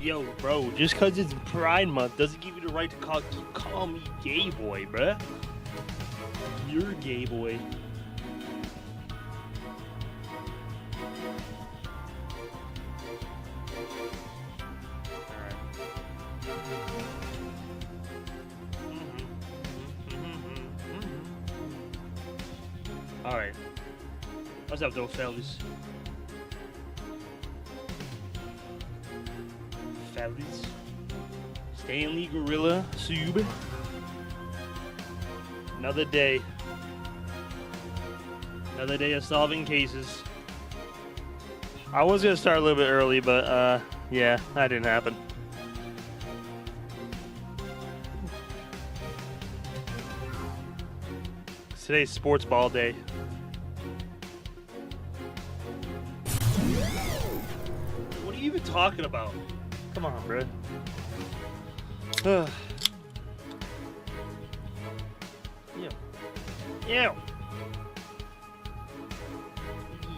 Yo, bro, just because it's Pride Month doesn't give you the right to call me gay boy, bruh. You're gay boy. Alright. What's up, though, fellas? Fellas? Stanley Gorilla Sub. Another day. Another day of solving cases. I was gonna start a little bit early, but yeah, that didn't happen. Today's sports ball day. What are you even talking about? Come on, bro. Ew. Ew.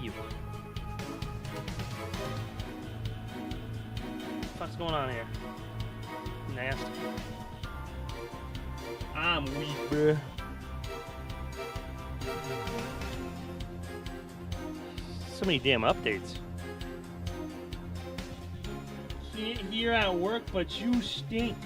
Ew. What's going on here? Nasty. I'm weak, bruh. So many damn updates. Here at work, but you stink.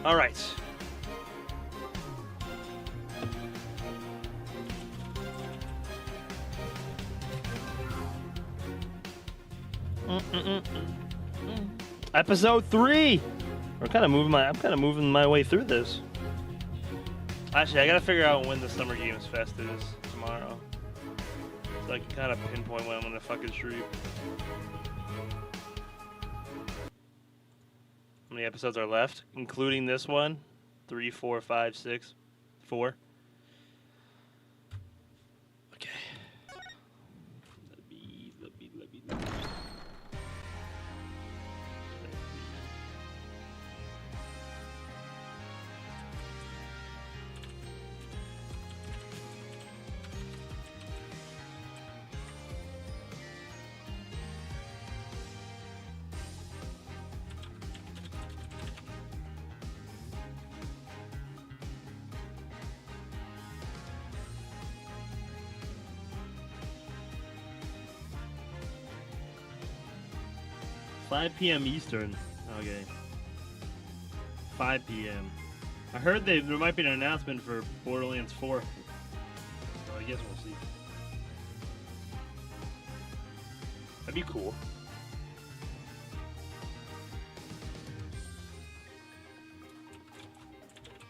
All right. Episode 3. I'm kind of moving my way through this. Actually, I gotta figure out when the Summer Games Fest is tomorrow, so I can kind of pinpoint when I'm gonna fucking stream. How many episodes are left, including this one? 3, 4, 5, 6, 4. Okay. Let me. 5 p.m. Eastern. Okay. 5 p.m. I heard there might be an announcement for Borderlands 4. So I guess we'll see. That'd be cool.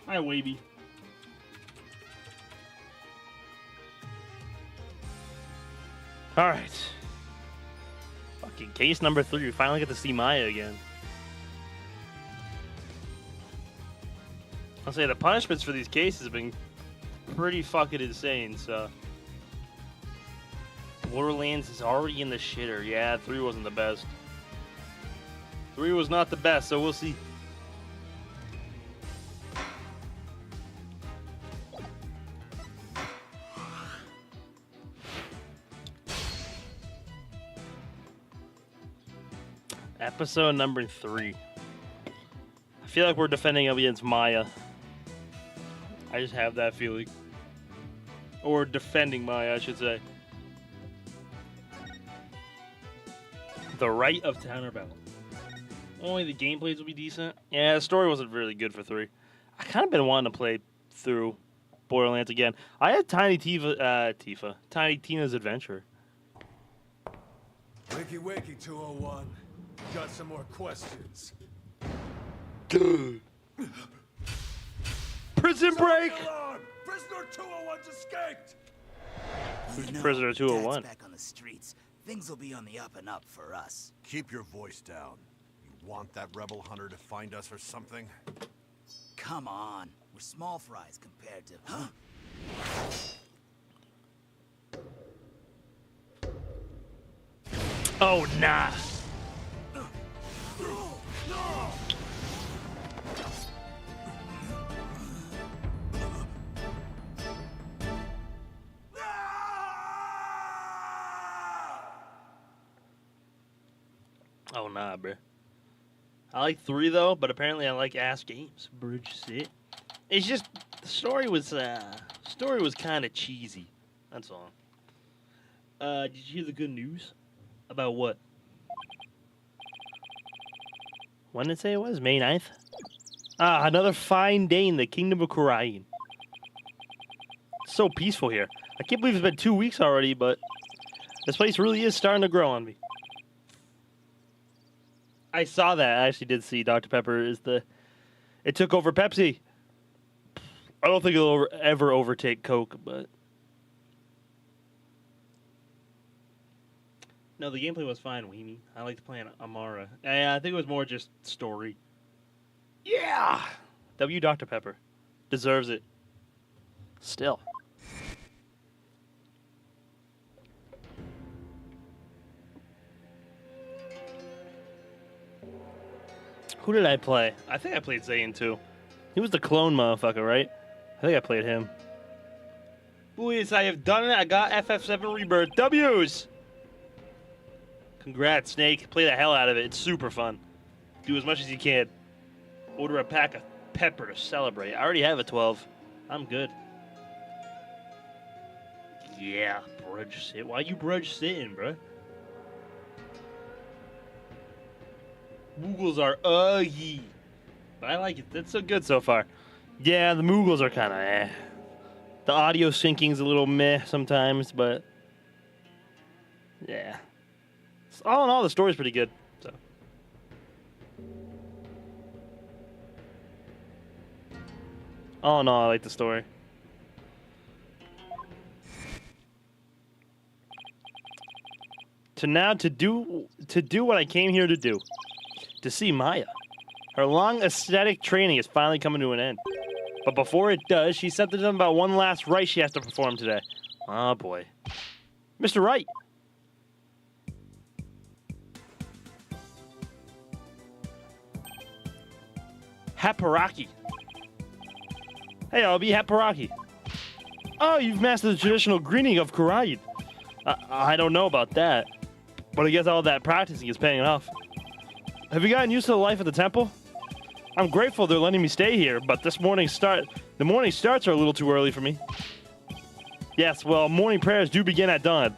Hi, Wavy. Alright. Fucking case number 3. We finally get to see Maya again. I'll say the punishments for these cases have been pretty fucking insane, so. Borderlands is already in the shitter. Yeah, 3 wasn't the best. 3 was not the best, so we'll see. Episode number 3. I feel like we're defending against Maya. I just have that feeling. Or defending Maya, I should say. The Right of Counterbattle. Only the gameplays will be decent. Yeah, the story wasn't really good for 3. I kind of been wanting to play through Borderlands again. I had Tiny Tina's Adventure. Wakey, 201. Got some more questions. Prison break! Alarm! Prisoner 201's escaped! Who's Prisoner 201? Back on the streets. Things will be on the up and up for us. Keep your voice down. You want that rebel hunter to find us or something? Come on. We're small fries compared to... Huh? Oh, nah. Oh, nah, bruh. I like 3, though, but apparently I like ass games. Bridge sit. It's just, the story was kind of cheesy. That's all. Did you hear the good news? About what? When did it say it was? May 9th? Ah, another fine day in the Kingdom of Khura'in. It's so peaceful here. I can't believe it's been 2 weeks already, but this place really is starting to grow on me. I saw that. I actually did see Dr. Pepper is the... It took over Pepsi. I don't think it'll ever overtake Coke, but... No, the gameplay was fine, Weenie. I liked playing Amara. I think it was more just story. Yeah! W. Dr. Pepper. Deserves it. Still. Who did I play? I think I played Zayn too. He was the clone motherfucker, right? I think I played him. Boys, I have done it. I got FF7 Rebirth. W's! Congrats, Snake. Play the hell out of it. It's super fun. Do as much as you can. Order a pack of pepper to celebrate. I already have a 12. I'm good. Yeah, brudge sit. Why you brudge sitting, bruh? Moogles are ugly. But I like it. That's so good so far. Yeah, the Moogles are kind of eh. The audio syncing's a little meh sometimes, but... Yeah. All in all, the story's pretty good. So. All in all, I like the story. To do what I came here to do. To see Maya. Her long aesthetic training is finally coming to an end. But before it does, she said to them about one last rite she has to perform today. Oh boy. Mr. Wright. Happaraki. Hey, I'll be Happaraki. Oh, you've mastered the traditional greeting of Khura'in. I don't know about that, but I guess all that practicing is paying off. Have you gotten used to the life at the temple? I'm grateful they're letting me stay here, but the morning starts are a little too early for me. Yes, well, morning prayers do begin at dawn.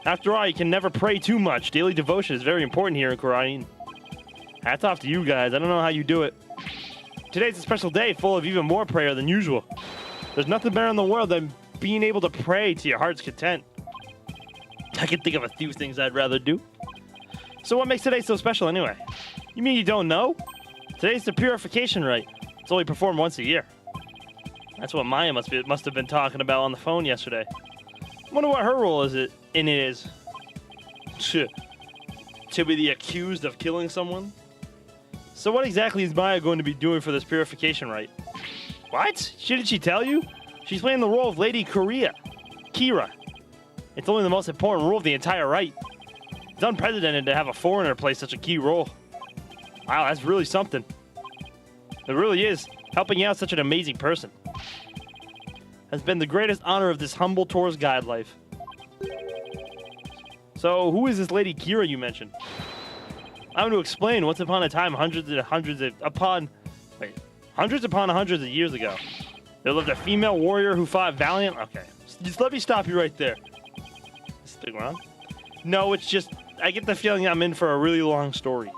After all, you can never pray too much. Daily devotion is very important here in Khura'in. Hats off to you guys. I don't know how you do it. Today's a special day full of even more prayer than usual. There's nothing better in the world than being able to pray to your heart's content. I can think of a few things I'd rather do. So what makes today so special anyway? You mean you don't know? Today's the purification rite. It's only performed once a year. That's what Maya must have been talking about on the phone yesterday. Wonder what her role in it is. To be the accused of killing someone? So what exactly is Maya going to be doing for this purification rite? What? Didn't she tell you? She's playing the role of Lady Kira. It's only the most important role of the entire rite. It's unprecedented to have a foreigner play such a key role. Wow, that's really something. It really is. Helping out such an amazing person has been the greatest honor of this humble tourist guide life. So, who is this Lady Kira you mentioned? I'm going to explain. Once upon a time, hundreds upon hundreds of years ago, there lived a female warrior who fought valiant. Okay, just let me stop you right there. Stick around. No, it's just I get the feeling I'm in for a really long story.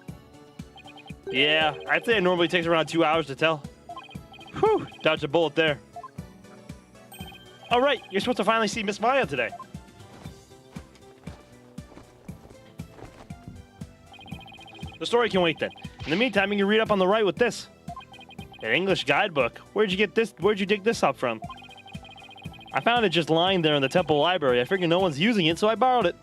Yeah, I'd say it normally takes around 2 hours to tell. Whew, dodged a bullet there. All right, you're supposed to finally see Miss Maya today. The story can wait then. In the meantime, you can read up on the rite with this. An English guidebook. Where'd you get this? Where'd you dig this up from? I found it just lying there in the temple library. I figured no one's using it, so I borrowed it.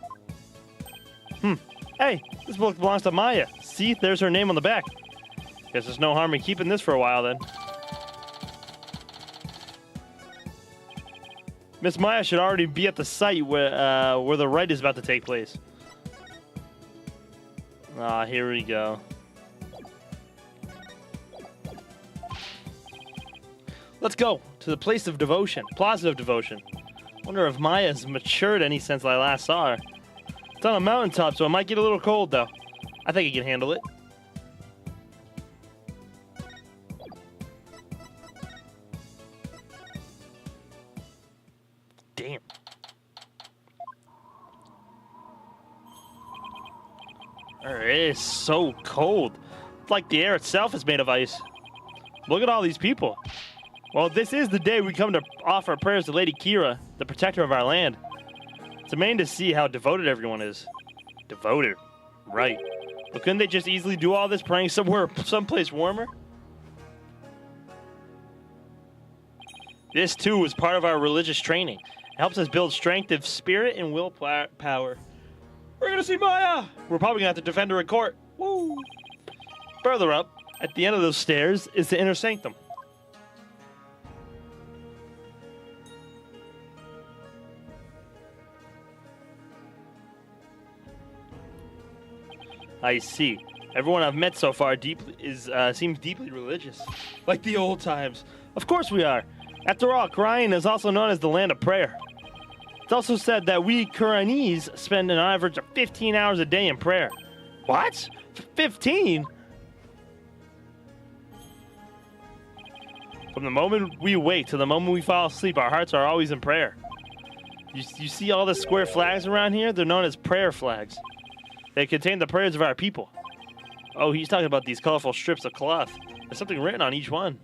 Hey, this book belongs to Maya. See, there's her name on the back. Guess there's no harm in keeping this for a while then. Miss Maya should already be at the site where the rite is about to take place. Ah, here we go. Let's go to the place of devotion, plaza of devotion. Wonder if Maya's matured any since I last saw her. It's on a mountaintop, so it might get a little cold, though. I think he can handle it. Damn. It is so cold. It's like the air itself is made of ice. Look at all these people. Well, this is the day we come to offer prayers to Lady Kira, the protector of our land. It's amazing to see how devoted everyone is. Devoted. Right. But couldn't they just easily do all this praying someplace warmer? This, too, is part of our religious training. It helps us build strength of spirit and willpower. We're gonna see Maya! We're probably gonna have to defend her in court. Woo! Further up, at the end of those stairs, is the inner sanctum. I see. Everyone I've met so far seems deeply religious. Like the old times. Of course we are. After all, Khura'in is also known as the land of prayer. It's also said that we Khura'inese spend an average of 15 hours a day in prayer. What? 15? From the moment we wake to the moment we fall asleep, our hearts are always in prayer. You see all the square flags around here? They're known as prayer flags. They contain the prayers of our people. Oh, he's talking about these colorful strips of cloth. There's something written on each one.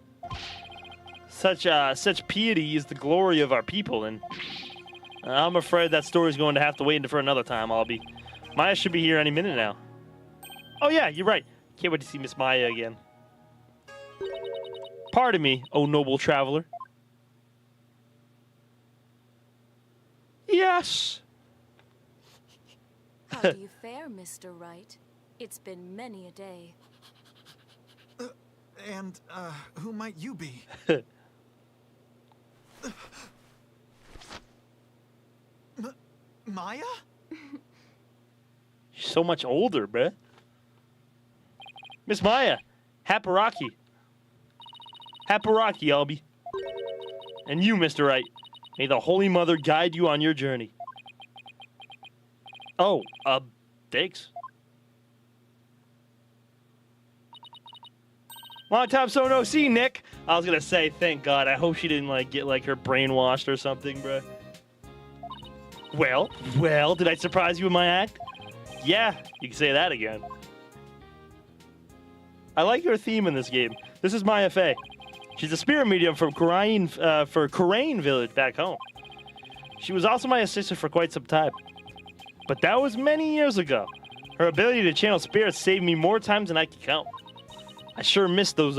Such piety is the glory of our people, and I'm afraid that story's going to have to wait for another time, Albie. Maya should be here any minute now. Oh yeah, you're right. Can't wait to see Miss Maya again. Pardon me, oh noble traveler. Yes. How do you fare, Mr. Wright? It's been many a day. And who might you be? Maya? She's so much older, bruh. Miss Maya, Haparaki. Haparaki, Albie. And you, Mr. Wright. May the Holy Mother guide you on your journey. Oh, thanks. Long time so no see, Nick. I was gonna say, thank God. I hope she didn't get her brainwashed or something, bruh. Well, did I surprise you with my act? Yeah, you can say that again. I like your theme in this game. This is Maya Fey. She's a spirit medium from Khura'in Village back home. She was also my assistant for quite some time. But that was many years ago. Her ability to channel spirits saved me more times than I can count. I sure miss those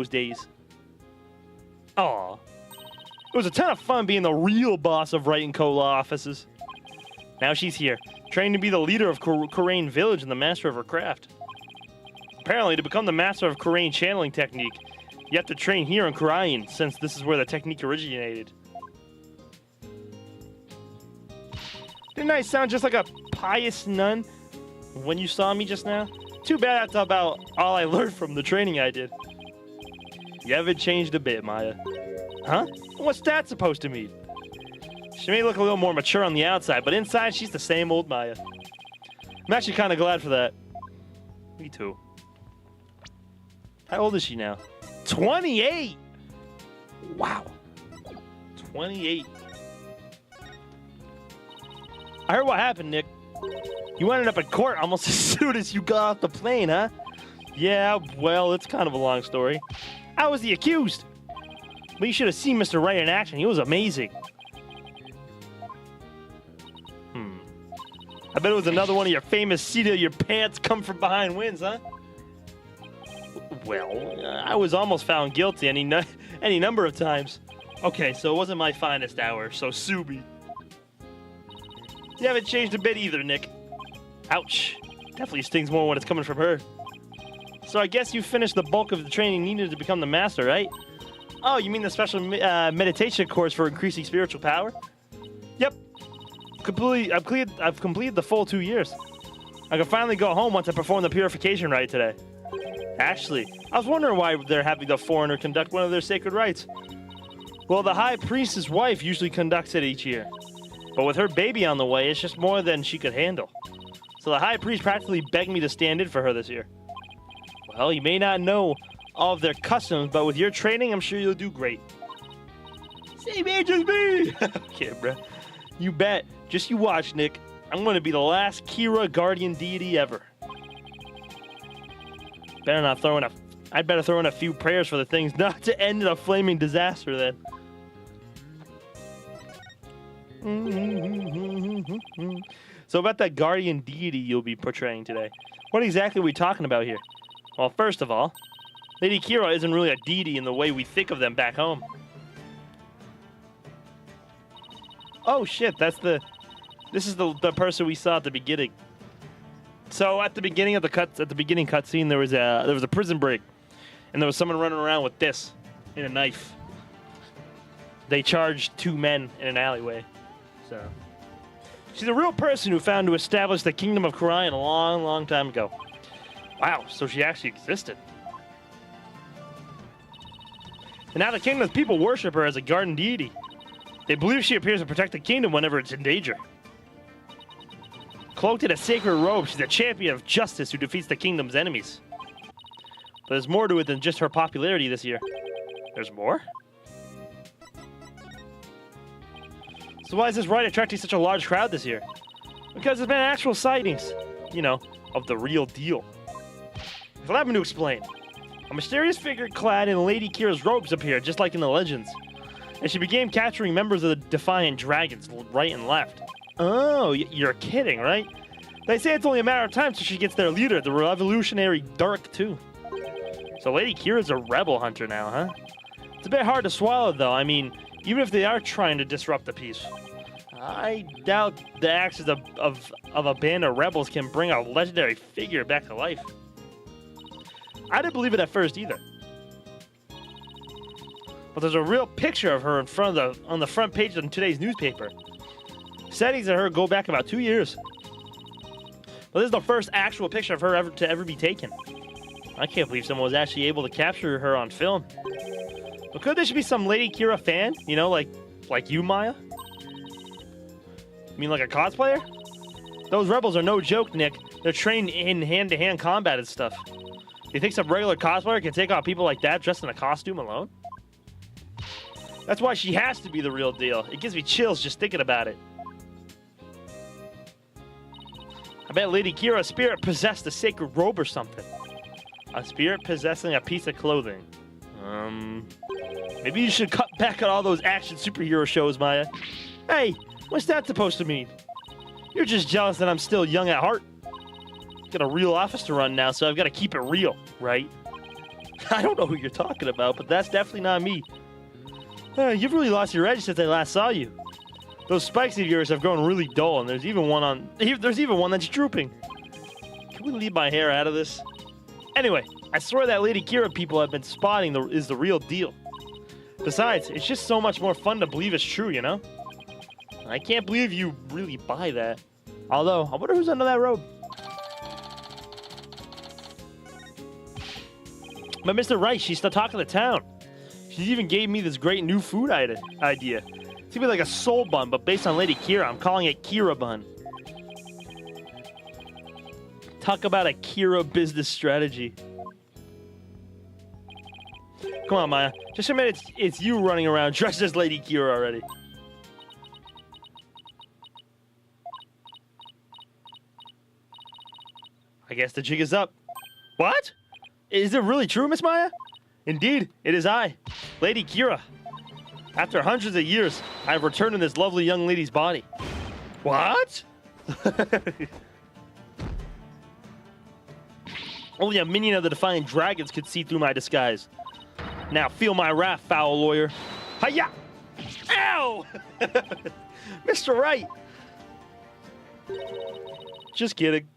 days. Aw. It was a ton of fun being the real boss of Wright & Co. law offices. Now she's here, trained to be the leader of Khura'in Village and the master of her craft. Apparently, to become the master of Khura'in channeling technique, you have to train here in Khura'in, since this is where the technique originated. Didn't I sound just like a pious nun when you saw me just now? Too bad that's about all I learned from the training I did. You haven't changed a bit, Maya. Huh? What's that supposed to mean? She may look a little more mature on the outside, but inside she's the same old Maya. I'm actually kind of glad for that. Me too. How old is she now? 28! Wow. 28. I heard what happened, Nick. You ended up in court almost as soon as you got off the plane, huh? Yeah, well, it's kind of a long story. I was the accused. But you should have seen Mr. Wright in action. He was amazing. I bet it was another one of your famous seat-of-your-pants-come-from-behind wins, huh? Well, I was almost found guilty any number of times. Okay, so it wasn't my finest hour, so sue me. You haven't changed a bit either, Nick. Ouch. Definitely stings more when it's coming from her. So I guess you finished the bulk of the training needed to become the master, right? Oh, you mean the special meditation course for increasing spiritual power? Yep. I've completed the full 2 years. I can finally go home once I perform the purification rite today. Actually, I was wondering why they're having the foreigner conduct one of their sacred rites. Well, the High Priest's wife usually conducts it each year. But with her baby on the way, it's just more than she could handle. So the High Priest practically begged me to stand in for her this year. Well, you may not know all of their customs, but with your training, I'm sure you'll do great. Same age as me! Okay, bro. You bet. Just you watch, Nick. I'm going to be the last Kira guardian deity ever. I'd better throw in a few prayers for the things not to end in a flaming disaster then. So about that guardian deity you'll be portraying today. What exactly are we talking about here? Well, first of all, Lady Kira isn't really a deity in the way we think of them back home. Oh shit, this is the person we saw at the beginning. So at the beginning of the cutscene, there was a prison break, and there was someone running around with this and a knife. They charged 2 men in an alleyway. So she's a real person who found to establish the kingdom of Kharian a long, long time ago. Wow, so she actually existed. And now the kingdom's people worship her as a guardian deity. They believe she appears to protect the kingdom whenever it's in danger. Cloaked in a sacred robe, she's a champion of justice who defeats the kingdom's enemies. But there's more to it than just her popularity this year. There's more? So why is this rite attracting such a large crowd this year? Because there's been actual sightings, of the real deal. Allow me to explain. A mysterious figure clad in Lady Kira's robes appeared, just like in the legends. And she began capturing members of the Defiant Dragons right and left. Oh, you're kidding, right? They say it's only a matter of time till she gets their leader, the revolutionary Dark, too. So Lady Kira's a rebel hunter now, huh? It's a bit hard to swallow, though. I mean, even if they are trying to disrupt the peace. I doubt the actions of a band of rebels can bring a legendary figure back to life. I didn't believe it at first, either. But there's a real picture of her on the front page of today's newspaper. Sightings of her go back about 2 years. But this is the first actual picture of her ever be taken. I can't believe someone was actually able to capture her on film. But could there be some Lady Kira fan? Like you, Maya? You mean like a cosplayer? Those rebels are no joke, Nick. They're trained in hand-to-hand combat and stuff. You think some regular cosplayer can take on people like that dressed in a costume alone? That's why she has to be the real deal. It gives me chills just thinking about it. I bet Lady Kira's spirit possessed a sacred robe or something. A spirit possessing a piece of clothing. Maybe you should cut back on all those action superhero shows, Maya. Hey, what's that supposed to mean? You're just jealous that I'm still young at heart. Got a real office to run now, so I've got to keep it real, right? I don't know who you're talking about, but that's definitely not me. You've really lost your edge since I last saw you. Those spikes of yours have grown really dull, and there's even one that's drooping. Can we leave my hair out of this? Anyway, I swear that Lady Kira people have been spotting is the real deal. Besides, it's just so much more fun to believe it's true, you know? I can't believe you really buy that. Although, I wonder who's under that robe. But Mr. Wright, she's the talk of the town. She even gave me this great new food idea. It's gonna be like a soul bun, but based on Lady Kira. I'm calling it Kira Bun. Talk about a Kira business strategy. Come on, Maya. Just admit it's you running around dressed as Lady Kira already. I guess the jig is up. What? Is it really true, Miss Maya? Indeed, it is I, Lady Kira. After hundreds of years, I have returned in this lovely young lady's body. What? Only a minion of the Defiant Dragons could see through my disguise. Now feel my wrath, foul lawyer. Hiya! Ow! Mr. Wright! Just kidding.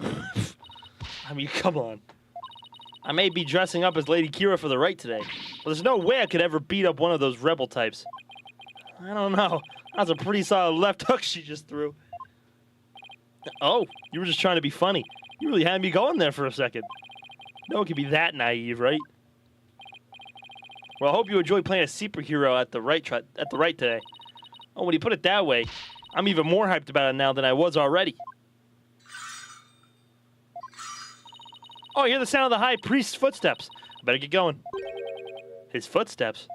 I mean, come on. I may be dressing up as Lady Kira for the right today, but there's no way I could ever beat up one of those rebel types. I don't know. That's a pretty solid left hook she just threw. Oh, you were just trying to be funny. You really had me going there for a second. No one can be that naive, right? Well, I hope you enjoy playing a superhero at the right today. Oh, when you put it that way, I'm even more hyped about it now than I was already. Oh, I hear the sound of the High Priest's footsteps. I better get going. His footsteps?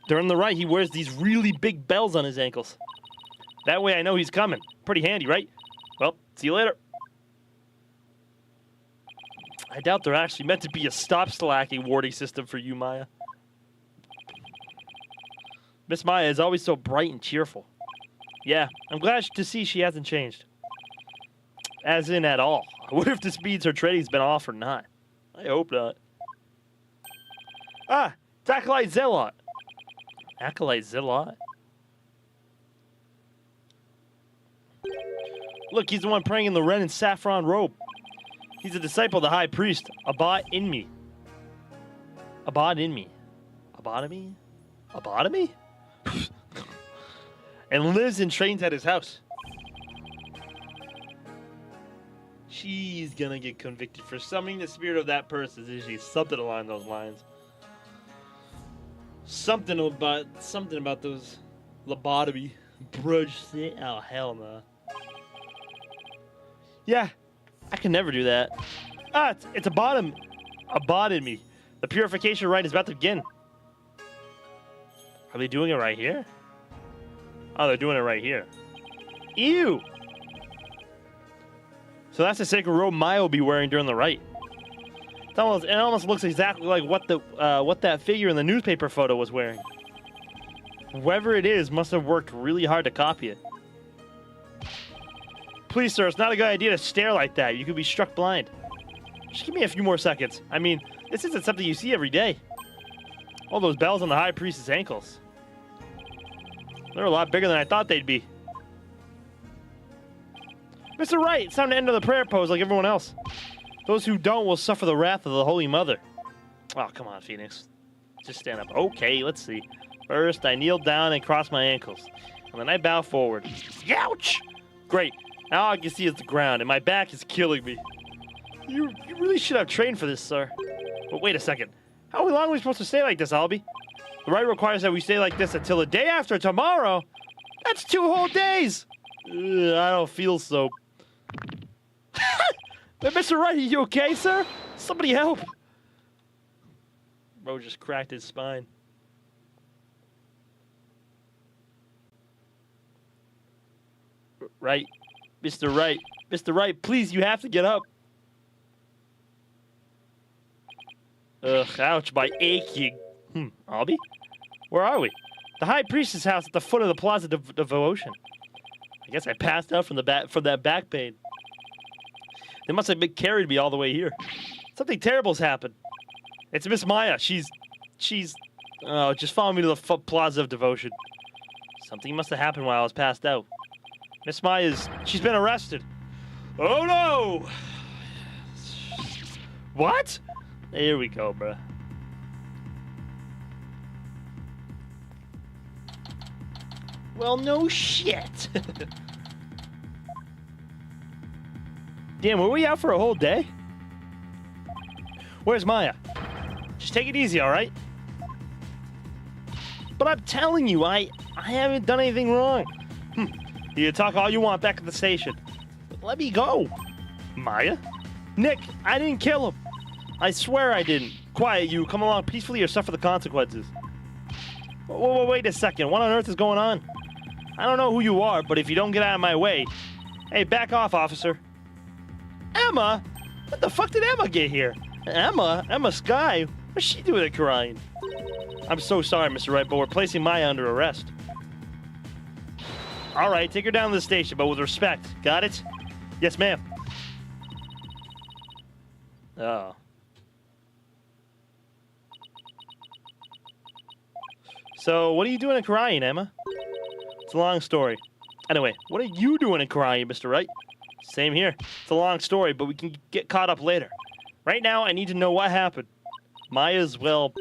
During the right, he wears these really big bells on his ankles. That way I know he's coming. Pretty handy, right? Well, see you later. I doubt they're actually meant to be a stop-slacking warning system for you, Maya. Miss Maya is always so bright and cheerful. Yeah, I'm glad to see she hasn't changed. As in at all. I wonder if this means her training's been off or not. I hope not. Ah, it's Acolyte Zealot. Acolyte Zealot? Look, he's the one praying in the red and saffron robe. He's a disciple of the High Priest, Abad Inmi. Abad Inmi. Abotomy? Abotomy? And lives and trains at his house. She's gonna get convicted for summoning the spirit of that person, isn't she? Something along those lines. Something about those lobotomy. Brudge. Oh, hell no. Yeah, I can never do that. Ah, it's a bot in me. The purification rite is about to begin. Are they doing it right here? Oh, they're doing it right here. Ew! So that's the sacred robe Maya will be wearing during the rite. It almost looks exactly like what that figure in the newspaper photo was wearing. Whoever it is must have worked really hard to copy it. Please, sir, it's not a good idea to stare like that. You could be struck blind. Just give me a few more seconds. I mean, this isn't something you see every day. All those bells on the High Priest's ankles. They're a lot bigger than I thought they'd be. Mr. Wright, it's time to enter the prayer pose like everyone else. Those who don't will suffer the wrath of the Holy Mother. Oh, come on, Phoenix. Just stand up. Okay, let's see. First, I kneel down and cross my ankles. And then I bow forward. Ouch! Great. Now all I can see is the ground, and my back is killing me. You really should have trained for this, sir. But wait a second. How long are we supposed to stay like this, Albie? The rite requires that we stay like this until the day after tomorrow. That's 2 whole days. I don't feel so. But Mr. Wright, are you okay, sir? Somebody help. Bro just cracked his spine. Right. Mr. Wright. Mr. Wright, please, you have to get up. Ugh, ouch, my aching. Albie? Where are we? The High Priestess house at the foot of the Plaza of Devotion. I guess I passed out from that back pain. They must have carried me all the way here. Something terrible's happened. It's Miss Maya. She's... Oh, just follow me to the Plaza of Devotion. Something must have happened while I was passed out. Miss Maya's... She's been arrested. Oh, no! What? Here we go, bruh. Well, no shit. Damn, were we out for a whole day? Where's Maya? Just take it easy, all right? But I'm telling you, I haven't done anything wrong. You can talk all you want back at the station. But let me go. Maya? Nick, I didn't kill him. I swear I didn't. Quiet, you. Come along peacefully or suffer the consequences. Whoa, wait a second. What on earth is going on? I don't know who you are, but if you don't get out of my way... Hey, back off, officer. Emma? What the fuck did Emma get here? Emma Sky? What's she doing at Karayan? I'm so sorry, Mr. Wright, but we're placing Maya under arrest. All right, take her down to the station, but with respect. Got it? Yes, ma'am. Oh. So, what are you doing at Karayan, Emma? It's a long story. Anyway, what are you doing in Karayan, Mr. Wright? Same here. It's a long story, but we can get caught up later. Right now, I need to know what happened. Maya's, well,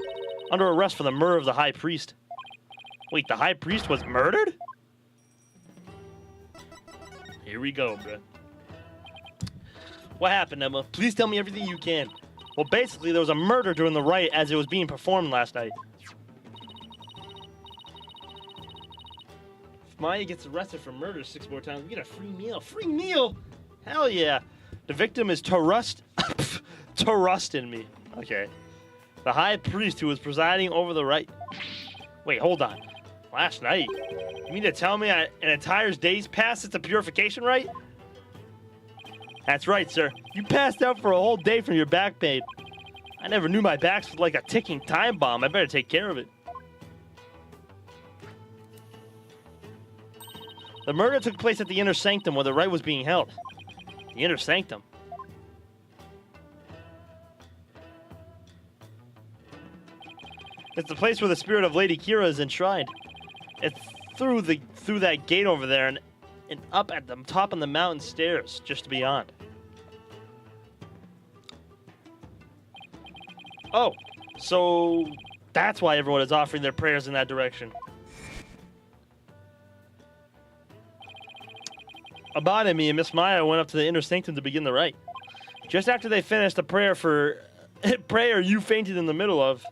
under arrest for the murder of the High Priest. Wait, the High Priest was murdered? Here we go, bruh. What happened, Emma? Please tell me everything you can. Well, basically, there was a murder during the rite as it was being performed last night. If Maya gets arrested for murder 6 more times, we get a free meal. Free meal? Hell yeah. The victim is Tarust in me. Okay. The high priest who was presiding over the rite. Wait, hold on. Last night? You mean to tell me an entire day's passed since the purification rite? That's right, sir. You passed out for a whole day from your back pain. I never knew my back was like a ticking time bomb. I better take care of it. The murder took place at the inner sanctum where the rite was being held. The inner sanctum. It's the place where the spirit of Lady Kira is enshrined. It's through that gate over there and up at the top of the mountain stairs, just beyond. Oh, so that's why everyone is offering their prayers in that direction. Abad and me and Miss Maya went up to the inner sanctum to begin the rite. Just after they finished the prayer you fainted in the middle of.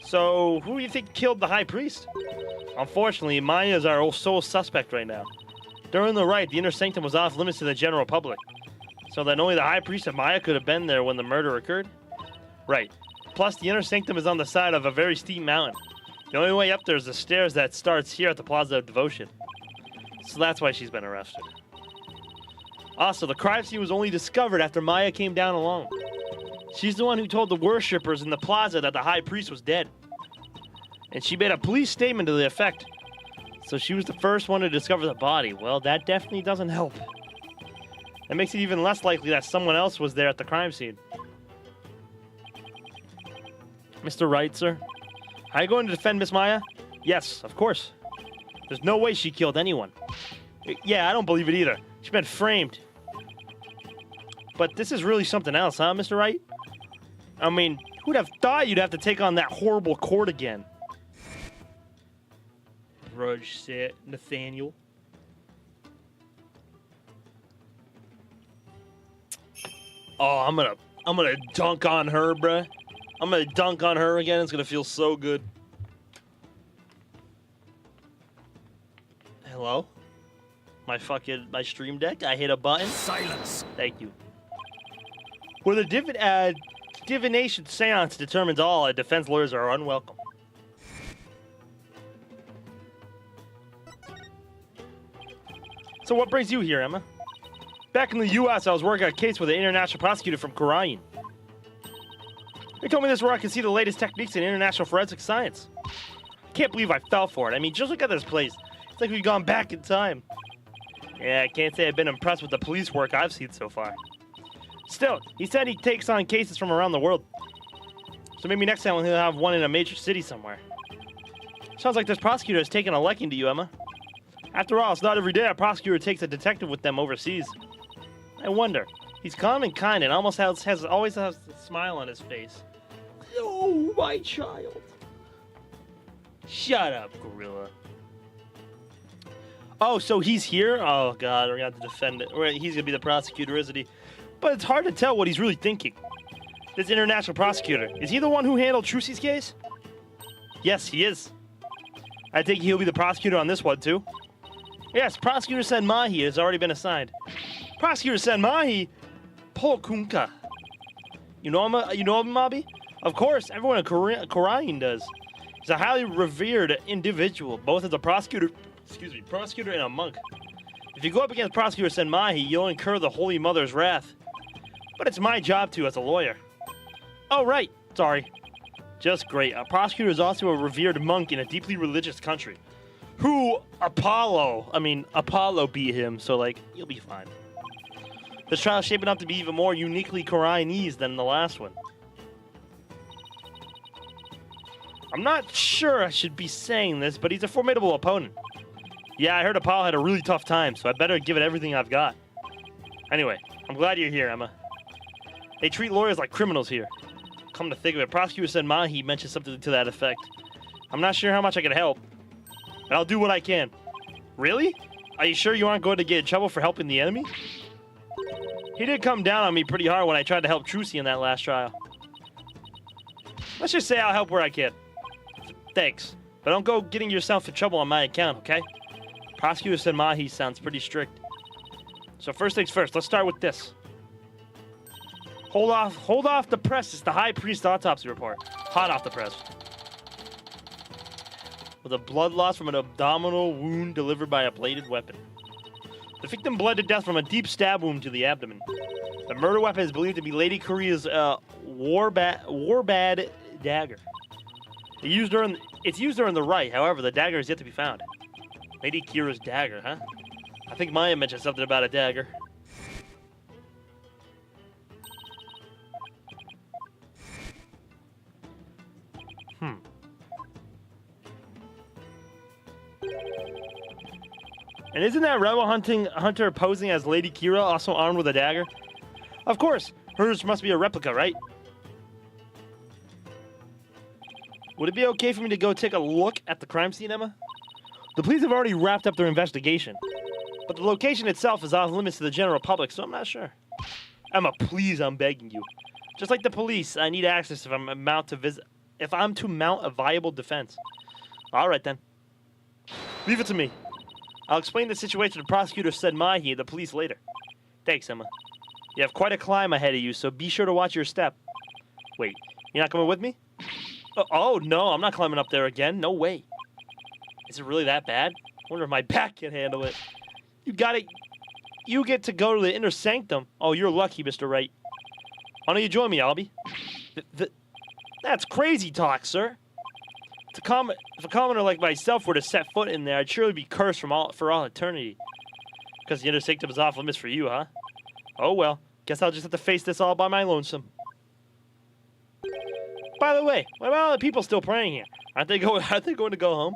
So, who do you think killed the high priest? Unfortunately, Maya is our sole suspect right now. During the rite, the inner sanctum was off limits to the general public, so that only the high priest and Maya could have been there when the murder occurred. Right. Plus, the inner sanctum is on the side of a very steep mountain. The only way up there is the stairs that starts here at the Plaza of Devotion. So that's why she's been arrested. Also, the crime scene was only discovered after Maya came down alone. She's the one who told the worshippers in the plaza that the high priest was dead. And she made a police statement to the effect. So she was the first one to discover the body. Well, that definitely doesn't help. That makes it even less likely that someone else was there at the crime scene. Mr. Wright, sir? Are you going to defend Miss Maya? Yes, of course. There's no way she killed anyone. Yeah, I don't believe it either. She's been framed. But this is really something else, huh, Mr. Wright? I mean, who'd have thought you'd have to take on that horrible court again? Grudge said Nathaniel. Oh, I'm gonna dunk on her, bruh. I'm gonna dunk on her again. It's gonna feel so good. Hello? My stream deck? I hit a button? Silence! Thank you. Where the divination seance determines all, defense lawyers are unwelcome. So what brings you here, Emma? Back in the U.S., I was working on a case with an international prosecutor from Korean. They told me this is where I can see the latest techniques in international forensic science. I can't believe I fell for it. I mean, just look at this place. It's like we've gone back in time. Yeah, I can't say I've been impressed with the police work I've seen so far. Still, he said he takes on cases from around the world. So maybe next time he'll have one in a major city somewhere. Sounds like this prosecutor has taken a liking to you, Emma. After all, it's not every day a prosecutor takes a detective with them overseas. I wonder. He's calm and kind and always has a smile on his face. Oh, my child. Shut up, gorilla. Oh, so he's here? Oh, God, we're going to have to defend it. He's going to be the prosecutor, isn't he? But it's hard to tell what he's really thinking. This international prosecutor, is he the one who handled Trucy's case? Yes, he is. I think he'll be the prosecutor on this one, too. Yes, Prosecutor Sen Mahi has already been assigned. Prosecutor Sen Mahi? Paul Kunka. You know him, Mobby? Of course, everyone in Korean does. He's a highly revered individual, both as a prosecutor and a monk. If you go up against Prosecutor Sen Mahi, you'll incur the Holy Mother's wrath. But it's my job to as a lawyer. Oh, right. Sorry. Just great. A prosecutor is also a revered monk in a deeply religious country. Apollo beat him, so, you'll be fine. This trial is shaping up to be even more uniquely Koreanese than the last one. I'm not sure I should be saying this, but he's a formidable opponent. Yeah, I heard Apollo had a really tough time, so I better give it everything I've got. Anyway, I'm glad you're here, Emma. They treat lawyers like criminals here. Come to think of it, Prosecutor Sen Mahi mentioned something to that effect. I'm not sure how much I can help, but I'll do what I can. Really? Are you sure you aren't going to get in trouble for helping the enemy? He did come down on me pretty hard when I tried to help Trucy in that last trial. Let's just say I'll help where I can. Thanks. But don't go getting yourself in trouble on my account, okay? Prosecutor said Mahi sounds pretty strict. So first things first, let's start with this. Hold off the press. It's the High Priest autopsy report. Hot off the press. With a blood loss from an abdominal wound delivered by a bladed weapon. The victim bled to death from a deep stab wound to the abdomen. The murder weapon is believed to be Lady Korea's Warbad dagger. It's used during the rite, however, the dagger is yet to be found. Lady Kira's dagger, huh? I think Maya mentioned something about a dagger. And isn't that rebel hunter posing as Lady Kira also armed with a dagger? Of course, hers must be a replica, right? Would it be okay for me to go take a look at the crime scene, Emma? The police have already wrapped up their investigation, but the location itself is off limits to the general public, so I'm not sure. Emma, please, I'm begging you. Just like the police, I need access if I'm to mount a viable defense. All right then. Leave it to me. I'll explain the situation to Prosecutor Said Mahi and the police later. Thanks, Emma. You have quite a climb ahead of you, so be sure to watch your step. Wait, you're not coming with me? Oh, no, I'm not climbing up there again. No way. Is it really that bad? I wonder if my back can handle it. You get to go to the inner sanctum. Oh, you're lucky, Mr. Wright. Why don't you join me, Albie? That's crazy talk, sir. If a commoner like myself were to set foot in there, I'd surely be cursed for all eternity. Because the inner sanctum is off limits for you, huh? Oh well, guess I'll just have to face this all by my lonesome. By the way, what about all the people still praying here? Aren't they going to go home?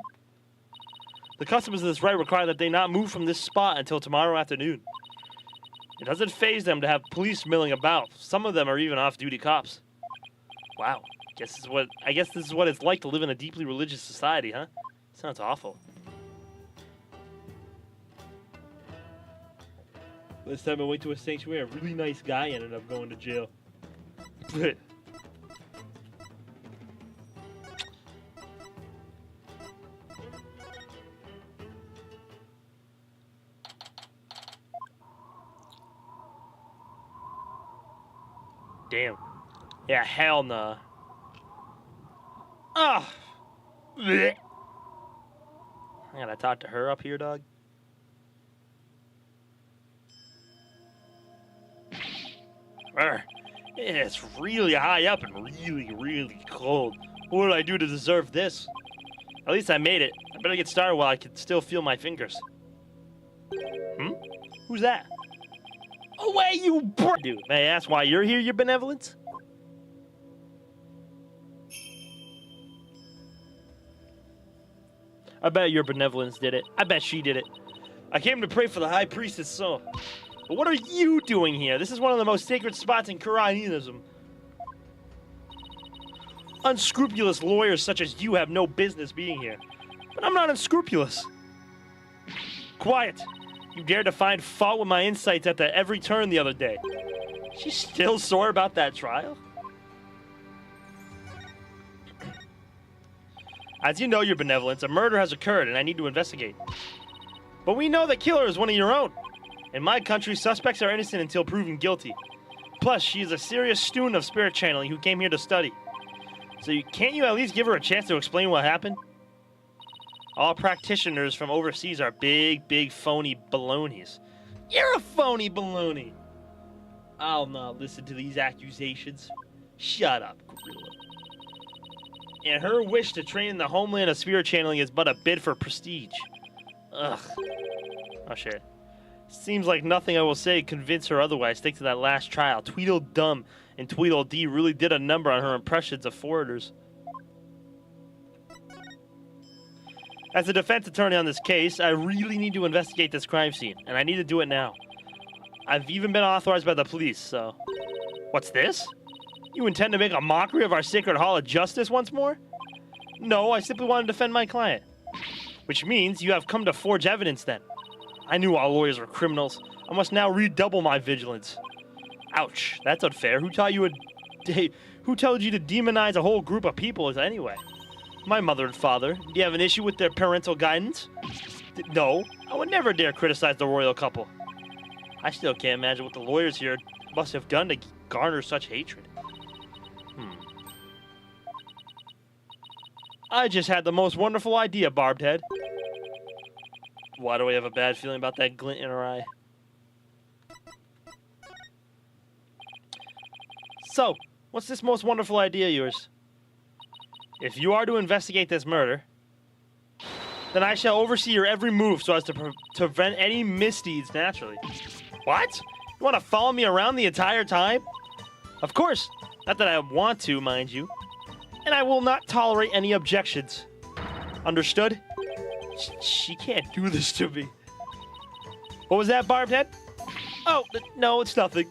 The customs of this rite require that they not move from this spot until tomorrow afternoon. It doesn't faze them to have police milling about. Some of them are even off-duty cops. Wow. I guess this is what it's like to live in a deeply religious society, huh? Sounds awful. This time I went to a sanctuary, a really nice guy ended up going to jail. Damn. Yeah, hell nah. Ugh. Blech. I gotta talk to her up here, dog. It's really high up and really, really cold. What did I do to deserve this? At least I made it. I better get started while I can still feel my fingers. Who's that? Away, you dude. May I ask why you're here, your benevolence? I bet your benevolence did it. I bet she did it. I came to pray for the High Priestess' soul. But what are you doing here? This is one of the most sacred spots in Karanism. Unscrupulous lawyers such as you have no business being here. But I'm not unscrupulous. Quiet. You dared to find fault with my insights at every turn the other day. She's still sore about that trial? As you know, your benevolence, a murder has occurred and I need to investigate. But we know the killer is one of your own. In my country, suspects are innocent until proven guilty. Plus, she is a serious student of spirit channeling who came here to study. So can't you at least give her a chance to explain what happened? All practitioners from overseas are big phony balonies. You're a phony baloney. I'll not listen to these accusations. Shut up, gorilla. And her wish to train in the homeland of spirit channeling is but a bid for prestige. Ugh. Oh shit. Seems like nothing I will say convince her otherwise. Stick to that last trial. Tweedledum and Tweedledee really did a number on her impressions of foreigners. As a defense attorney on this case, I really need to investigate this crime scene, and I need to do it now. I've even been authorized by the police, so... What's this? You intend to make a mockery of our sacred hall of justice once more? No, I simply want to defend my client. Which means you have come to forge evidence then. I knew all lawyers were criminals. I must now redouble my vigilance. Ouch, that's unfair. Who taught you who told you to demonize a whole group of people anyway? My mother and father. Do you have an issue with their parental guidance? No, I would never dare criticize the royal couple. I still can't imagine what the lawyers here must have done to garner such hatred. I just had the most wonderful idea, Barbed Head. Why do we have a bad feeling about that glint in her eye? So, what's this most wonderful idea of yours? If you are to investigate this murder, then I shall oversee your every move so as to prevent any misdeeds naturally. What? You want to follow me around the entire time? Of course. Not that I want to, mind you. And I will not tolerate any objections. Understood? She can't do this to me. What was that, Barbed Head? Oh, no, it's nothing.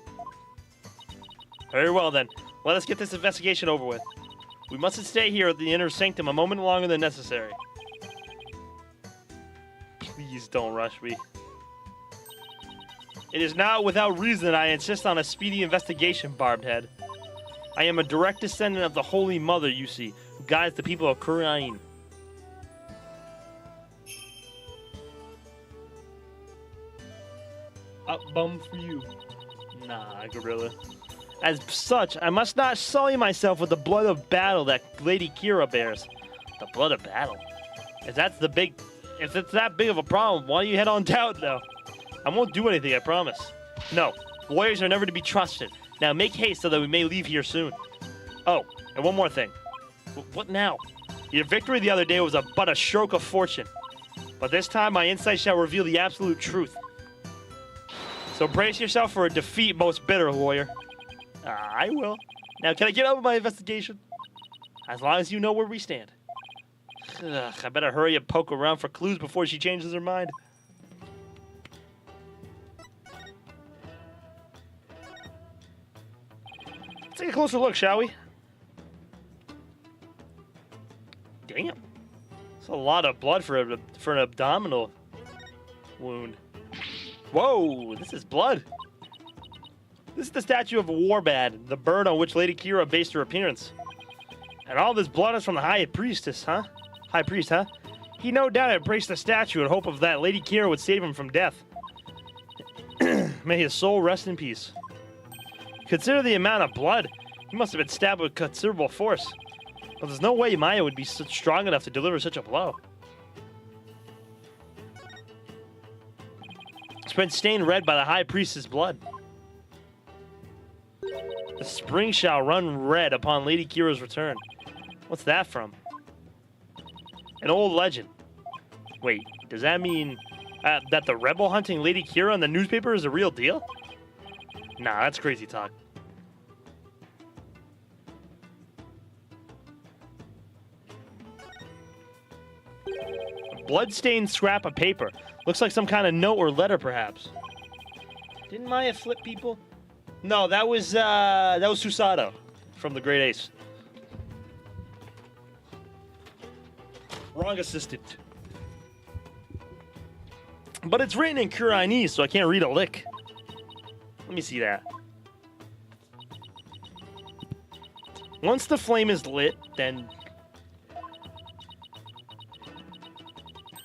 Very well, then. Let us get this investigation over with. We mustn't stay here at the inner sanctum a moment longer than necessary. Please don't rush me. It is not without reason that I insist on a speedy investigation, Barbed Head. I am a direct descendant of the Holy Mother, you see, who guides the people of Khura'in. Up bum for you. Nah, gorilla. As such, I must not sully myself with the blood of battle that Lady Kira bears. The blood of battle? If it's that big of a problem, why don't you head on down now? I won't do anything, I promise. No, warriors are never to be trusted. Now make haste so that we may leave here soon. Oh, and one more thing. What now? Your victory the other day was but a stroke of fortune. But this time my insight shall reveal the absolute truth. So brace yourself for a defeat most bitter, warrior. I will. Now can I get on with my investigation? As long as you know where we stand. Ugh, I better hurry and poke around for clues before she changes her mind. Let's take a closer look, shall we? Damn. That's a lot of blood for an abdominal wound. Whoa, this is blood. This is the statue of Warbad, the bird on which Lady Kira based her appearance. And all this blood is from the High Priest, huh? He no doubt embraced the statue in hope of that Lady Kira would save him from death. May his soul rest in peace. Consider the amount of blood. He must have been stabbed with considerable force. But there's no way Maya would be strong enough to deliver such a blow. It's been stained red by the High Priest's blood. The spring shall run red upon Lady Kira's return. What's that from? An old legend. Wait, does that mean that the rebel hunting Lady Kira in the newspaper is a real deal? Nah, that's crazy talk. A blood-stained scrap of paper. Looks like some kind of note or letter, perhaps. Didn't Maya flip people? No, that was Susato from the Great Ace. Wrong assistant. But it's written in Khura'inese, so I can't read a lick. Let me see that. Once the flame is lit, then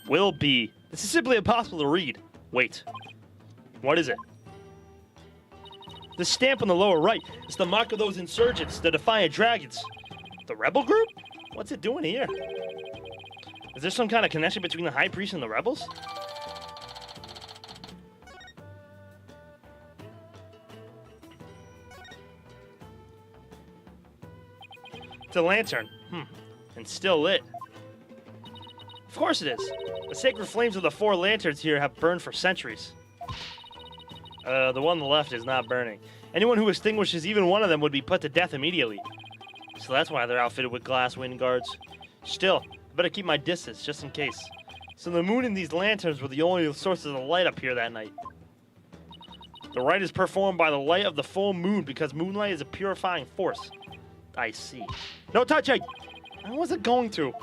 will be. This is simply impossible to read. Wait. What is it? The stamp on the lower right is the mark of those insurgents, the Defiant Dragons. The rebel group? What's it doing here? Is there some kind of connection between the High Priest and the rebels? It's a lantern. And still lit. Of course it is. The sacred flames of the 4 lanterns here have burned for centuries. The one on the left is not burning. Anyone who extinguishes even one of them would be put to death immediately. So that's why they're outfitted with glass wind guards. Still, I better keep my distance, just in case. So the moon and these lanterns were the only sources of light up here that night. The rite is performed by the light of the full moon because moonlight is a purifying force. I see. No touching! I wasn't going to.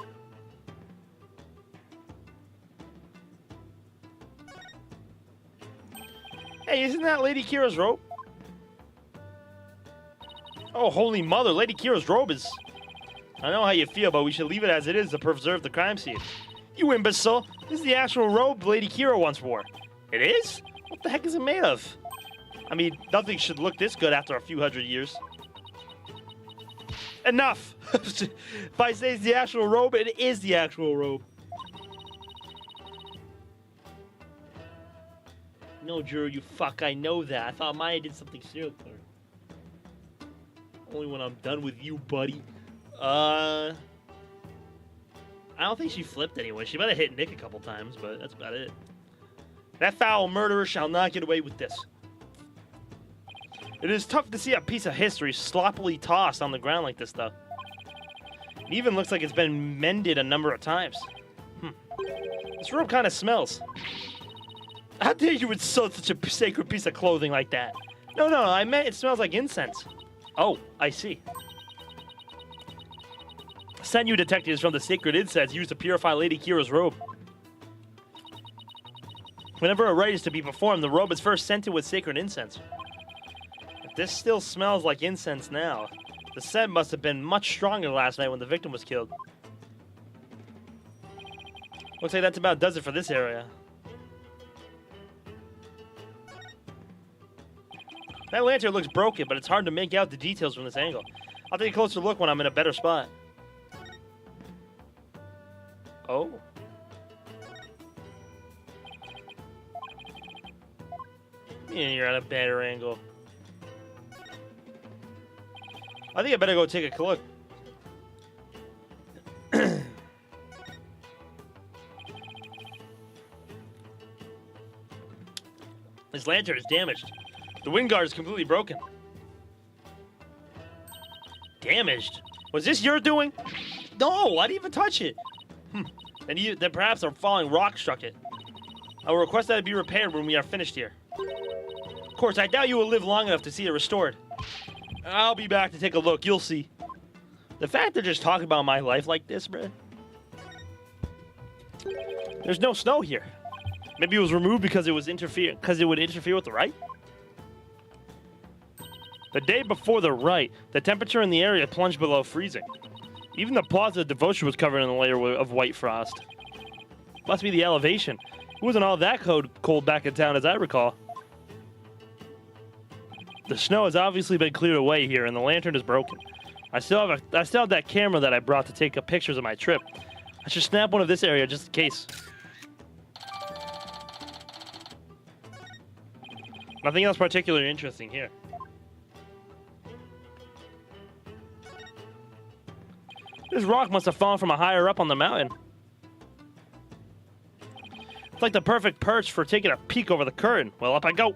Hey, isn't that Lady Kira's rope? Oh, holy mother, Lady Kira's robe is... I know how you feel, but we should leave it as it is to preserve the crime scene. You imbecile! This is the actual robe Lady Kira once wore. It is? What the heck is it made of? I mean, nothing should look this good after a few hundred years. Enough! If I say it's the actual robe, it is the actual robe. No, Drew, you fuck, I know that. I thought Maya did something serious. Only when I'm done with you, buddy. I don't think she flipped anyway. She might have hit Nick a couple times, but that's about it. That foul murderer shall not get away with this. It is tough to see a piece of history sloppily tossed on the ground like this, though. It even looks like it's been mended a number of times. This robe kind of smells. How dare you insult such a sacred piece of clothing like that? No, I meant it smells like incense. Oh, I see. Senyu detectives from the sacred incense used to purify Lady Kira's robe. Whenever a rite is to be performed, the robe is first scented with sacred incense. If this still smells like incense now, the scent must have been much stronger last night when the victim was killed. Looks like that's about does it for this area. That lantern looks broken, but it's hard to make out the details from this angle. I'll take a closer look when I'm in a better spot. Oh. Yeah, you're at a better angle. I think I better go take a look. This lantern is damaged. The wind guard is completely broken. Damaged? Was this your doing? No, I didn't even touch it. Then perhaps a falling rock struck it. I will request that it be repaired when we are finished here. Of course, I doubt you will live long enough to see it restored. I'll be back to take a look, you'll see. The fact they're just talking about my life like this, bruh. There's no snow here. Maybe it was removed because it would interfere with the rite? The day before the rite, the temperature in the area plunged below freezing. Even the Plaza of Devotion was covered in a layer of white frost. Must be the elevation. It wasn't all that cold back in town as I recall. The snow has obviously been cleared away here and the lantern is broken. I still have that camera that I brought to take pictures of my trip. I should snap one of this area just in case. Nothing else particularly interesting here. This rock must have fallen from a higher up on the mountain. It's like the perfect perch for taking a peek over the curtain. Well, up I go.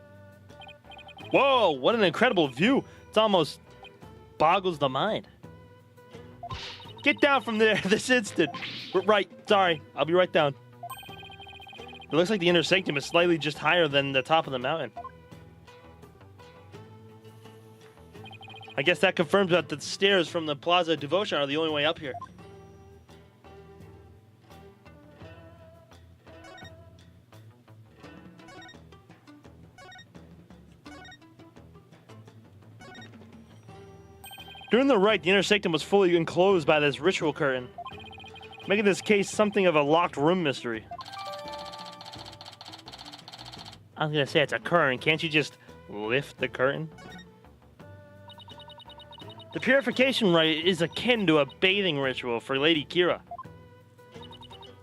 Whoa, what an incredible view. It almost boggles the mind. Get down from there this instant. Right, sorry. I'll be right down. It looks like the inner sanctum is slightly just higher than the top of the mountain. I guess that confirms that the stairs from the Plaza of Devotion are the only way up here. During the rite, the inner sanctum was fully enclosed by this ritual curtain, making this case something of a locked room mystery. I was gonna say it's a curtain. Can't you just lift the curtain? The purification rite is akin to a bathing ritual for Lady Kira.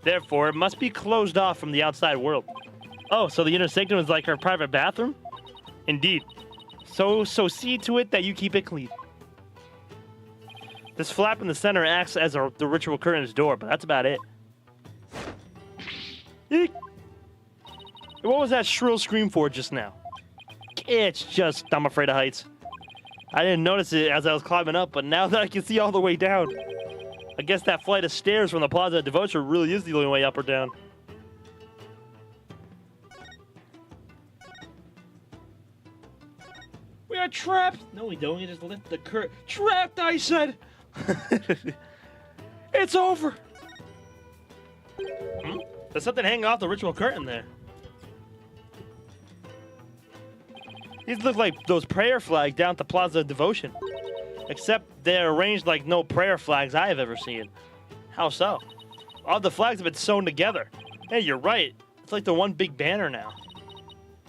Therefore, it must be closed off from the outside world. Oh, so the inner sanctum is like her private bathroom? Indeed. So see to it that you keep it clean. This flap in the center acts as the ritual curtain's door, but that's about it. Eek. What was that shrill scream for just now? It's just, I'm afraid of heights. I didn't notice it as I was climbing up, but now that I can see all the way down, I guess that flight of stairs from the Plaza of Devotion really is the only way up or down. We are trapped! No, we don't. We just lift the curtain. Trapped, I said! It's over! There's something hanging off the ritual curtain there. These look like those prayer flags down at the Plaza of Devotion. Except they're arranged like no prayer flags I have ever seen. How so? All the flags have been sewn together. Hey, you're right. It's like the one big banner now.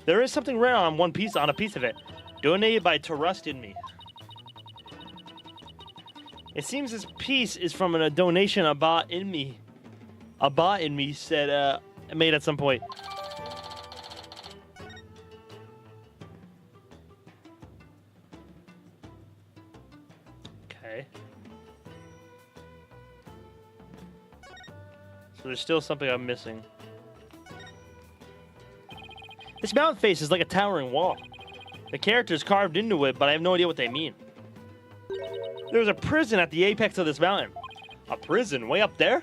There is something rare on a piece of it. Donated by Trust in Me. It seems this piece is from a donation Abba in me said made at some point. Okay. So there's still something I'm missing. This mountain face is like a towering wall. The characters carved into it, but I have no idea what they mean. There's a prison at the apex of this mountain. A prison way up there?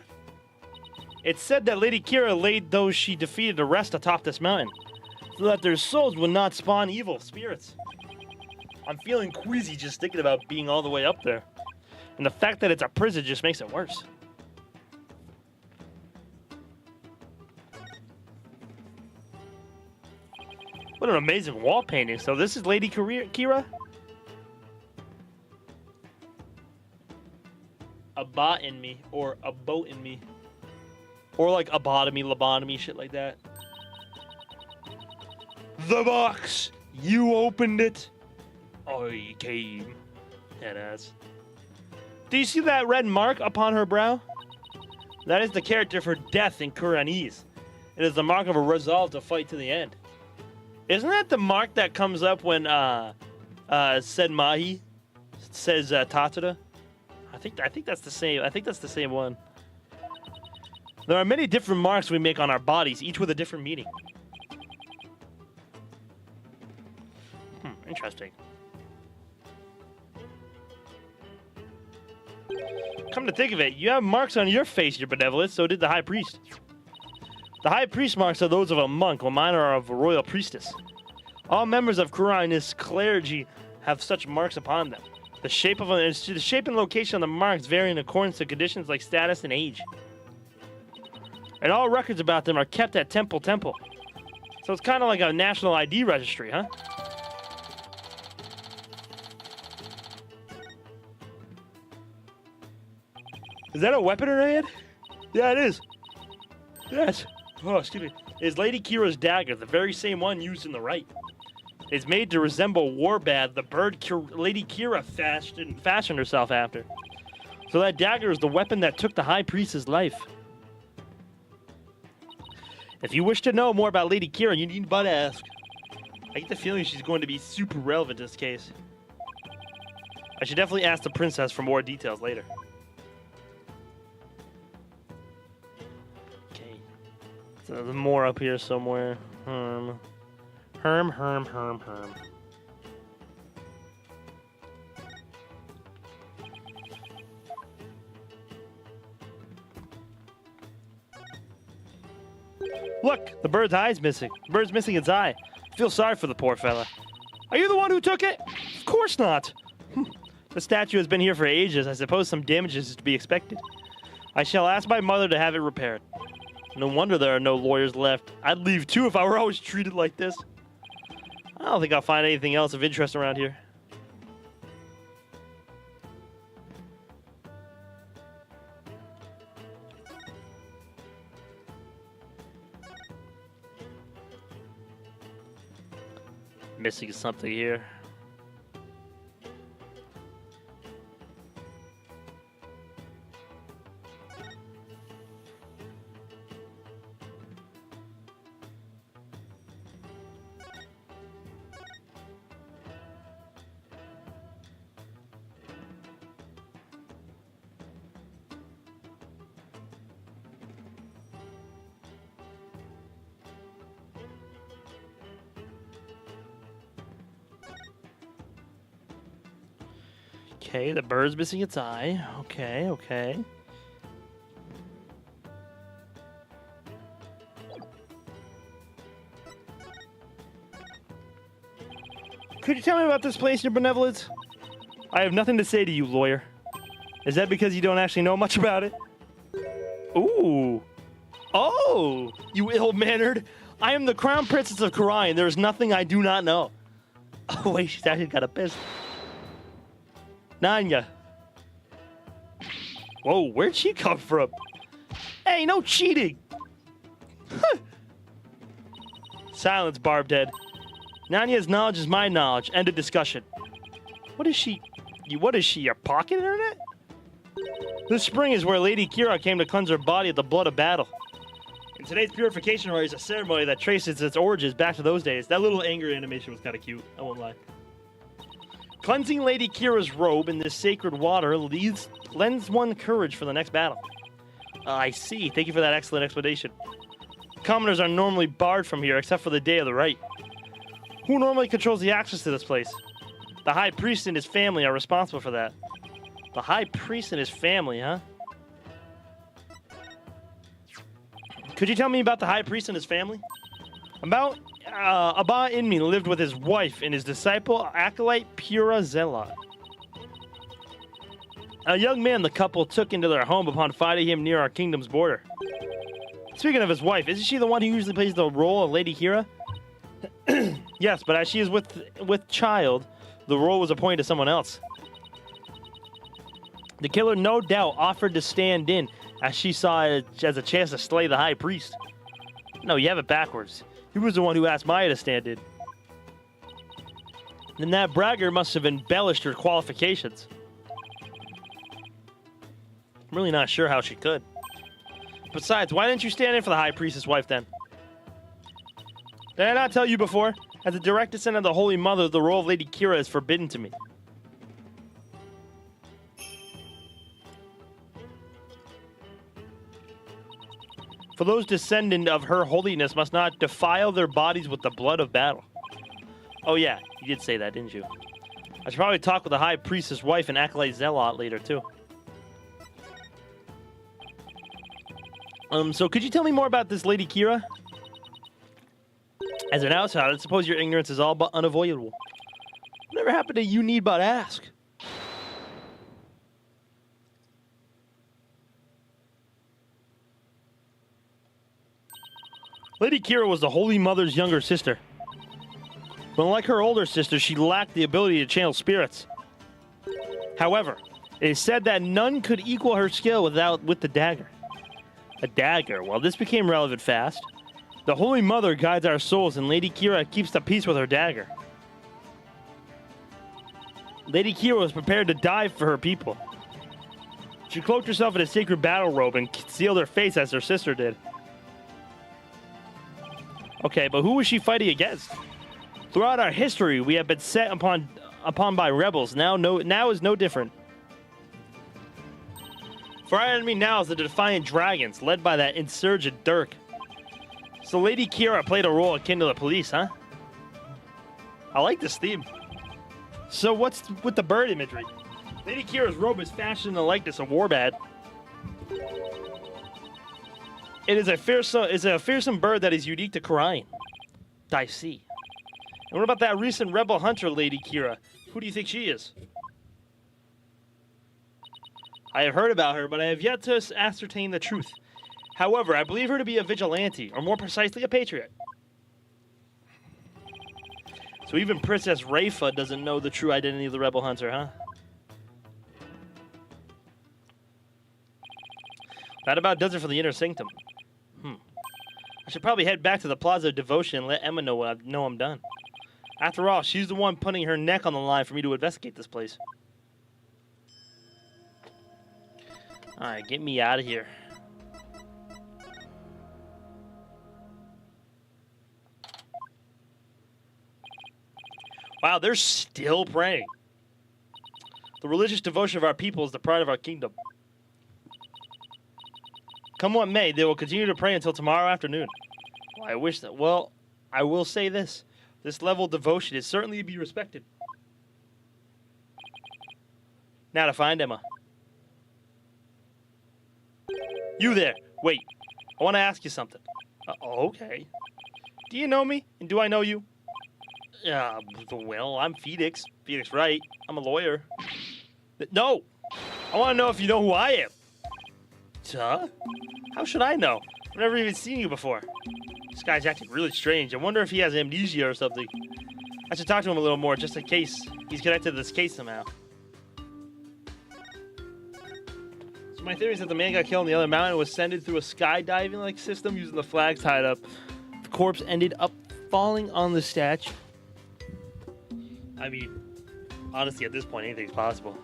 It's said that Lady Kira laid those she defeated to rest atop this mountain, so that their souls would not spawn evil spirits. I'm feeling queasy just thinking about being all the way up there. And the fact that it's a prison just makes it worse. What an amazing wall painting. So this is Lady Kira? A bot in me, or a boat in me. Or like a botomy, lobotomy, shit like that. The box! You opened it! I came. That ass. Do you see that red mark upon her brow? That is the character for death in Kuranese. It is the mark of a resolve to fight to the end. Isn't that the mark that comes up when said Mahi says Tatsura? I think that's the same. I think that's the same one. There are many different marks we make on our bodies, each with a different meaning. Interesting. Come to think of it, you have marks on your face, your benevolence, so did the High Priest. The High Priest marks are those of a monk, while mine are of a royal priestess. All members of Kuranese clergy have such marks upon them. The shape and location of the marks vary in accordance to conditions like status and age. And all records about them are kept at Temple. So it's kind of like a national ID registry, huh? Is that a weapon in her hand? Yeah, it is. Yes. Oh, excuse me. It is Lady Kira's dagger, the very same one used in the rite. It's made to resemble Warbad, the bird Lady Kira fashioned herself after. So that dagger is the weapon that took the High Priest's life. If you wish to know more about Lady Kira, you need but ask. I get the feeling she's going to be super relevant in this case. I should definitely ask the princess for more details later. Okay. So there's more up here somewhere. Herm. Look, the bird's eye's missing. The bird's missing its eye. I feel sorry for the poor fella. Are you the one who took it? Of course not. The statue has been here for ages. I suppose some damages is to be expected. I shall ask my mother to have it repaired. No wonder there are no lawyers left. I'd leave too if I were always treated like this. I don't think I'll find anything else of interest around here. Missing something here. Okay, the bird's missing its eye. Okay. Could you tell me about this place, your benevolence? I have nothing to say to you, lawyer. Is that because you don't actually know much about it? Ooh. Oh, you ill-mannered. I am the crown princess of Kurai, and there is nothing I do not know. Oh, wait, she's actually got a pistol. Nanya. Whoa, where'd she come from? Hey, no cheating. Silence, barbed head. Nanya's knowledge is my knowledge. End of discussion. What is she? What is she, your pocket internet? This spring is where Lady Kira came to cleanse her body of the blood of battle. And today's purification rite is a ceremony that traces its origins back to those days. That little anger animation was kind of cute, I won't lie. Cleansing Lady Kira's robe in this sacred water lends one courage for the next battle. I see. Thank you for that excellent explanation. Commoners are normally barred from here except for the day of the rite. Who normally controls the access to this place? The High Priest and his family are responsible for that. The High Priest and his family, huh? Could you tell me about the High Priest and his family? Abba Inmi lived with his wife and his disciple, Acolyte Pura Zealot. A young man the couple took into their home upon finding him near our kingdom's border. Speaking of his wife, isn't she the one who usually plays the role of Lady Kira? Yes, but as she is with child, the role was appointed to someone else. The killer no doubt offered to stand in, as she saw it as a chance to slay the High Priest. No, you have it backwards. He was the one who asked Maya to stand in. Then that bragger must have embellished her qualifications. I'm really not sure how she could. Besides, why didn't you stand in for the High Priest's wife then? Did I not tell you before? As a direct descendant of the Holy Mother, the role of Lady Kira is forbidden to me. For those descendant of her holiness must not defile their bodies with the blood of battle. Oh yeah, you did say that, didn't you? I should probably talk with the High Priest's wife and Acolyte Zealot later, too. So could you tell me more about this Lady Kira? As an outsider, I suppose your ignorance is all but unavoidable. Whatever happened to you need but ask? Lady Kira was the Holy Mother's younger sister. But unlike her older sister, she lacked the ability to channel spirits. However, it is said that none could equal her skill with the dagger. A dagger. Well, this became relevant fast. The Holy Mother guides our souls, and Lady Kira keeps the peace with her dagger. Lady Kira was prepared to die for her people. She cloaked herself in a sacred battle robe and concealed her face as her sister did. Okay, but who was she fighting against? Throughout our history, we have been set upon by rebels. Now is no different. For our enemy now is the Defiant Dragons, led by that insurgent Dirk. So Lady Kira played a role akin to the police, huh? I like this theme. So what's with the bird imagery? Lady Kira's robe is fashioned in the likeness of Warbad. It is a fearsome bird that is unique to Khura'in. I see. And what about that recent rebel hunter, Lady Kira? Who do you think she is? I have heard about her, but I have yet to ascertain the truth. However, I believe her to be a vigilante, or more precisely, a patriot. So even Princess Rayfa doesn't know the true identity of the rebel hunter, huh? That about does it for the Inner Sanctum. I should probably head back to the Plaza of Devotion and let Emma know I'm done. After all, she's the one putting her neck on the line for me to investigate this place. Alright, get me out of here. Wow, they're still praying. The religious devotion of our people is the pride of our kingdom. Come what may, they will continue to pray until tomorrow afternoon. Well, I wish that... Well, I will say this. This level of devotion is certainly to be respected. Now to find Emma. You there. Wait. I want to ask you something. Okay. Do you know me? And do I know you? Well, I'm Phoenix. Phoenix Wright. I'm a lawyer. No! I want to know if you know who I am. Huh? How should I know? I've never even seen you before. This guy's acting really strange. I wonder if he has amnesia or something. I should talk to him a little more just in case he's connected to this case somehow. So my theory is that the man got killed on the other mountain and was sended through a skydiving-like system using the flags tied up. The corpse ended up falling on the statue. I mean, honestly, at this point, anything's possible.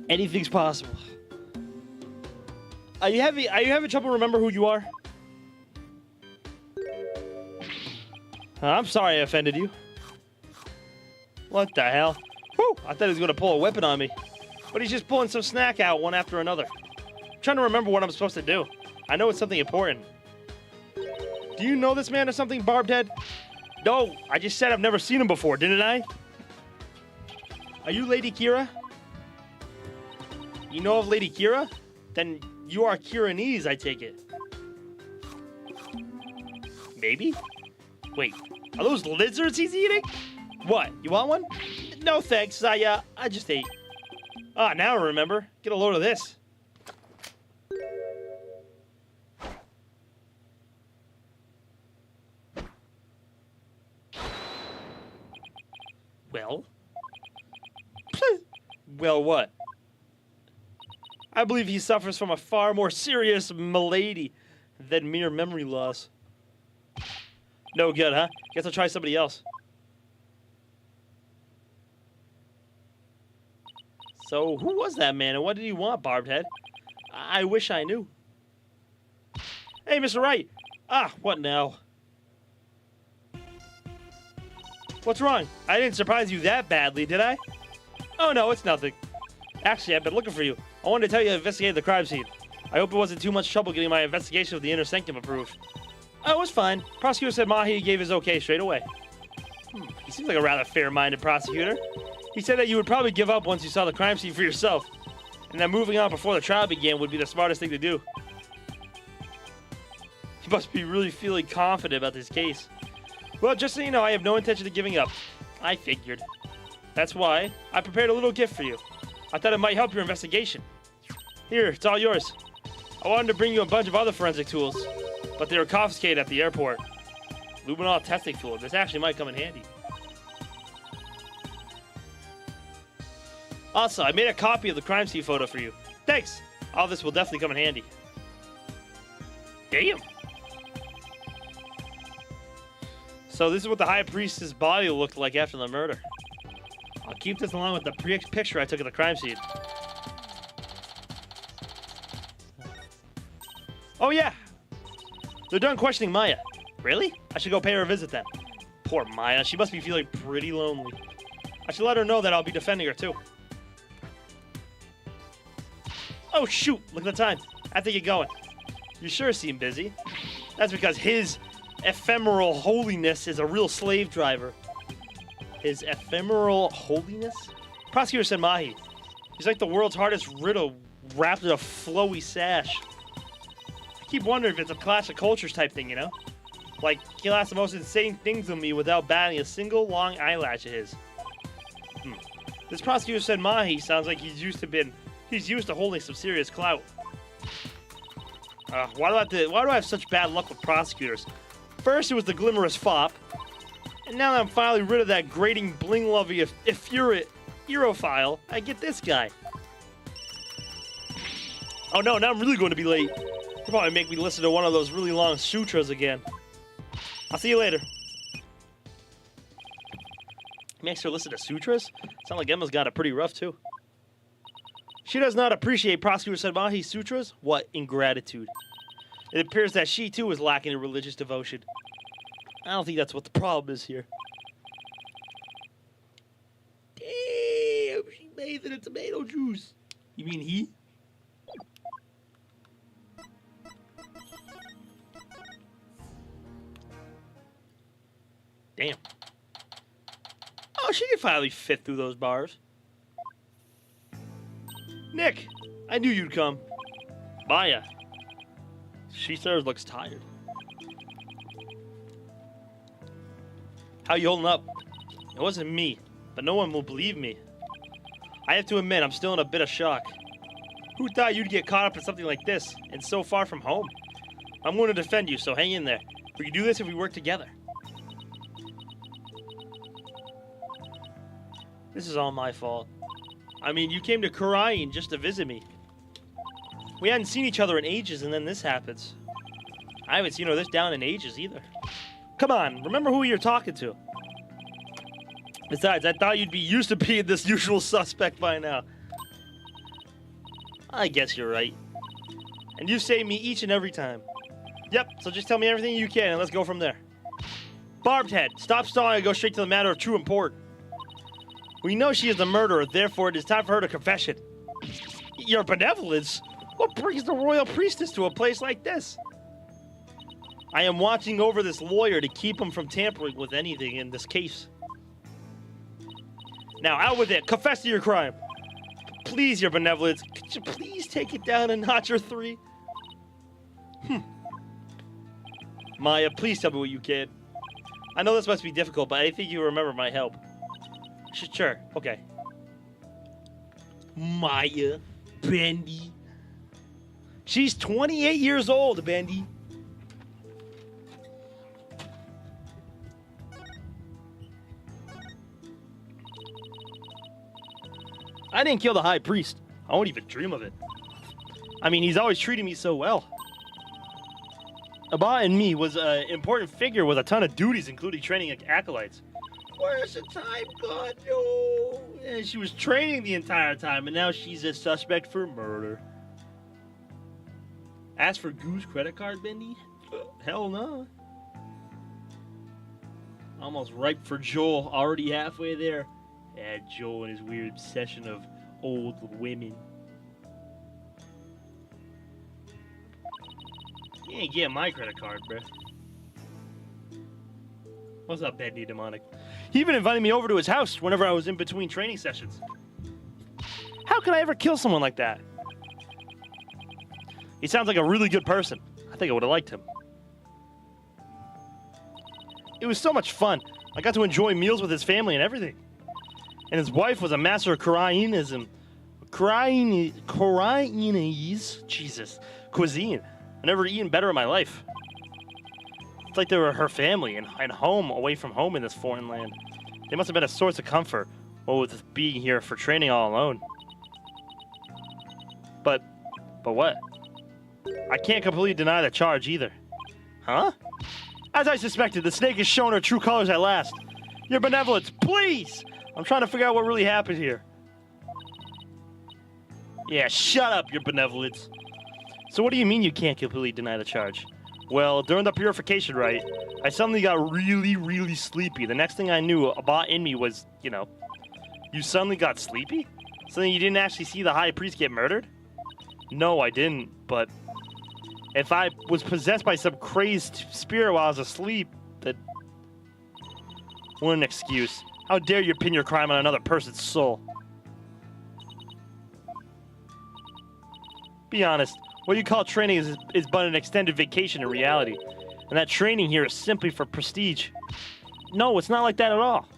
Anything's possible. Are you having trouble remember who you are? I'm sorry I offended you. What the hell? Whew, I thought he was going to pull a weapon on me. But he's just pulling some snack out one after another. I'm trying to remember what I'm supposed to do. I know it's something important. Do you know this man or something, Barbed Head? No, I just said I've never seen him before, didn't I? Are you Lady Kira? You know of Lady Kira? Then you are Kiranese, I take it. Maybe? Wait, are those lizards he's eating? What, you want one? No thanks, I just ate. Ah, now I remember. Get a load of this. Well? Well, what? I believe he suffers from a far more serious malady than mere memory loss. No good, huh? Guess I'll try somebody else. So, who was that man, and what did he want, Barbed Head? I wish I knew. Hey, Mr. Wright! Ah, what now? What's wrong? I didn't surprise you that badly, did I? Oh, no, it's nothing. Actually, I've been looking for you. I wanted to tell you I investigated the crime scene. I hope it wasn't too much trouble getting my investigation of the inner sanctum approved. Oh, it was fine. Prosecutor said Mahi gave his okay straight away. He seems like a rather fair-minded prosecutor. He said that you would probably give up once you saw the crime scene for yourself, and that moving on before the trial began would be the smartest thing to do. He must be really feeling confident about this case. Well, just so you know, I have no intention of giving up. I figured. That's why I prepared a little gift for you. I thought it might help your investigation. Here, it's all yours. I wanted to bring you a bunch of other forensic tools, but they were confiscated at the airport. Luminol testing tool. This actually might come in handy. Also, I made a copy of the crime scene photo for you. Thanks. All this will definitely come in handy. Damn. So this is what the High Priestess' body looked like after the murder. I'll keep this along with the picture I took of the crime scene. Oh yeah! They're done questioning Maya. Really? I should go pay her a visit then. Poor Maya, she must be feeling pretty lonely. I should let her know that I'll be defending her too. Oh shoot, look at the time. I have to get going. You sure seem busy. That's because his ephemeral holiness is a real slave driver. His ephemeral holiness? Prosecutor said Mahi. He's like the world's hardest riddle wrapped in a flowy sash. I keep wondering if it's a clash of cultures type thing, you know? Like, he'll ask the most insane things of me without batting a single long eyelash of his. This prosecutor said Mahi sounds like he's used to holding some serious clout. Why do I have such bad luck with prosecutors? First it was the glimmerous fop, and now that I'm finally rid of that grating bling-lovey Aerophile, I get this guy. Oh no, now I'm really going to be late. He'll probably make me listen to one of those really long sutras again. I'll see you later. He makes her listen to sutras? Sound like Emma's got it pretty rough too. She does not appreciate Prosecutor Sadmahi's sutras? What ingratitude. It appears that she too is lacking in religious devotion. I don't think that's what the problem is here. Damn, she bathed in tomato juice. You mean he? Damn. Oh, she can finally fit through those bars. Nick, I knew you'd come. Maya. She sure looks tired. How you holding up? It wasn't me, but no one will believe me. I have to admit, I'm still in a bit of shock. Who thought you'd get caught up in something like this, and so far from home? I'm going to defend you, so hang in there. We can do this if we work together. This is all my fault. I mean, you came to Khura'in just to visit me. We hadn't seen each other in ages, and then this happens. I haven't seen her this down in ages either. Come on, remember who you're talking to. Besides, I thought you'd be used to being this usual suspect by now. I guess you're right. And you save me each and every time. Yep, so just tell me everything you can and let's go from there. Barbed Head, stop stalling and go straight to the matter of true import. We know she is the murderer, therefore it is time for her to confession. Your benevolence? What brings the royal priestess to a place like this? I am watching over this lawyer to keep him from tampering with anything in this case. Now, out with it. Confess to your crime. Please, your benevolence. Could you please take it down a notch or 3? Maya, please tell me what you can. I know this must be difficult, but I think you remember my help. Sure. Okay. Maya. Bendy. She's 28 years old, Bendy. I didn't kill the High Priest. I won't even dream of it. I mean, he's always treating me so well. Abba and me was an important figure with a ton of duties, including training acolytes. Where's the time gone? No. And she was training the entire time, and now she's a suspect for murder. Ask for Goo's credit card, Bendy? Hell no. Almost ripe for Joel, already halfway there. Yeah, Joel and his weird obsession of old women. He ain't getting my credit card, bruh. What's up, Bendy Demonic? He even invited me over to his house whenever I was in between training sessions. How could I ever kill someone like that? He sounds like a really good person. I think I would have liked him. It was so much fun. I got to enjoy meals with his family and everything. And his wife was a master of Khura'inese Jesus, cuisine. I've never eaten better in my life. It's like they were her family and home away from home in this foreign land. They must have been a source of comfort, with being here for training all alone. But what? I can't completely deny the charge either. Huh? As I suspected, the snake has shown her true colors at last. Your benevolence, please! I'm trying to figure out what really happened here. Yeah, shut up, your benevolence. So what do you mean you can't completely deny the charge? Well, during the purification rite, I suddenly got really, really sleepy. The next thing I knew, a bot in me was, you suddenly got sleepy? So then you didn't actually see the High Priest get murdered? No, I didn't, but if I was possessed by some crazed spirit while I was asleep, that... What an excuse. How dare you pin your crime on another person's soul? Be honest, what you call training is but an extended vacation in reality. And that training here is simply for prestige. No, it's not like that at all.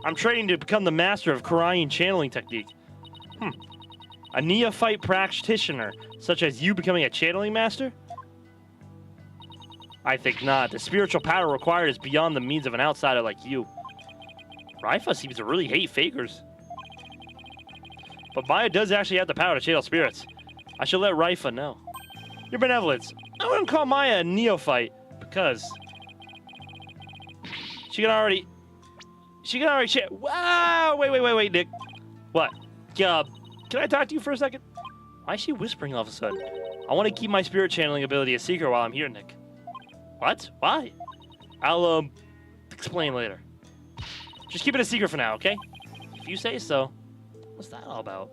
I'm training to become the master of Khura'in channeling technique. A neophyte practitioner, such as you becoming a channeling master? I think not. The spiritual power required is beyond the means of an outsider like you. Raifa seems to really hate fakers. But Maya does actually have the power to channel spirits. I should let Raifa know. Your benevolence. I wouldn't call Maya a neophyte, because she can already Wow! Wait, Nick. What? Can I talk to you for a second? Why is she whispering all of a sudden? I want to keep my spirit channeling ability a secret while I'm here, Nick. What? Why? I'll, explain later. Just keep it a secret for now, okay? If you say so. What's that all about?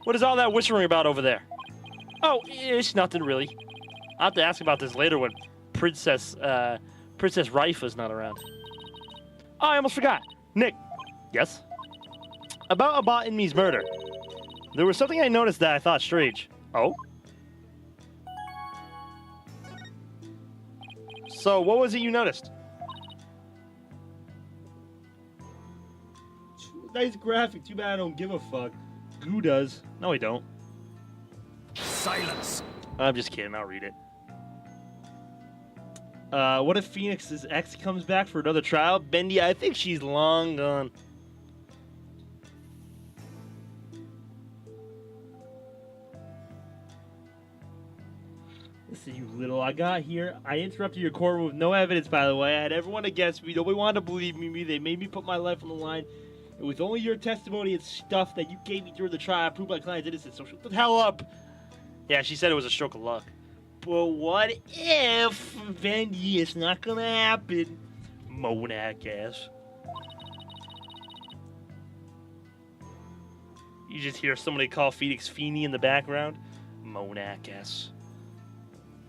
What is all that whispering about over there? Oh, it's nothing really. I'll have to ask about this later when Princess Raifa's not around. Oh, I almost forgot. Nick. Yes? About Abba and me's murder. There was something I noticed that I thought strange. Oh? So, what was it you noticed? Nice graphic. Too bad I don't give a fuck. Goo does. No, I don't. Silence. I'm just kidding. I'll read it. What if Phoenix's ex comes back for another trial? Bendy, I think she's long gone. Listen, you little. I got here. I interrupted your courtroom with no evidence, by the way. I had everyone against me. Nobody wanted to believe me. They made me put my life on the line. It was only your testimony and stuff that you gave me during the trial. I proved my client's innocent. So shut the hell up. Yeah, she said it was a stroke of luck. But what if, Bendy, it's not gonna happen? Monac ass. You just hear somebody call Phoenix Feeney in the background. Monac ass.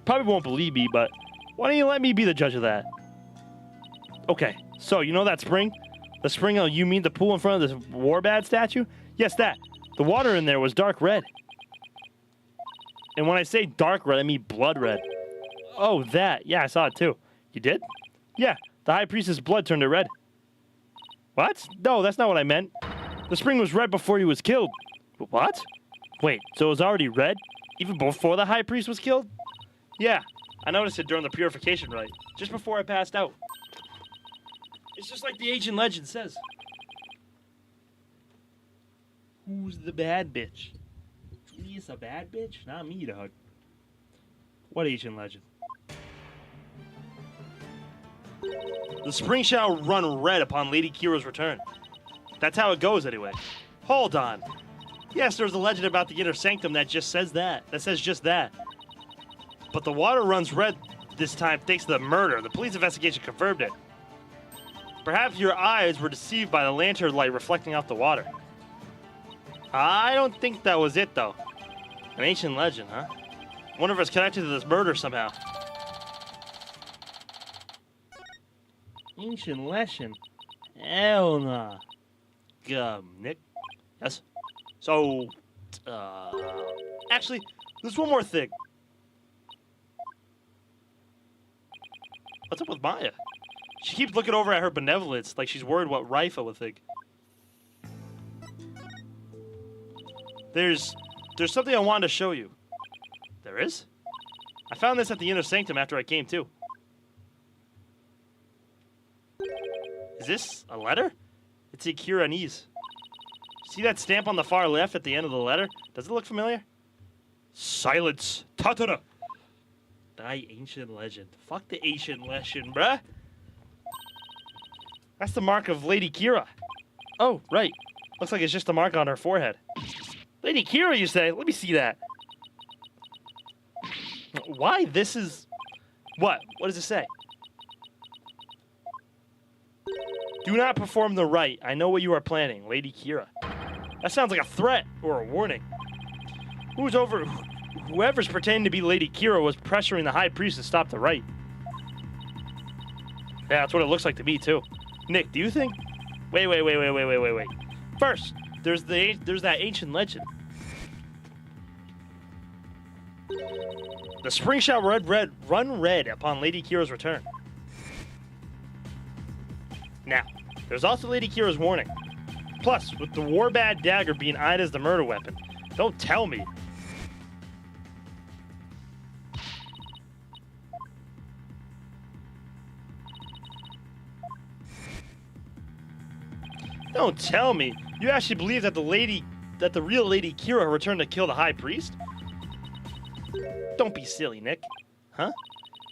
Probably won't believe me, but why don't you let me be the judge of that? Okay, so you know that spring? The spring, you mean the pool in front of this Warbad statue? Yes, that. The water in there was dark red. And when I say dark red, I mean blood red. Oh, that. Yeah, I saw it too. You did? Yeah, the High Priestess' blood turned to red. What? No, that's not what I meant. The spring was red before he was killed. What? Wait, so it was already red? Even before the High Priest was killed? Yeah, I noticed it during the purification rite, just before I passed out. It's just like the ancient legend says. Who's the bad bitch? Julius a bad bitch? Not me, dog. What ancient legend? The spring shall run red upon Lady Kira's return. That's how it goes, anyway. Hold on. Yes, there's a legend about the inner sanctum that just says that. That says just that. But the water runs red this time thanks to the murder. The police investigation confirmed it. Perhaps your eyes were deceived by the lantern light reflecting off the water. I don't think that was it, though. An ancient legend, huh? Wonder if it's connected to this murder somehow. Ancient legend? Hell nah. Nick? Yes? So, actually, there's one more thing. What's up with Maya? She keeps looking over at her benevolence like she's worried what Raifa would think. There's something I wanted to show you. There is? I found this at the inner sanctum after I came too. Is this a letter? It's a Kiranese. See that stamp on the far left at the end of the letter? Does it look familiar? Silence, Tatara! Thy ancient legend. Fuck the ancient legend, bruh. That's the mark of Lady Kira. Oh, right. Looks like it's just a mark on her forehead. Lady Kira, you say? Let me see that. Why? This is... What? What does it say? Do not perform the rite. I know what you are planning, Lady Kira. That sounds like a threat or a warning. Whoever's pretending to be Lady Kira was pressuring the High Priest to stop the rite. Yeah, that's what it looks like to me, too. Nick, do you think... Wait. First, there's that ancient legend. The spring shall run red upon Lady Kira's return. Now, there's also Lady Kira's warning. Plus, with the Warbad dagger being eyed as the murder weapon, don't tell me. Don't tell me. You actually believe that the real Lady Kira returned to kill the High Priest? Don't be silly, Nick. Huh?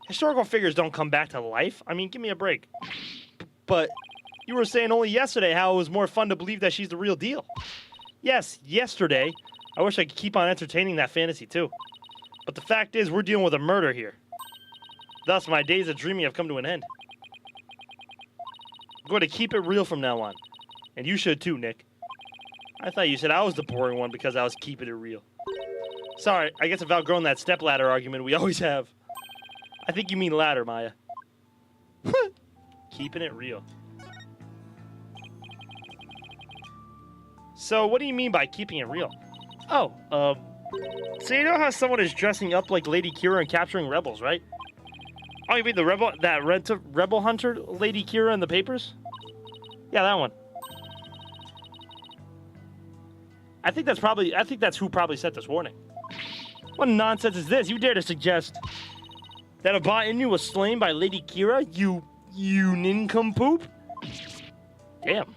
Historical figures don't come back to life. I mean, give me a break. But you were saying only yesterday how it was more fun to believe that she's the real deal. Yes, yesterday. I wish I could keep on entertaining that fantasy too. But the fact is, we're dealing with a murder here. Thus, my days of dreaming have come to an end. I'm going to keep it real from now on. And you should too, Nick. I thought you said I was the boring one because I was keeping it real. Sorry, I guess I've outgrown that stepladder argument we always have. I think you mean ladder, Maya. Keeping it real. So, what do you mean by keeping it real? Oh, so you know how someone is dressing up like Lady Kira and capturing rebels, right? Oh, you mean the rebel hunter Lady Kira in the papers? Yeah, that one. I think that's who probably sent this warning. What nonsense is this? You dare to suggest That a bot in you was slain by Lady Kira? You nincompoop? Damn.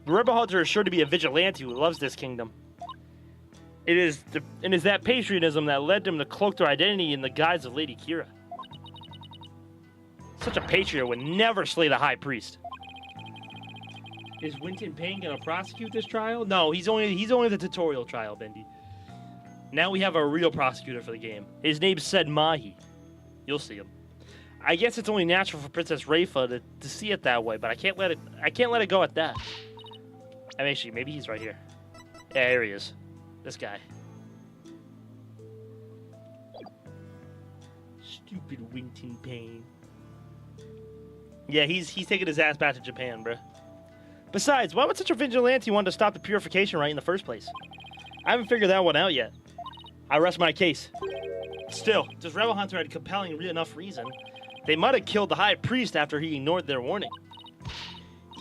The Rebel Hunter is sure to be a vigilante who loves this kingdom. It is that patriotism that led them to cloak their identity in the guise of Lady Kira. Such a patriot would never slay the High Priest. Is Winton Payne gonna prosecute this trial? No, he's only the tutorial trial, Bendy. Now we have a real prosecutor for the game. His name's Sed Mahi. You'll see him. I guess it's only natural for Princess Rayfa to see it that way, but I can't let it go at that. I mean, actually, maybe he's right here. Yeah, here he is. This guy. Stupid Winton Payne. Yeah, he's taking his ass back to Japan, bruh. Besides, why would such a vigilante want to stop the purification rite in the first place? I haven't figured that one out yet. I rest my case. Still, if this Rebel Hunter had compelling enough reason, they might have killed the High Priest after he ignored their warning.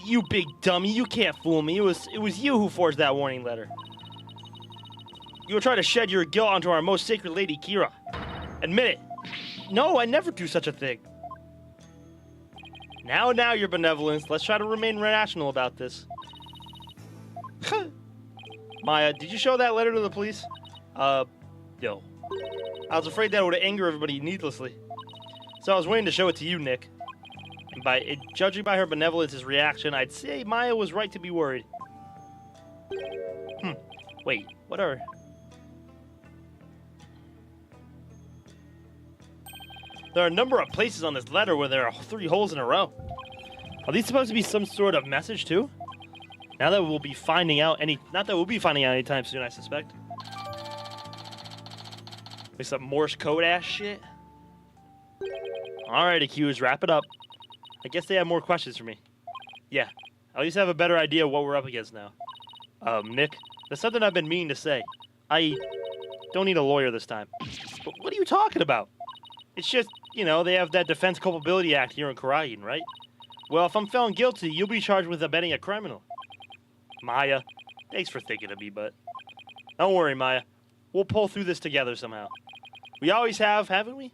You big dummy, you can't fool me. It was you who forged that warning letter. You were trying to shed your guilt onto our most sacred Lady Kira. Admit it. No, I never do such a thing. Now, your benevolence. Let's try to remain rational about this. Maya, did you show that letter to the police? No. I was afraid that would anger everybody needlessly. So I was waiting to show it to you, Nick. And judging by her benevolence's reaction, I'd say Maya was right to be worried. Wait, what are... There are a number of places on this letter where there are 3 holes in a row. Are these supposed to be some sort of message, too? Now that we'll be finding out not that we'll be finding out anytime soon, I suspect. Like some Morse code ass shit. Alright, accused, wrap it up. I guess they have more questions for me. Yeah, at least I have a better idea of what we're up against now. Nick, there's something I've been meaning to say. I don't need a lawyer this time. But what are you talking about? It's just, they have that Defense Culpability Act here in Khura'in, right? Well, if I'm found guilty, you'll be charged with abetting a criminal. Maya, thanks for thinking of me, but... Don't worry, Maya. We'll pull through this together somehow. We always have, haven't we?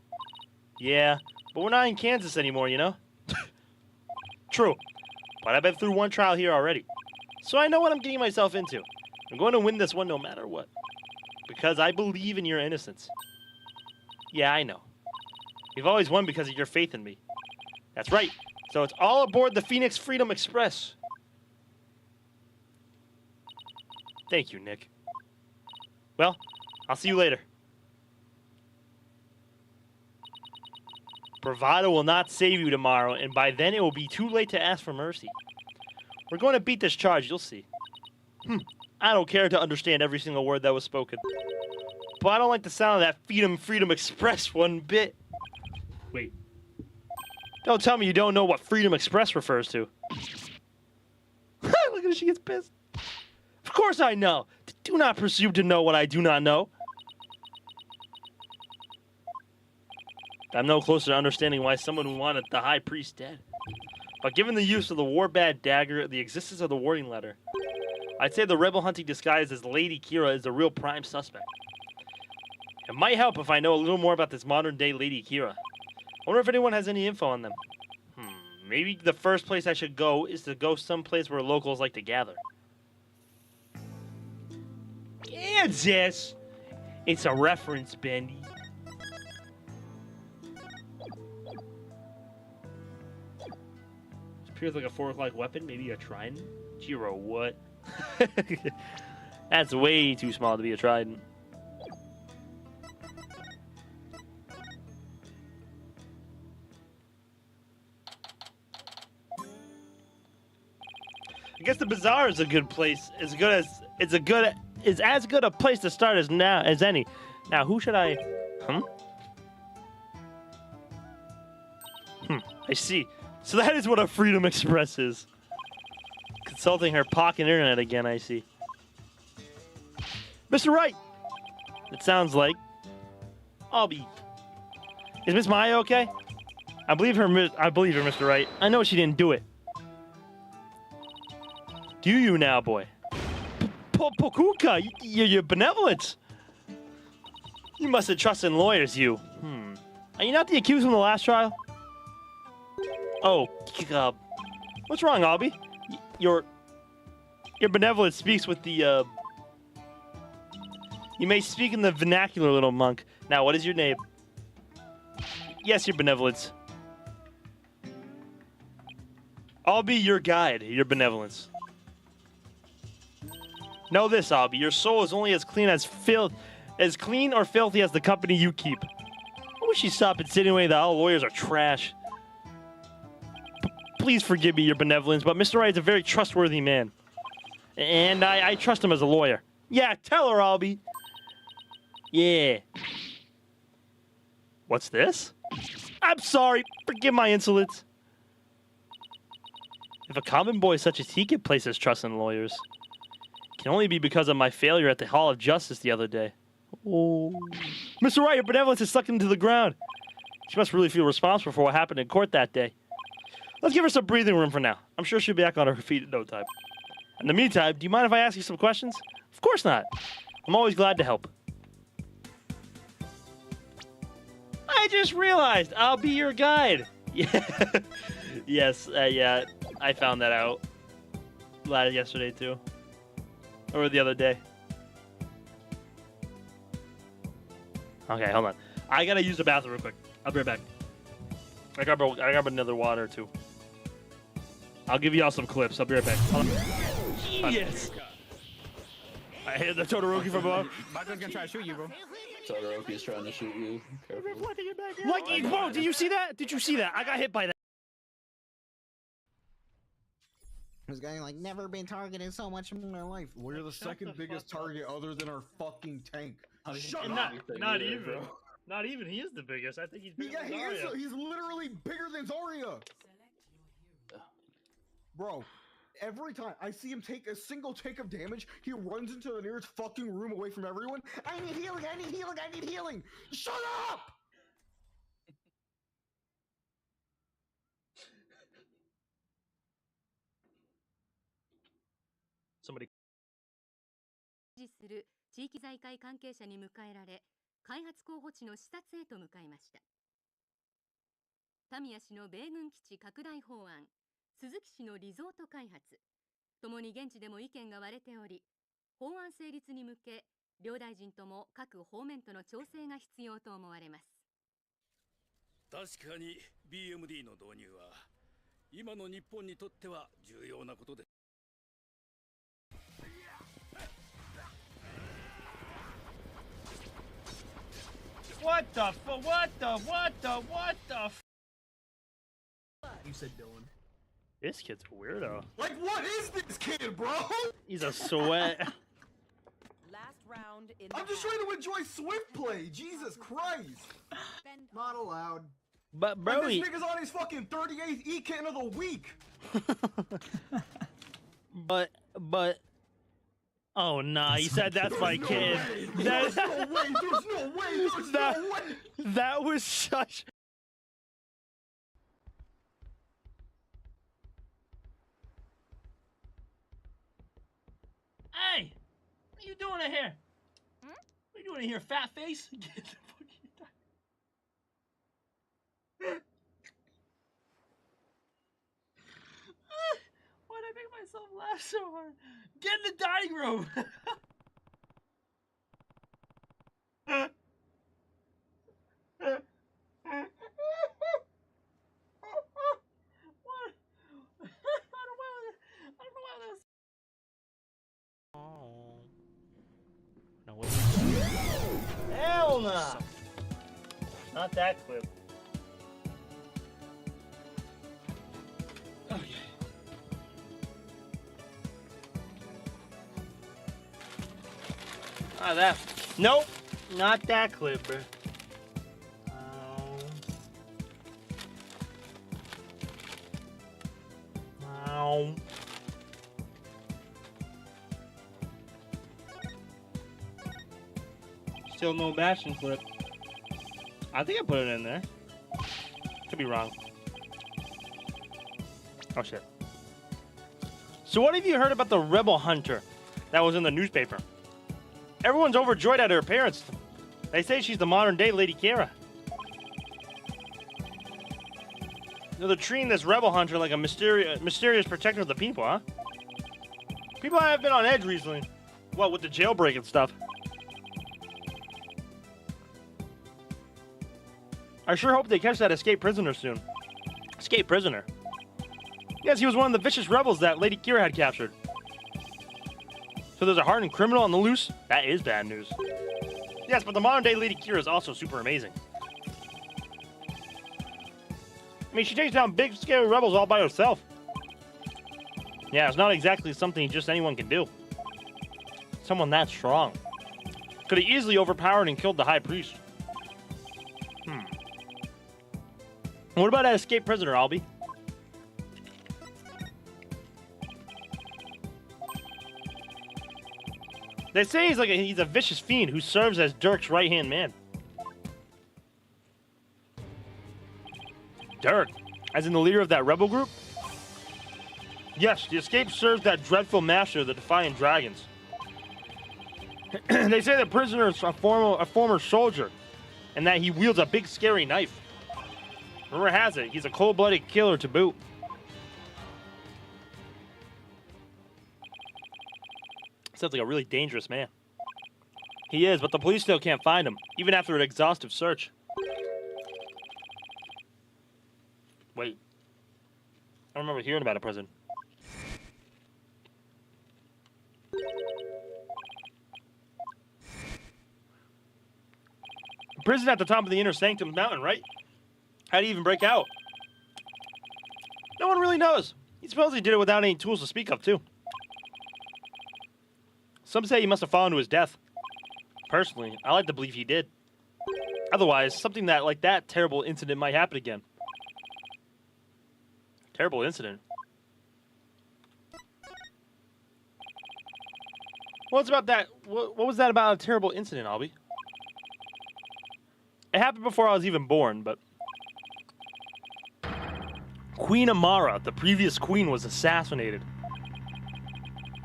Yeah, but we're not in Kansas anymore, True, but I've been through one trial here already. So I know what I'm getting myself into. I'm going to win this one no matter what. Because I believe in your innocence. Yeah, I know. You've always won because of your faith in me. That's right. So it's all aboard the Phoenix Freedom Express. Thank you, Nick. Well, I'll see you later. Bravado will not save you tomorrow, and by then it will be too late to ask for mercy. We're going to beat this charge, you'll see. I don't care to understand every single word that was spoken. But I don't like the sound of that Freedom Express one bit. Wait. Don't tell me you don't know what Freedom Express refers to. Look at her, she gets pissed. Of course I know. Do not presume to know what I do not know. I'm no closer to understanding why someone wanted the High Priest dead. But given the use of the Warbad dagger, the existence of the warning letter, I'd say the rebel hunting disguised as Lady Kira is the real prime suspect. It might help if I know a little more about this modern-day Lady Kira. I wonder if anyone has any info on them. Maybe the first place I should go is to go someplace where locals like to gather. Kansas! It's a reference, Bendy. Appears like a 4-o'clock weapon, maybe a trident? Jiro, what? That's way too small to be a trident. I guess the bazaar is a good place. It's as good a place to start as any. Now, who should I? I see. So that is what a Freedom Express is. Consulting her pocket internet again, I see. Mr. Wright! It sounds like. Is Miss Maya okay? I believe her, Mr. Wright. I know she didn't do it. Do you now, boy? Pokuka, your benevolence. You must have trusted in lawyers, you. Are you not the accused from the last trial? Oh, what's wrong, Albie? Your benevolence speaks with the, You may speak in the vernacular, little monk. Now, what is your name? Yes, your benevolence. I'll be your guide, your benevolence. Know this, Albie. Your soul is only as clean or filthy as the company you keep. I wish you stop insinuating that all lawyers are trash. Please forgive me, your benevolence, but Mr. Wright is a very trustworthy man. And I trust him as a lawyer. Yeah, tell her, Albie. Yeah. What's this? I'm sorry. Forgive my insolence. If a common boy such as he can place his trust in lawyers, it can only be because of my failure at the Hall of Justice the other day. Oh. Mr. Wright, your benevolence is sucked into the ground. She must really feel responsible for what happened in court that day. Let's give her some breathing room for now. I'm sure she'll be back on her feet in no time. In the meantime, do you mind if I ask you some questions? Of course not. I'm always glad to help. I just realized I'll be your guide. Yeah. Yes, yeah, I found that out yesterday too. Or the other day. Okay, hold on. I gotta use the bathroom real quick. I'll be right back. I grab another water too. I'll give y'all some clips. I'll be right back. Yes. I hit the Todoroki from above. Michael's gonna try to shoot you, bro. Todoroki's trying to shoot you. Careful. Like, whoa, did you see that? Did you see that? I got hit by that. This guy like never been targeted so much in my life. We're the second biggest target other than our fucking tank. Shut up! Not even. Bro. Not even. He is the biggest. I think he's bigger than Zarya. He's literally bigger than Zarya. Bro, every time I see him take a single take of damage, he runs into the nearest fucking room away from everyone. I need healing, I need healing, I need healing! Shut up! Somebody. する地域財界関係者に迎えられ、開発候補地の視察へと向かいました。タミヤ氏の米軍基地拡大法案、鈴木氏のリゾート開発、ともに現地でも意見が割れており、法案成立に向け、両大臣とも各方面との調整が必要と思われます。確かに BMD の導入は今の日本にとっては重要なことです。What the You said Dylan. This kid's a weirdo. Like, what is this kid, bro? He's a sweat. Last round in I'm just trying to enjoy Swift play. Jesus Christ. Not allowed. But bro, like, this nigga's on his fucking 38th E-Can of the week. but. Oh nah, he said that's my kid. There's no way. There's no way. That was such. Hey, what are you doing in here? What are you doing in here, fat face? Get the fuck Why'd I make myself laugh so hard? Get in the dining room! What? I don't know why this. Oh. No, what? Hell no! Not that clip. Okay. Ah, that. Nope, not that clip, bro. Ow. Still no Bastion clip. I think I put it in there. Could be wrong. Oh shit. So what have you heard about the Rebel Hunter that was in the newspaper? Everyone's overjoyed at her appearance. They say she's the modern-day Lady Kira. They're treating this rebel hunter like a mysterious protector of the people, huh? People have been on edge recently. What, with the jailbreak and stuff? I sure hope they catch that escaped prisoner soon. Escaped prisoner? Yes, he was one of the vicious rebels that Lady Kira had captured. So there's a hardened criminal on the loose? That is bad news. Yes, but the modern-day Lady Kira is also super amazing. I mean, she takes down big, scary rebels all by herself. Yeah, it's not exactly something just anyone can do. Someone that strong. Could have easily overpowered and killed the High Priest. What about that escaped prisoner, Albie? They say he's a vicious fiend who serves as Dirk's right-hand man. Dirk? As in the leader of that rebel group? Yes, the escape serves that dreadful master, the Defiant Dragons. They say the prisoner is a former soldier, and that he wields a big scary knife. Rumor has it, he's a cold-blooded killer to boot. Sounds like a really dangerous man. He is, but the police still can't find him, even after an exhaustive search. Wait. I don't remember hearing about a prison. Prison at the top of the Inner Sanctum Mountain, right? How'd he even break out? No one really knows. He supposedly did it without any tools to speak of, too. Some say he must have fallen to his death. Personally, I like to believe he did. Otherwise, something like that terrible incident might happen again. Terrible incident. What's about that? What was that about a terrible incident, Albie? It happened before I was even born, but... Queen Amara, the previous queen, was assassinated.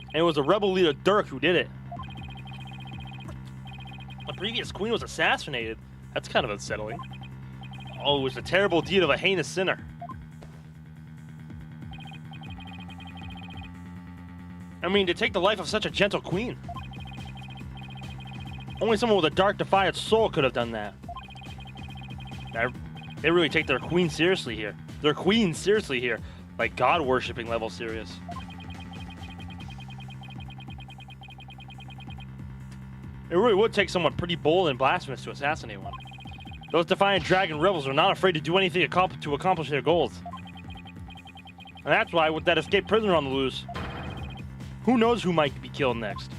And it was a rebel leader, Dirk, who did it. The previous queen was assassinated? That's kind of unsettling. Oh, it was a terrible deed of a heinous sinner. I mean, to take the life of such a gentle queen. Only someone with a dark, defiant soul could have done that. They really take their queen seriously here. Their queen seriously here. Like God-worshipping level serious. It really would take someone pretty bold and blasphemous to assassinate one. Those Defiant Dragon rebels are not afraid to do anything to accomplish their goals. And that's why, with that escaped prisoner on the loose, who knows who might be killed next.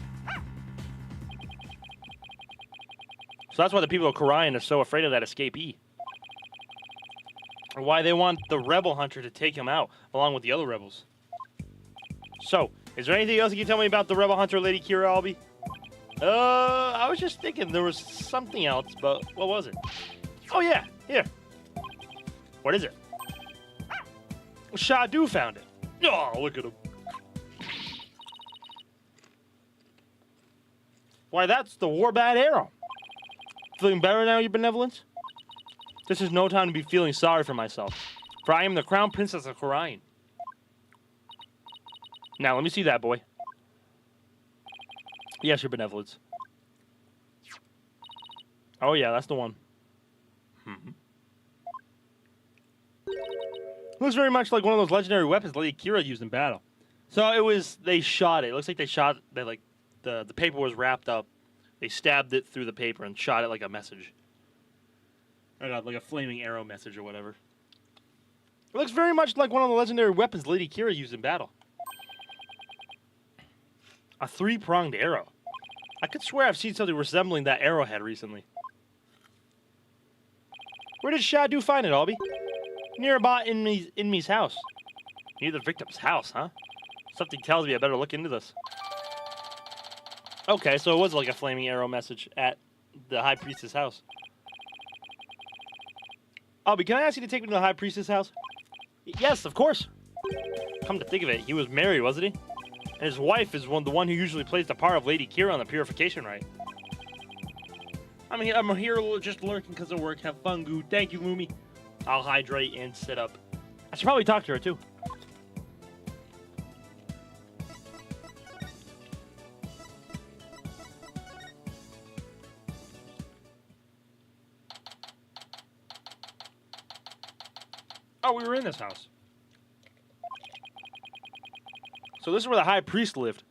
So that's why the people of Kharian are so afraid of that escapee. Or why they want the rebel hunter to take him out, along with the other rebels. So, is there anything else you can tell me about the rebel hunter, Lady Kira, Albie? I was just thinking there was something else, but what was it? Oh yeah, here. What is it? Shadu found it. Oh, look at him. Why, that's the Warbat arrow. Feeling better now, your benevolence? This is no time to be feeling sorry for myself, for I am the Crown Princess of Kharian. Now, let me see that, boy. Yes, your benevolence. Oh yeah, that's the one. Looks very much like one of those legendary weapons Lady Kira used in battle. So it was, they shot it. It looks like the paper was wrapped up. They stabbed it through the paper and shot it like a message. Or like a flaming arrow message or whatever. It looks very much like one of the legendary weapons Lady Kira used in battle. A three-pronged arrow. I could swear I've seen something resembling that arrowhead recently. Where did Shadu find it, Albie? Near about Inmi's house. Near the victim's house, huh? Something tells me I better look into this. Okay, so it was like a flaming arrow message at the High Priestess' house. Albie, can I ask you to take me to the High Priestess' house? Yes, of course. Come to think of it, he was married, wasn't he? And his wife is the one who usually plays the part of Lady Kira on the Purification Rite. I'm here just lurking because of work. Have fun, Goo. Thank you, Lumi. I'll hydrate and sit up. I should probably talk to her, too. Oh, we were in this house. So this is where the high priest lived.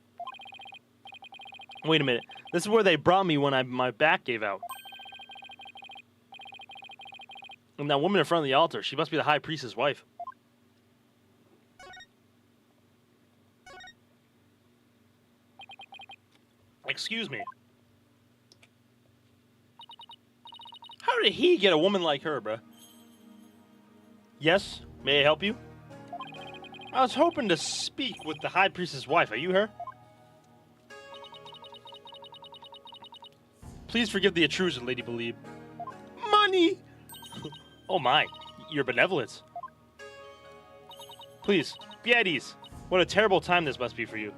Wait a minute. This is where they brought me when my back gave out. And that woman in front of the altar, she must be the high priest's wife. Excuse me. How did he get a woman like her, bruh? Yes? May I help you? I was hoping to speak with the high priest's wife. Are you her? Please forgive the intrusion, Lady Believe. Money! Oh my, your benevolence. Please, be at ease. What a terrible time this must be for you.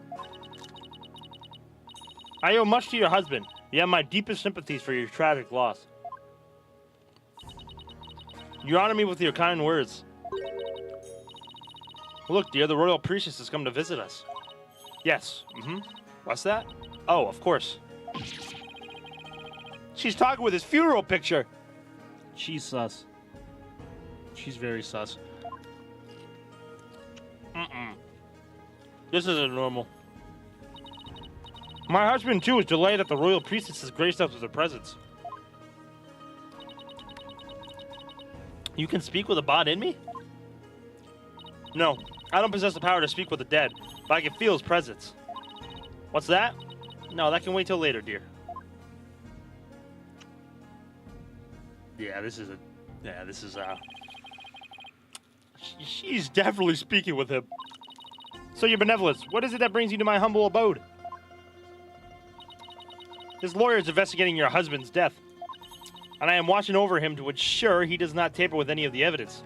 I owe much to your husband. You have my deepest sympathies for your tragic loss. You honor me with your kind words. Look, dear, the royal priestess has come to visit us. Yes, What's that? Oh, of course. She's talking with his funeral picture. She's sus. She's very sus. This isn't normal. My husband, too, is delighted that the royal priestess has graced us with her presence. You can speak with a bot in me? No, I don't possess the power to speak with the dead, but I can feel his presence. What's that? No, that can wait till later, dear. Yeah, this is she's definitely speaking with him. So, your benevolence, what is it that brings you to my humble abode? This lawyer is investigating your husband's death, and I am watching over him to ensure he does not tamper with any of the evidence.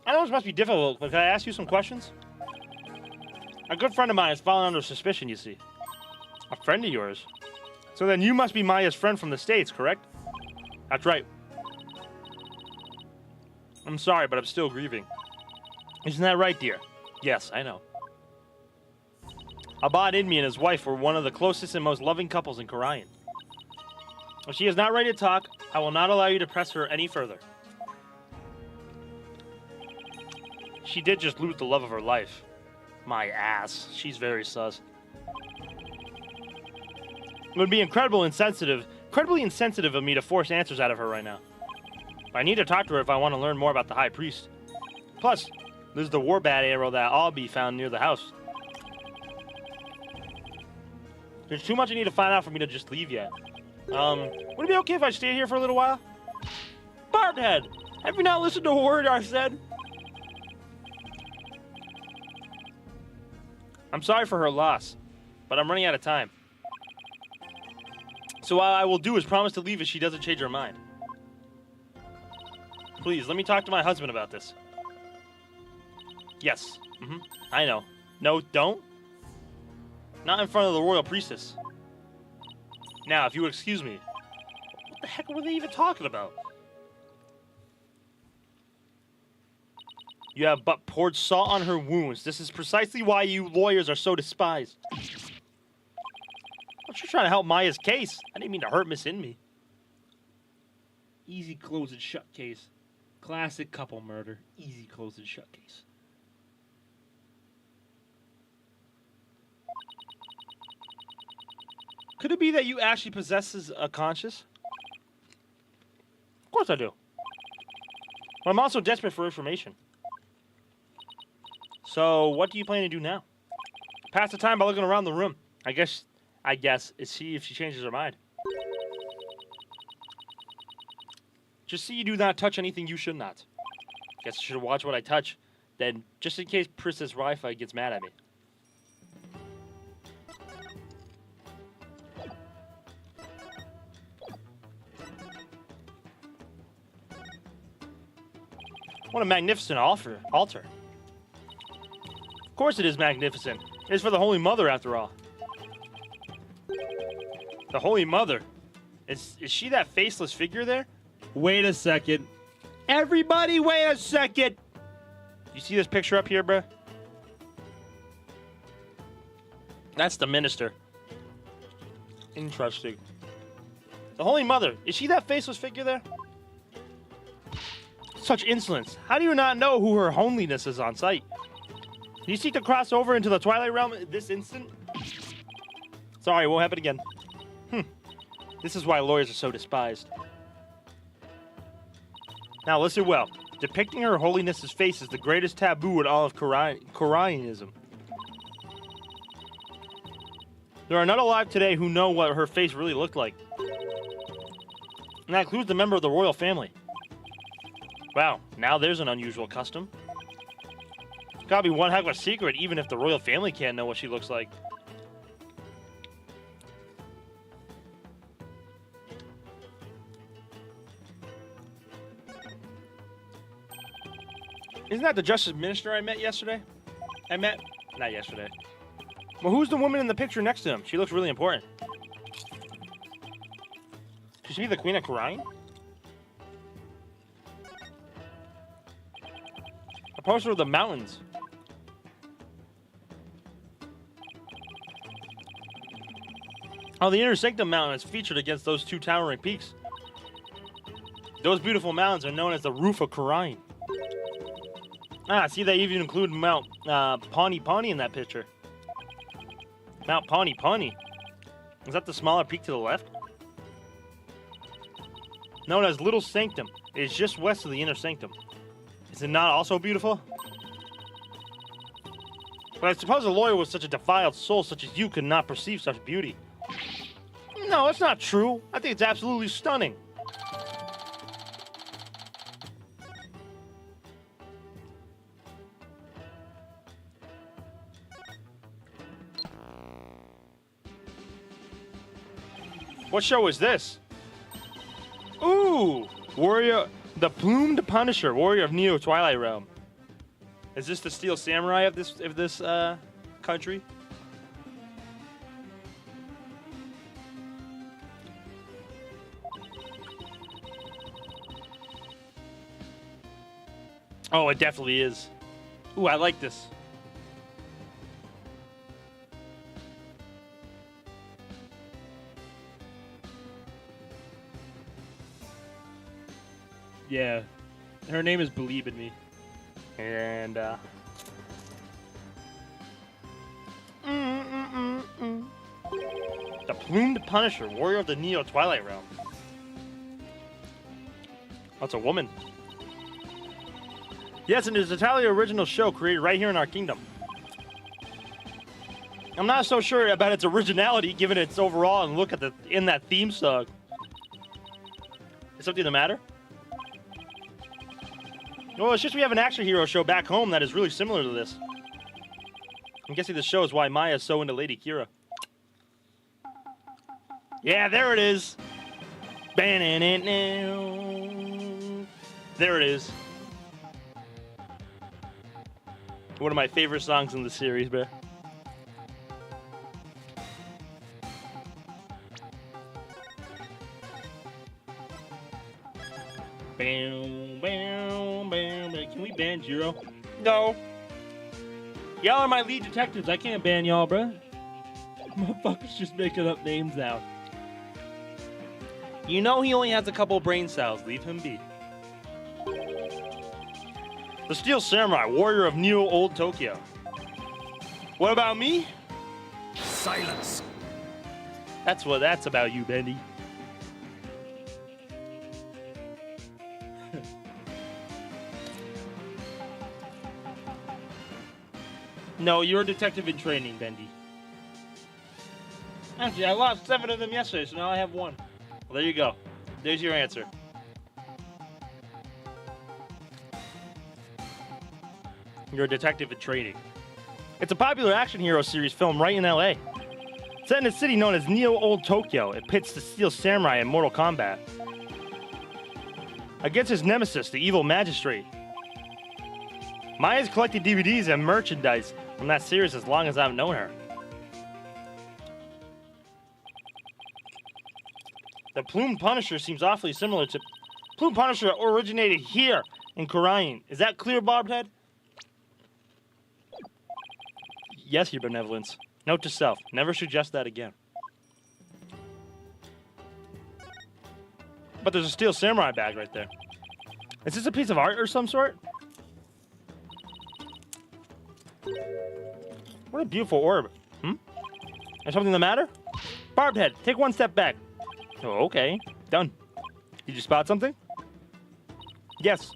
I know this must be difficult, but can I ask you some questions? A good friend of mine has fallen under suspicion, you see. A friend of yours? So then you must be Maya's friend from the States, correct? That's right. I'm sorry, but I'm still grieving. Isn't that right, dear? Yes, I know. Abad Inmi and his wife were one of the closest and most loving couples in Karayan. If she is not ready to talk, I will not allow you to press her any further. She did just lose the love of her life. My ass. She's very sus. It would be incredibly insensitive of me to force answers out of her right now. I need to talk to her if I want to learn more about the High Priest. Plus, there's the war bat arrow that Albie found near the house. There's too much I need to find out for me to just leave yet. Would it be okay if I stay here for a little while? Barthead! Have you not listened to a word I said? I'm sorry for her loss, but I'm running out of time. So what I will do is promise to leave if she doesn't change her mind. Please, let me talk to my husband about this. Yes. I know. No, don't. Not in front of the royal priestess. Now, if you would excuse me. What the heck were they even talking about? You have but poured salt on her wounds. This is precisely why you lawyers are so despised. I'm just trying to help Maya's case. I didn't mean to hurt Miss Inmi. Easy close and shut case. Classic couple murder. Easy close and shut case. Could it be that you actually possess a conscience? Of course I do. But I'm also desperate for information. So, what do you plan to do now? Pass the time by looking around the room. I guess, see if she changes her mind. Just see you do not touch anything you should not. Guess I should watch what I touch. Then, just in case Princess Wi-Fi gets mad at me. What a magnificent altar. Of course it is magnificent. It's for the Holy Mother, after all. The Holy Mother. Is she that faceless figure there? Wait a second. Everybody, wait a second. You see this picture up here, bruh? That's the minister. Interesting. The Holy Mother. Is she that faceless figure there? Such insolence. How do you not know who her holiness is on sight? Do you seek to cross over into the Twilight Realm this instant? Sorry, it won't happen again. This is why lawyers are so despised. Now listen well. Depicting her holiness's face is the greatest taboo in all of Koreanism. There are none alive today who know what her face really looked like. And that includes the member of the royal family. Wow, now there's an unusual custom. It's gotta be one heck of a secret, even if the royal family can't know what she looks like. Isn't that the Justice Minister I met yesterday? Not yesterday. Well, who's the woman in the picture next to him? She looks really important. Should she be the Queen of Korea? A poster of the mountains. Oh, the Inner Sanctum Mountain is featured against those two towering peaks. Those beautiful mountains are known as the Roof of Korea. Ah, see, they even include Mount Pawnee Pawnee in that picture. Mount Pawnee Pawnee. Is that the smaller peak to the left? Known as Little Sanctum. It is just west of the Inner Sanctum. Is it not also beautiful? But I suppose a lawyer with such a defiled soul such as you could not perceive such beauty. No, it's not true. I think it's absolutely stunning. What show is this? Ooh! Warrior... The Plumed Punisher, Warrior of Neo Twilight Realm. Is this the Steel Samurai of this country? Oh, it definitely is. Ooh, I like this. Yeah, her name is Believe in Me, and the Plumed Punisher, Warrior of the Neo Twilight Realm. That's a woman. Yes, and it's an entirely original show created right here in our kingdom. I'm not so sure about its originality, given its overall and look at in that theme song. Is something the matter? Well, it's just we have an action hero show back home that is really similar to this. I'm guessing this shows why Maya is so into Lady Kira. Yeah, there it is. There it is. One of my favorite songs in the series, bruh. Bam, bam, bam, bam. Can we ban Jiro? No. Y'all are my lead detectives. I can't ban y'all, bruh. Motherfuckers just making up names now. You know he only has a couple brain cells. Leave him be. The Steel Samurai, Warrior of Neo Old Tokyo. What about me? Silence. That's what that's about you, Bendy. No, you're a detective in training, Bendy. Actually, I lost 7 of them yesterday, so now I have 1. Well, there you go. There's your answer. You're a detective in training. It's a popular action hero series filmed right in LA. Set in a city known as Neo Old Tokyo, it pits the Steel Samurai in Mortal Kombat against his nemesis, the evil magistrate. Maya's collected DVDs and merchandise I'm not serious as long as I've known her. The Plume Punisher seems awfully similar to... Plume Punisher originated here in Khura'in. Is that clear, Barbed? Yes, Your Benevolence. Note to self, never suggest that again. But there's a steel samurai bag right there. Is this a piece of art or some sort? What a beautiful orb. Is something the matter? Barbed Head, take one step back. Oh, okay. Done. Did you spot something? Yes.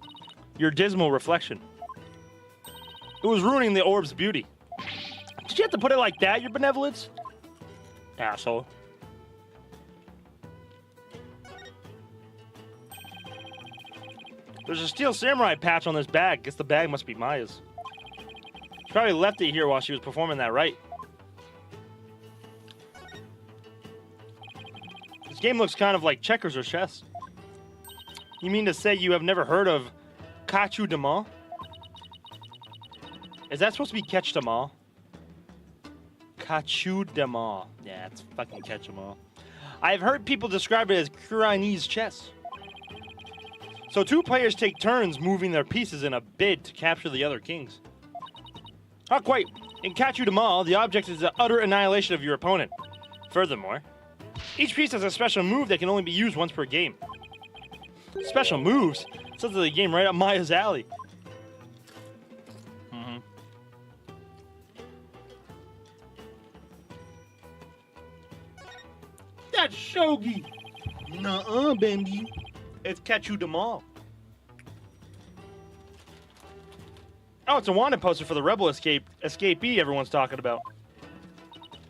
Your dismal reflection. It was ruining the orb's beauty. Did you have to put it like that, Your Benevolence? Asshole. There's a steel samurai patch on this bag. Guess the bag must be Maya's. She probably left it here while she was performing that rite. This game looks kind of like checkers or chess. You mean to say you have never heard of Kachu Dama? Is that supposed to be Catch Them All? Kachu Dama. Yeah, it's fucking Catch Them All. I've heard people describe it as Khura'inese chess. So two players take turns moving their pieces in a bid to capture the other kings. Not quite. In Kachu Dama, the object is the utter annihilation of your opponent. Furthermore, each piece has a special move that can only be used once per game. Special moves? Sounds like a game right up Maya's alley. That's Shogi. Nuh-uh, baby. It's Kachu Dama. Oh, it's a wanted poster for the rebel escapee everyone's talking about.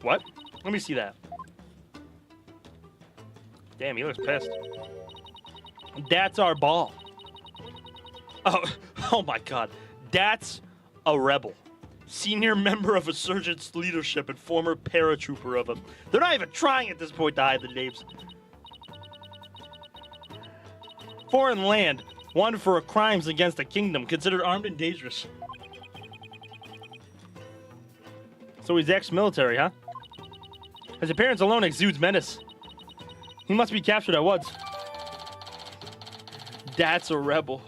What? Let me see that. Damn, he looks pissed. That's our ball. Oh my God. That's a rebel. Senior member of Insurgents leadership and former paratrooper of them. They're not even trying at this point to hide the names. Foreign land, wanted for crimes against the kingdom, considered armed and dangerous. So he's ex-military, huh? His appearance alone exudes menace. He must be captured at once. That's a rebel.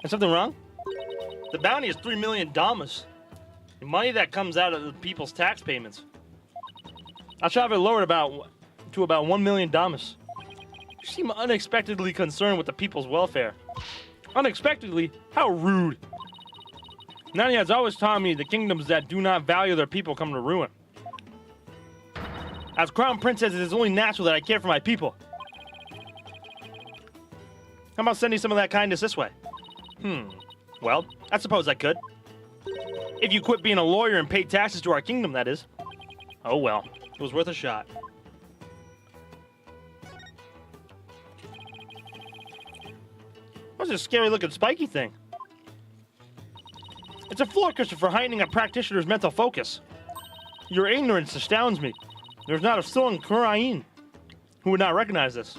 Is something wrong? The bounty is 3 million damas. The money that comes out of the people's tax payments. I'll try to have it lowered to about 1 million damas. You seem unexpectedly concerned with the people's welfare. Unexpectedly? How rude. Nani has always taught me the kingdoms that do not value their people come to ruin. As crown princess, it is only natural that I care for my people. How about sending some of that kindness this way? Well, I suppose I could. If you quit being a lawyer and pay taxes to our kingdom, that is. Oh well, it was worth a shot. What's this scary looking spiky thing? It's a floor cushion for heightening a practitioner's mental focus. Your ignorance astounds me. There's not a soul in Khura'in who would not recognize this.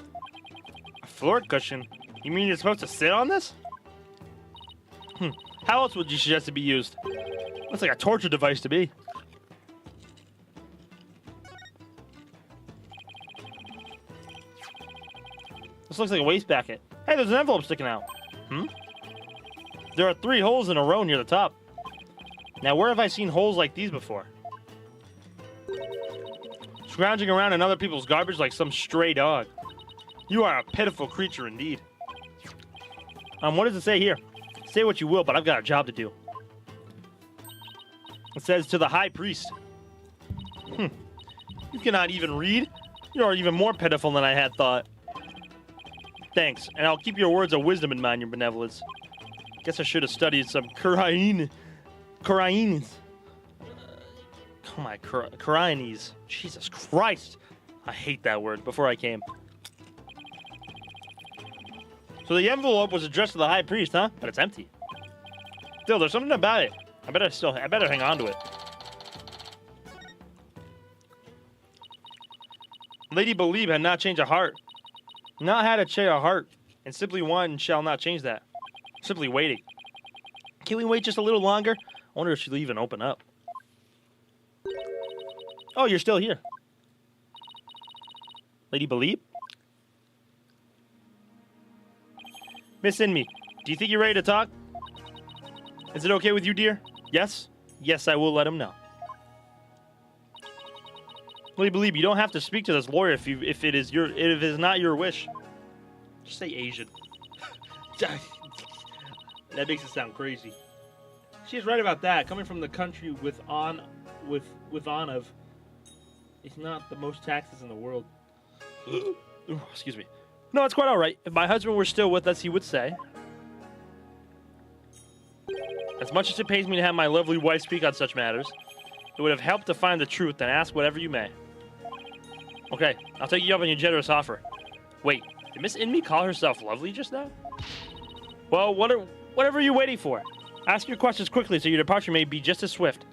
A floor cushion? You mean you're supposed to sit on this? How else would you suggest it be used? Looks like a torture device to me. This looks like a waste basket. Hey, there's an envelope sticking out. There are 3 holes in a row near the top. Now, where have I seen holes like these before? Scrounging around in other people's garbage like some stray dog. You are a pitiful creature indeed. What does it say here? Say what you will, but I've got a job to do. It says to the high priest. You cannot even read? You are even more pitiful than I had thought. Thanks, and I'll keep your words of wisdom in mind, Your Benevolence. Guess I should have studied some Khura'inese. Oh my, Khura'inese. Jesus Christ. I hate that word before I came. So the envelope was addressed to the high priest, huh? But it's empty. Still, there's something about it. I better hang on to it. Lady Believe had not changed a heart. Not had a change a heart, and simply one shall not change that. simply waiting. Can we wait just a little longer? I wonder if she'll even open up. Oh, you're still here. Lady Believe? Miss Inmi, do you think you're ready to talk? Is it okay with you, dear? Yes? Yes, I will let him know. Lady Believe, you don't have to speak to this lawyer if it is not your wish. Just say Asian. That makes it sound crazy. She's right about that. Coming from the country with Anav, it's not the most taxes in the world. Excuse me. No, it's quite all right. If my husband were still with us, he would say, as much as it pains me to have my lovely wife speak on such matters, it would have helped to find the truth and ask whatever you may. Okay, I'll take you up on your generous offer. Wait, did Miss Inmi call herself lovely just now? Well, whatever are you waiting for? Ask your questions quickly so your departure may be just as swift.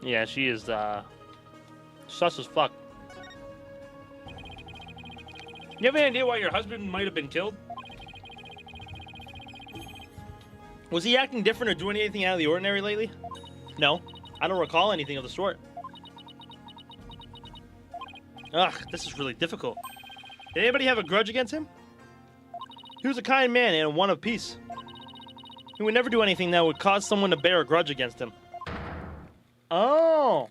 Yeah, she is, sus as fuck. You have any idea why your husband might have been killed? Was he acting different or doing anything out of the ordinary lately? No, I don't recall anything of the sort. Ugh, this is really difficult. Did anybody have a grudge against him? He was a kind man and one of peace. He would never do anything that would cause someone to bear a grudge against him. Oh.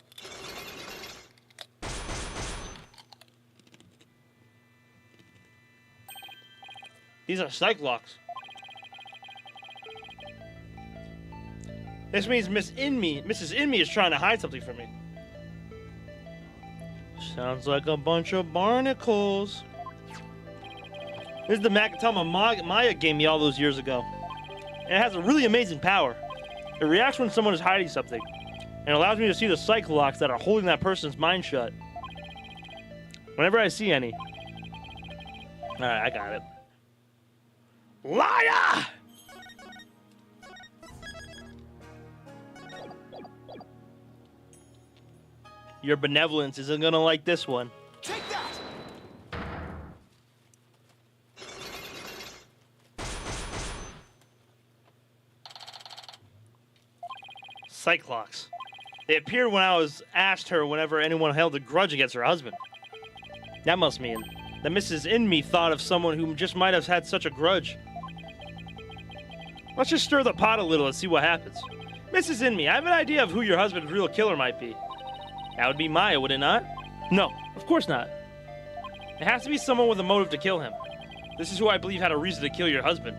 These are Cyclocks. This means Mrs. Inmi is trying to hide something from me. Sounds like a bunch of barnacles. This is the Macatama Maya gave me all those years ago. And it has a really amazing power. It reacts when someone is hiding something. And it allows me to see the Cyclocks that are holding that person's mind shut. Whenever I see any. Alright, I got it. Liar! Your benevolence isn't gonna like this one. Take that! Cyclocks. They appeared when I was asked her whenever anyone held a grudge against her husband. That must mean that Mrs. Inmi thought of someone who just might have had such a grudge. Let's just stir the pot a little and see what happens. Mrs. Inmi, I have an idea of who your husband's real killer might be. That would be Maya, would it not? No, of course not. It has to be someone with a motive to kill him. This is who I believe had a reason to kill your husband.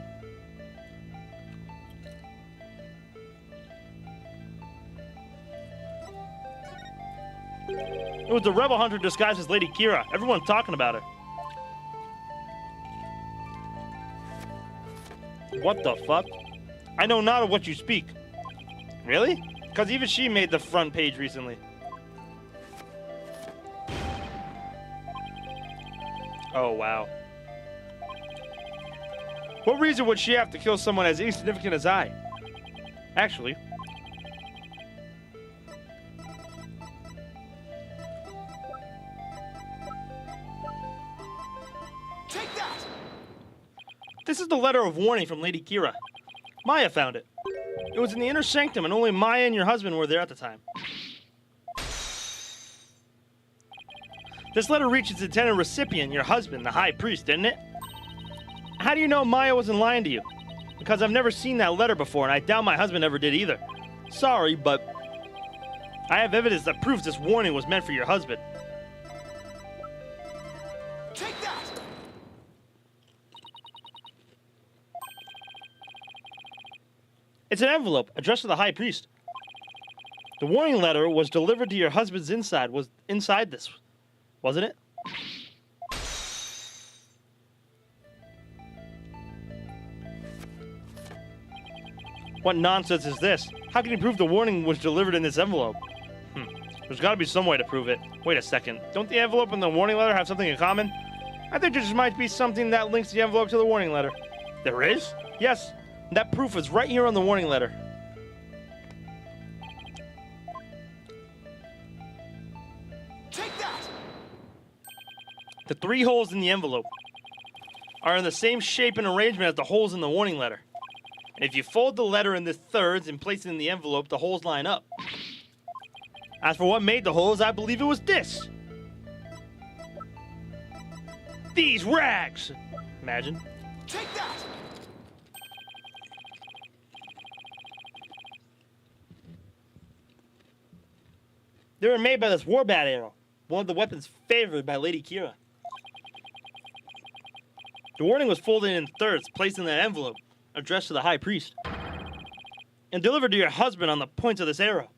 It was the rebel hunter disguised as Lady Kira. Everyone's talking about her. What the fuck? I know not of what you speak. Really? Because even she made the front page recently. Oh, wow. What reason would she have to kill someone as insignificant as I? Actually. Take that! This is the letter of warning from Lady Kira. Maya found it. It was in the inner sanctum, and only Maya and your husband were there at the time. This letter reached its intended recipient, your husband, the high priest, didn't it? How do you know Maya wasn't lying to you? Because I've never seen that letter before, and I doubt my husband ever did either. Sorry, but I have evidence that proves this warning was meant for your husband. Take that! It's an envelope addressed to the high priest. The warning letter was delivered to your husband's inside this, wasn't it? What nonsense is this? How can you prove the warning was delivered in this envelope? There's got to be some way to prove it. Wait a second. Don't the envelope and the warning letter have something in common? I think there just might be something that links the envelope to the warning letter. There is? Yes. That proof is right here on the warning letter. Take that! The 3 holes in the envelope. are in the same shape and arrangement as the holes in the warning letter. And if you fold the letter into thirds and place it in the envelope, the holes line up. As for what made the holes, I believe it was this. These rags! Imagine. Take that! They were made by this warbat arrow, one of the weapons favored by Lady Kira. The warning was folded in thirds, placed in that envelope, addressed to the High Priest, and delivered to your husband on the points of this arrow.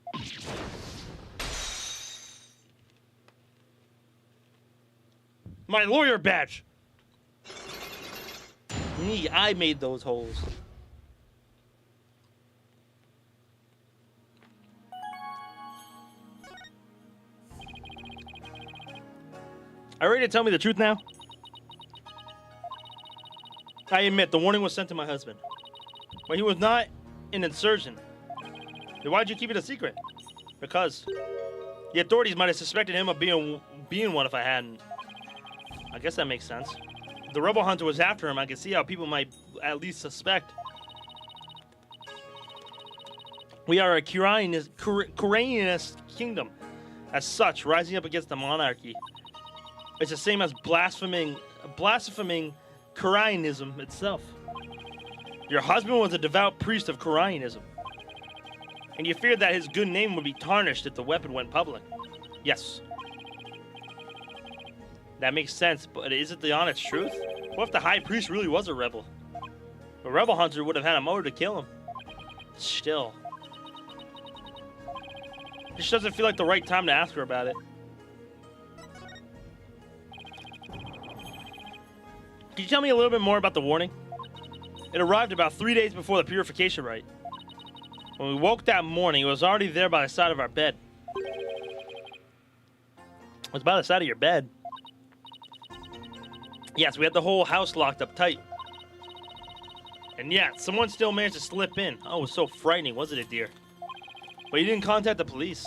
My lawyer badge! Me, I made those holes. Are you ready to tell me the truth now? I admit, the warning was sent to my husband. But he was not an insurgent. Then why'd you keep it a secret? Because the authorities might have suspected him of being one if I hadn't. I guess that makes sense. If the rebel hunter was after him, I can see how people might at least suspect. We are a Quranist kingdom. As such, rising up against the monarchy. It's the same as blaspheming Quranism itself. Your husband was a devout priest of Quranism, and you feared that his good name would be tarnished if the weapon went public. Yes. That makes sense, but is it the honest truth? What if the high priest really was a rebel? A rebel hunter would have had a motive to kill him. Still. It just doesn't feel like the right time to ask her about it. Can you tell me a little bit more about the warning? It arrived about 3 days before the purification rite. When we woke that morning, it was already there by the side of our bed. It was by the side of your bed. Yes, we had the whole house locked up tight. And yeah, someone still managed to slip in. Oh, it was so frightening, wasn't it, dear? But you didn't contact the police,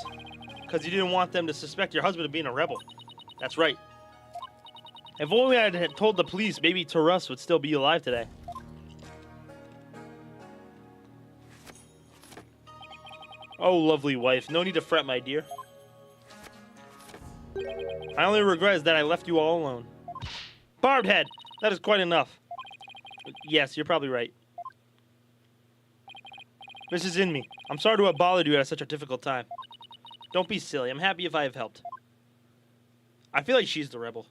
because you didn't want them to suspect your husband of being a rebel. That's right. If only I had told the police, maybe Taurus would still be alive today. Oh, lovely wife. No need to fret, my dear. My only regret is that I left you all alone. Barbed head! That is quite enough. Yes, you're probably right. Mrs. Inmi, I'm sorry to have bothered you at such a difficult time. Don't be silly. I'm happy if I have helped. I feel like she's the rebel.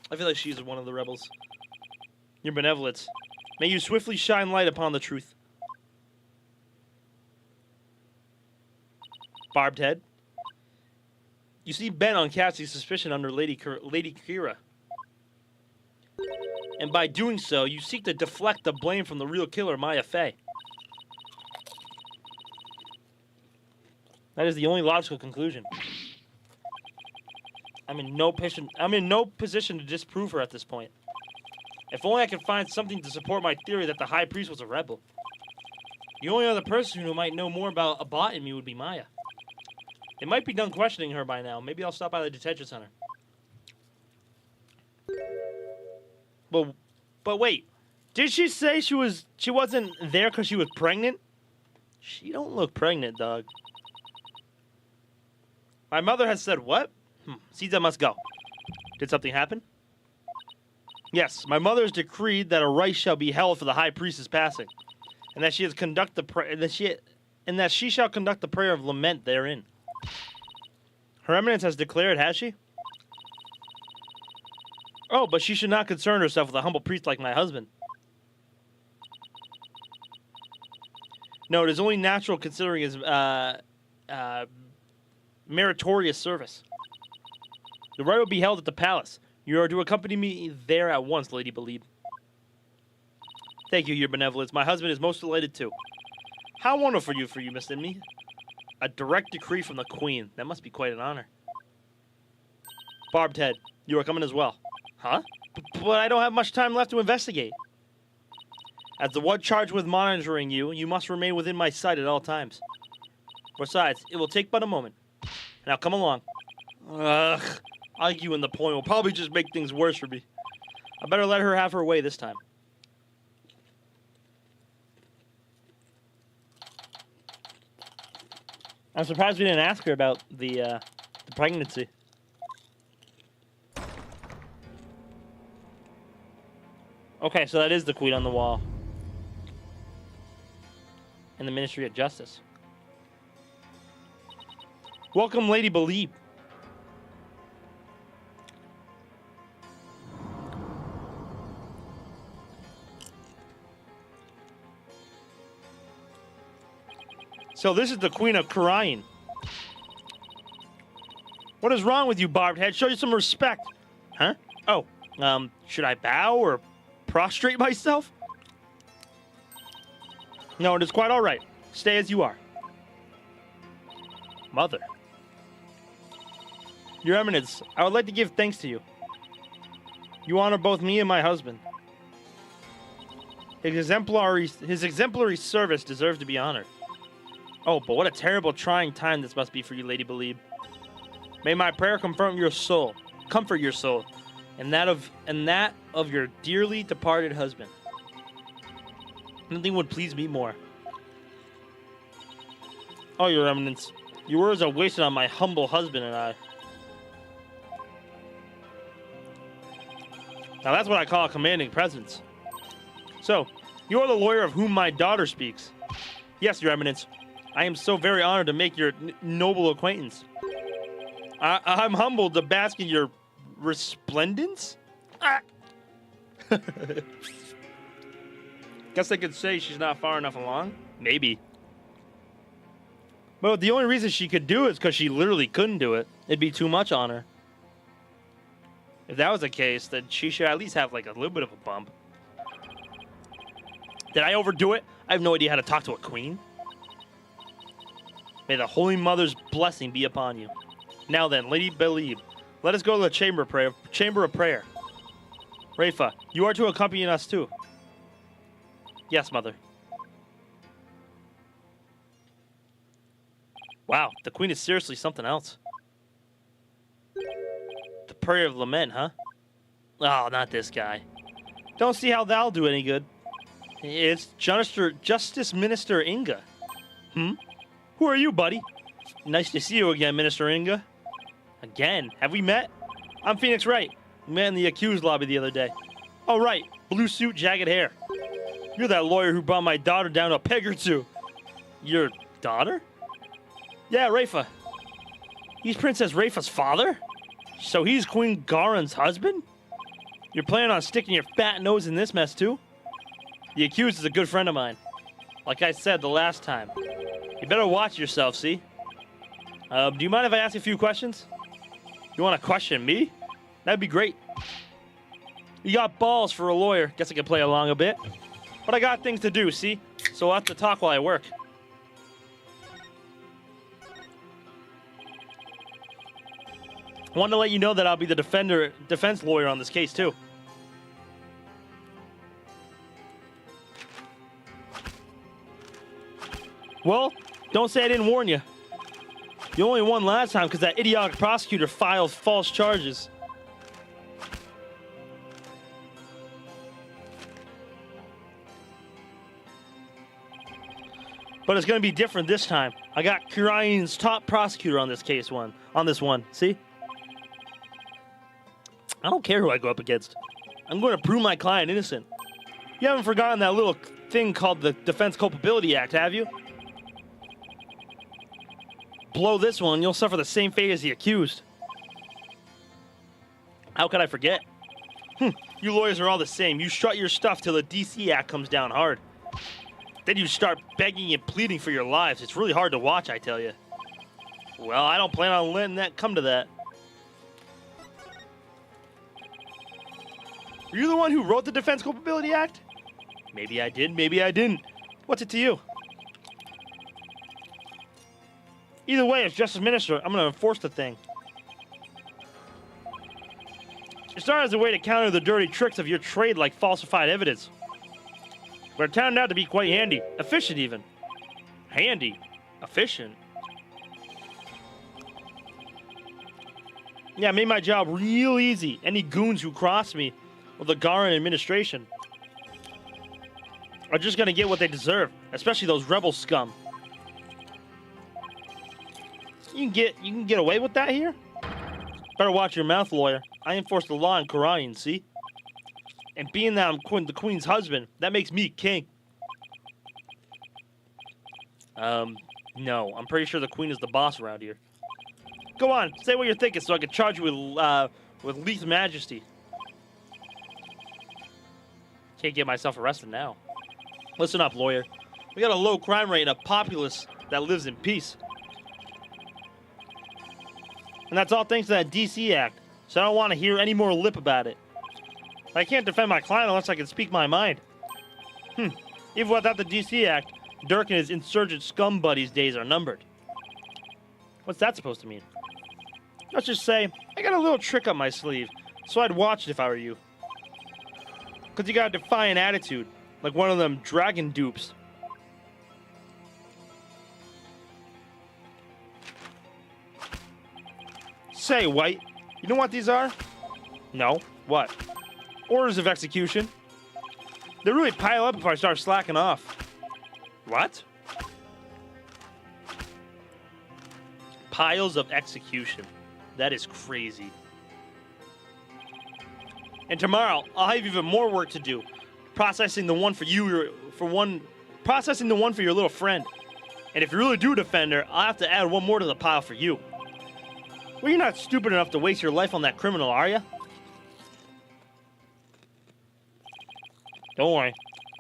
I feel like she's one of the rebels. Your benevolence. May you swiftly shine light upon the truth. Barbed head. You seem bent on casting suspicion under Lady Kira. And by doing so, you seek to deflect the blame from the real killer, Maya Fey. That is the only logical conclusion. I'm in no position to disprove her at this point. If only I could find something to support my theory that the High Priest was a rebel. The only other person who might know more about Abbot and me would be Maya. They might be done questioning her by now. Maybe I'll stop by the detention center. But wait. Did she say she wasn't there because she was pregnant? She don't look pregnant, dog. My mother has said what? Caesar must go. Did something happen? Yes, my mother has decreed that a rite shall be held for the High Priest's passing, and that she has that she shall conduct the prayer of lament therein. Her Eminence has declared, has she? Oh, but she should not concern herself with a humble priest like my husband. No, it is only natural considering his meritorious service. The rite will be held at the palace. You are to accompany me there at once, Lady Believe. Thank you, your benevolence. My husband is most delighted too. How wonderful for you, Miss Inmi. A direct decree from the Queen. That must be quite an honor. Barbed head, you are coming as well. Huh? But I don't have much time left to investigate. As the one charged with monitoring you, you must remain within my sight at all times. Besides, it will take but a moment. Now come along. Arguing the point will probably just make things worse for me. I better let her have her way this time. I'm surprised we didn't ask her about the pregnancy. Okay, so that is the queen on the wall. In the Ministry of Justice. Welcome, Lady Believe. So this is the Queen of Crying. What is wrong with you, barbed head? Show you some respect. Huh? Oh, should I bow or prostrate myself? No, it is quite all right. Stay as you are. Mother. Your Eminence, I would like to give thanks to you. You honor both me and my husband. His exemplary service deserves to be honored. Oh, but what a terrible, trying time this must be for you, Lady Believe. May my prayer comfort your soul, and that of your dearly departed husband. Nothing would please me more. Oh, Your Eminence, your words are wasted on my humble husband and I. Now that's what I call a commanding presence. So, you are the lawyer of whom my daughter speaks. Yes, Your Eminence. I am so very honored to make your noble acquaintance. I'm humbled to bask in your resplendence? Ah. Guess I could say she's not far enough along. Maybe. But the only reason she could do it is because she literally couldn't do it. It'd be too much on her. If that was the case, then she should at least have like a little bit of a bump. Did I overdo it? I have no idea how to talk to a queen. May the Holy Mother's blessing be upon you. Now then, Lady Believe, let us go to the chamber of prayer. Rafa, you are to accompany us too. Yes, Mother. Wow, the queen is seriously something else. The prayer of lament, huh? Oh, not this guy. Don't see how that'll do any good. It's Justice Minister Inga. Who are you, buddy? Nice to see you again, Minister Inga. Again? Have we met? I'm Phoenix Wright. We met in the accused lobby the other day. Oh, right. Blue suit, jagged hair. You're that lawyer who brought my daughter down a peg or two. Your daughter? Yeah, Rafa. He's Princess Rafa's father? So he's Queen Garen's husband? You're planning on sticking your fat nose in this mess, too? The accused is a good friend of mine. Like I said the last time. You better watch yourself, see? Do you mind if I ask you a few questions? You want to question me? That'd be great. You got balls for a lawyer. Guess I can play along a bit. But I got things to do, see? So I'll have to talk while I work. I wanted to let you know that I'll be the defense lawyer on this case, too. Well, don't say I didn't warn you. You only won last time because that idiotic prosecutor filed false charges. But it's going to be different this time. I got Kirain's top prosecutor on this case see? I don't care who I go up against. I'm going to prove my client innocent. You haven't forgotten that little thing called the Defense Culpability Act, have you? Blow this one, you'll suffer the same fate as the accused. How could I forget? You lawyers are all the same. You strut your stuff till the DC Act comes down hard. Then you start begging and pleading for your lives. It's really hard to watch, I tell you. Well, I don't plan on letting that come to that. Are you the one who wrote the Defense Culpability Act? Maybe I did, maybe I didn't. What's it to you? Either way, as Justice Minister, I'm going to enforce the thing. It started as a way to counter the dirty tricks of your trade like falsified evidence. But it turned out to be quite handy. Efficient, even. Handy. Efficient. Yeah, it made my job real easy. Any goons who cross me or the Garan administration are just gonna get what they deserve, especially those rebel scum. You can get away with that here? Better watch your mouth, lawyer. I enforce the law in Quarian, see? And being that I'm the queen's husband, that makes me king. No. I'm pretty sure the queen is the boss around here. Go on, say what you're thinking so I can charge you with lethal majesty. Can't get myself arrested now. Listen up, lawyer. We got a low crime rate and a populace that lives in peace. And that's all thanks to that DC Act, so I don't want to hear any more lip about it. I can't defend my client unless I can speak my mind. Even without the DC Act, Dirk and his insurgent scum buddies' days are numbered. What's that supposed to mean? Let's just say, I got a little trick up my sleeve, so I'd watch it if I were you. Because you got a defiant attitude, like one of them dragon dupes. Say, White, you know what these are? No. What? Orders of execution. They really pile up if I start slacking off. What? Piles of execution. That is crazy. And tomorrow, I'll have even more work to do. Processing the one for you, processing the one for your little friend. And if you really do defend her, I'll have to add one more to the pile for you. Well, you're not stupid enough to waste your life on that criminal, are you? Don't worry.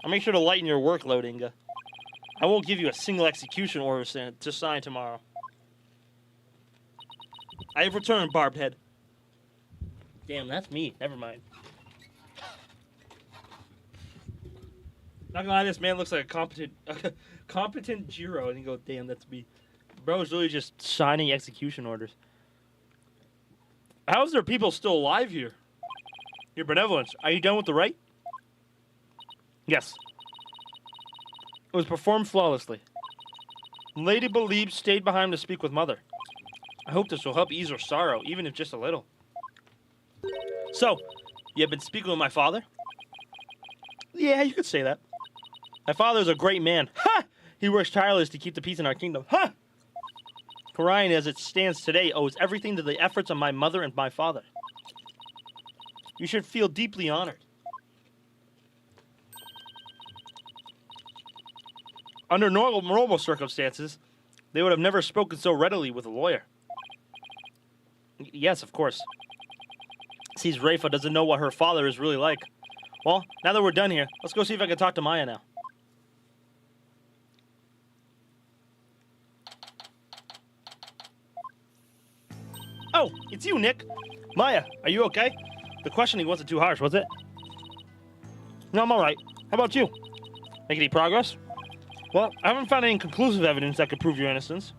I'll make sure to lighten your workload, Inga. I won't give you a single execution order to sign tomorrow. I have returned, Barbed Head. Damn, that's me. Never mind. Not gonna lie, this man looks like a competent Jiro. And you go, damn, that's me. Bro's really just signing execution orders. How is there people still alive here? Your benevolence, are you done with the rite? Yes. It was performed flawlessly. Lady Believe stayed behind to speak with Mother. I hope this will help ease her sorrow, even if just a little. So, you have been speaking with my father? Yeah, you could say that. My father is a great man. Ha! He works tirelessly to keep the peace in our kingdom. Ha! Quarian, as it stands today, owes everything to the efforts of my mother and my father. You should feel deeply honored. Under normal circumstances, they would have never spoken so readily with a lawyer. Yes, of course. Sees Rafa doesn't know what her father is really like. Well, now that we're done here, let's go see if I can talk to Maya now. Oh, it's you, Nick. Maya, are you okay? The questioning wasn't too harsh, was it? No, I'm alright. How about you? Make any progress? Well, I haven't found any conclusive evidence that could prove your innocence.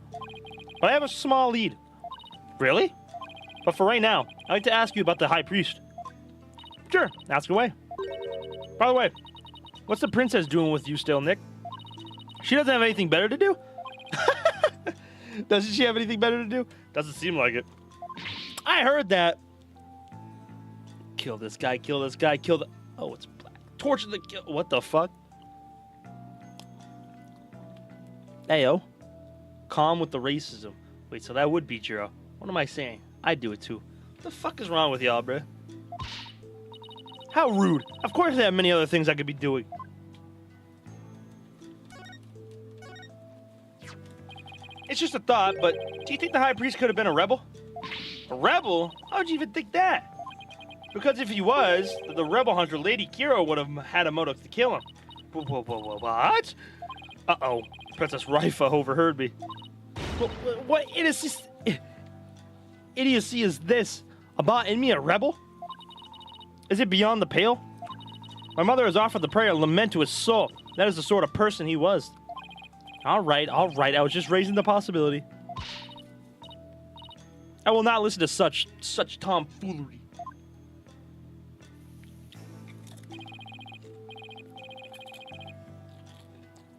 But I have a small lead. Really? But for right now, I'd like to ask you about the High Priest. Sure, ask away. By the way, what's the princess doing with you still, Nick? She doesn't have anything better to do? Doesn't she have anything better to do? Doesn't seem like it. I heard that. Kill this guy, kill this guy, kill the... Oh, it's black. Torture the... What the fuck? Ayo. Calm with the racism. Wait, so that would be Jiro. What am I saying? I'd do it too. What the fuck is wrong with y'all, bruh? How rude. Of course I have many other things I could be doing. It's just a thought, but do you think the High Priest could have been a rebel? A rebel? How would you even think that? Because if he was, the rebel hunter Lady Kiro would have had a motive to kill him. What? Uh-oh. Princess Raifa overheard me. What idiocy is this? About in me a rebel? Is it beyond the pale? My mother has offered the prayer of lament to his soul. That is the sort of person he was. All right. I was just raising the possibility. I will not listen to such tomfoolery.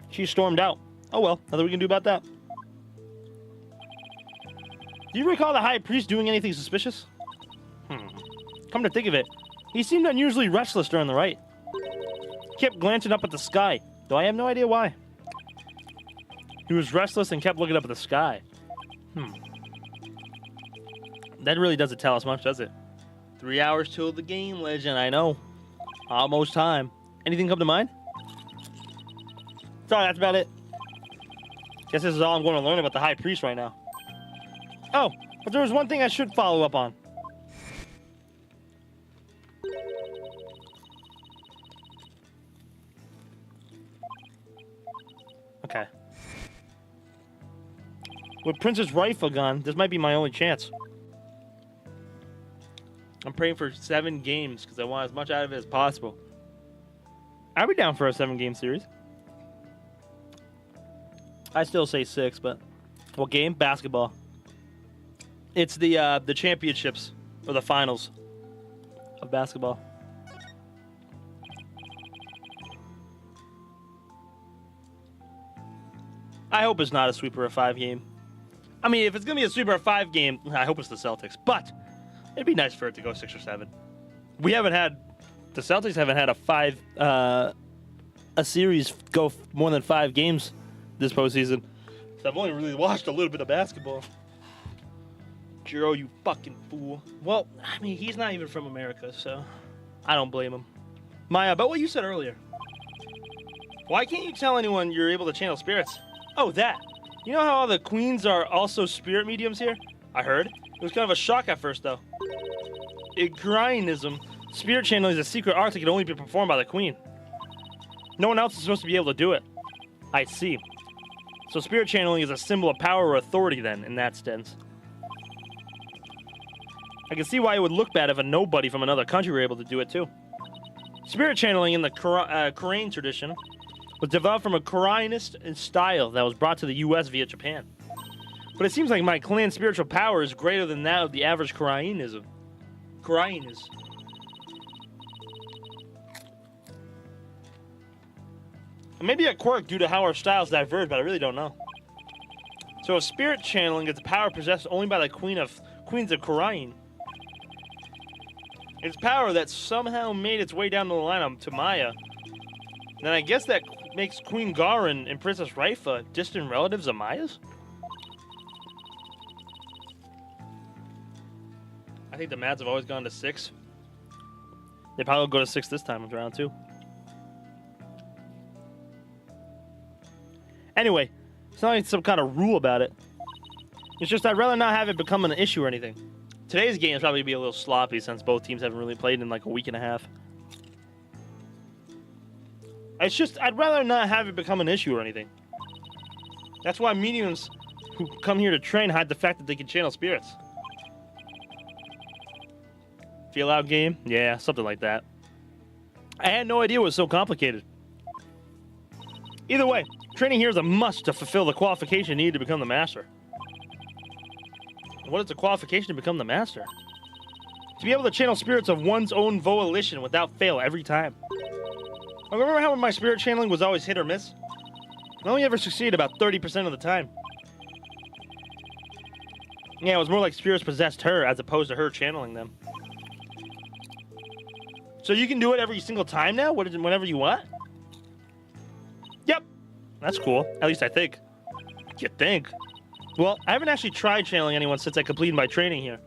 She stormed out. Oh well, nothing we can do about that. Do you recall the High Priest doing anything suspicious? Come to think of it, He seemed unusually restless during the right. Kept glancing up at the sky, though I have no idea why. He was restless and kept looking up at the sky. That really doesn't tell us much, does it? 3 hours till the game, legend. I know. Almost time. Anything come to mind? Sorry, that's about it. Guess this is all I'm going to learn about the High Priest right now. Oh, but there was one thing I should follow up on. Okay. With Princess Rifle gone, this might be my only chance. I'm praying for 7 games because I want as much out of it as possible. I'd be down for a 7-game series. I still say 6, but what game? Basketball. It's the championships or the finals of basketball. I hope it's not a sweeper of 5 game. I mean, if it's gonna be a sweeper of 5 game, I hope it's the Celtics. But it'd be nice for it to go 6 or 7. The Celtics haven't had a series go more than 5 games this postseason. So I've only really watched a little bit of basketball. Jiro, you fucking fool. Well, I mean, he's not even from America, so I don't blame him. Maya, about what you said earlier. Why can't you tell anyone you're able to channel spirits? Oh, that. You know how all the queens are also spirit mediums here? I heard. It was kind of a shock at first, though. In Koreanism, spirit channeling is a secret art that can only be performed by the queen. No one else is supposed to be able to do it. I see. So spirit channeling is a symbol of power or authority, then, in that sense. I can see why it would look bad if a nobody from another country were able to do it, too. Spirit channeling in the Korean tradition was developed from a Koreanist style that was brought to the U.S. via Japan. But it seems like my clan's spiritual power is greater than that of the average Koreanism. Maybe a quirk due to how our styles diverge, but I really don't know. So if spirit channeling is a power possessed only by the queens of Korean, it's power that somehow made its way down the line to Maya, then I guess that makes Queen Garin and Princess Raifa distant relatives of Maya's? I think the Mads have always gone to 6. They probably will go to 6 this time around too. Anyway, it's not like some kind of rule about it. It's just I'd rather not have it become an issue or anything. Today's game is probably be a little sloppy since both teams haven't really played in like a week and a half. It's just I'd rather not have it become an issue or anything. That's why mediums who come here to train hide the fact that they can channel spirits. Feel out game? Yeah, something like that. I had no idea it was so complicated. Either way, training here is a must to fulfill the qualification needed to become the master. What is the qualification to become the master? To be able to channel spirits of one's own volition without fail every time. I remember how my spirit channeling was always hit or miss? I only ever succeeded about 30% of the time. Yeah, it was more like spirits possessed her as opposed to her channeling them. So you can do it every single time now? Whenever you want? Yep. That's cool. At least I think. You think? Well, I haven't actually tried channeling anyone since I completed my training here.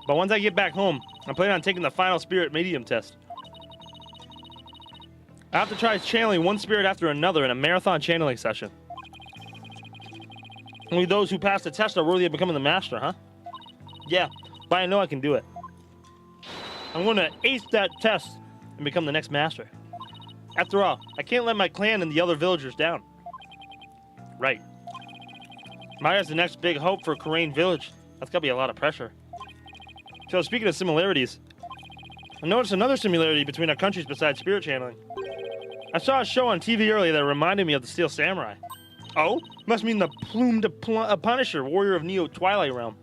But once I get back home, I'm planning on taking the final spirit medium test. I have to try channeling one spirit after another in a marathon channeling session. Only those who pass the test are worthy of becoming the master, huh? Yeah, but I know I can do it. I'm going to ace that test and become the next master. After all, I can't let my clan and the other villagers down. Right. Maya's the next big hope for Korean village. That's got to be a lot of pressure. So speaking of similarities, I noticed another similarity between our countries besides spirit channeling. I saw a show on TV earlier that reminded me of the Steel Samurai. Oh? Must mean the plumed Punisher, warrior of Neo Twilight Realm.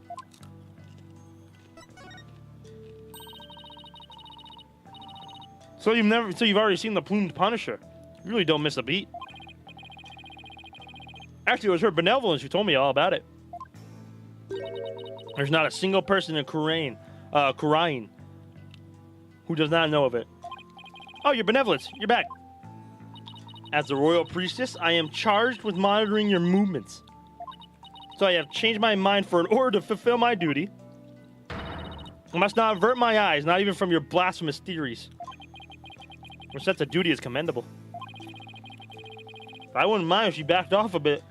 So you've already seen the plumed Punisher. You really don't miss a beat. Actually, it was her benevolence who told me all about it. There's not a single person in Korean who does not know of it. Oh, your benevolence. You're back. As the royal priestess, I am charged with monitoring your movements. So I have changed my mind for an order to fulfill my duty. I must not avert my eyes, not even from your blasphemous theories. Your sense of duty is commendable. I wouldn't mind if she backed off a bit.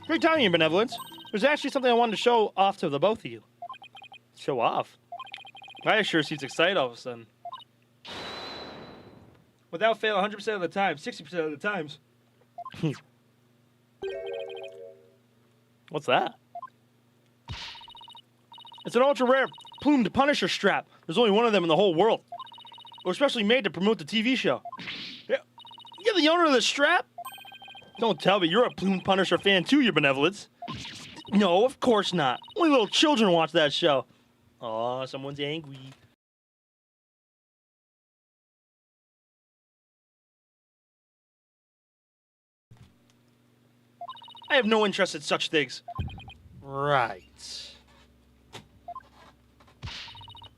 Great timing, your benevolence. There's actually something I wanted to show off to the both of you. Show off? Maya sure seems excited all of a sudden. Without fail, 100% of the time, 60% of the times. What's that? It's an ultra-rare plumed Punisher strap. There's only one of them in the whole world. It was specially made to promote the TV show. Yeah. You're the owner of the strap? Don't tell me you're a plumed Punisher fan too, your benevolence. No, of course not. Only little children watch that show. Aw, someone's angry. I have no interest in such things. Right.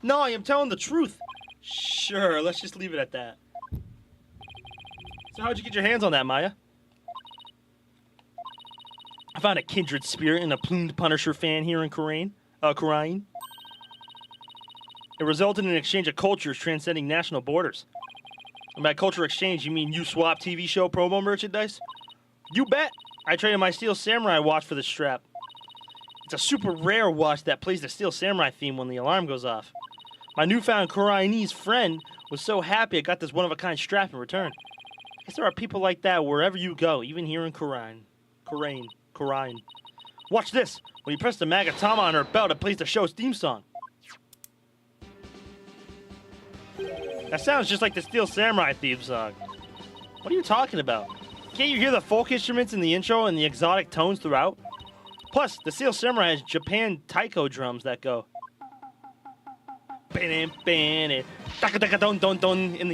No, I am telling the truth. Sure, let's just leave it at that. So how'd you get your hands on that, Maya? I found a kindred spirit in a plumed Punisher fan here in Khura'in. It resulted in an exchange of cultures transcending national borders. And by culture exchange, you mean you swap TV show promo merchandise? You bet! I traded my Steel Samurai watch for this strap. It's a super rare watch that plays the Steel Samurai theme when the alarm goes off. My newfound Khura'inese friend was so happy I got this one-of-a-kind strap in return. I guess there are people like that wherever you go, even here in Khura'in. Watch this! When you press the Magatama on her belt, it plays the show's theme song. That sounds just like the Steel Samurai theme song. What are you talking about? Can't you hear the folk instruments in the intro and the exotic tones throughout? Plus, the Steel Samurai has Japan taiko drums that go in the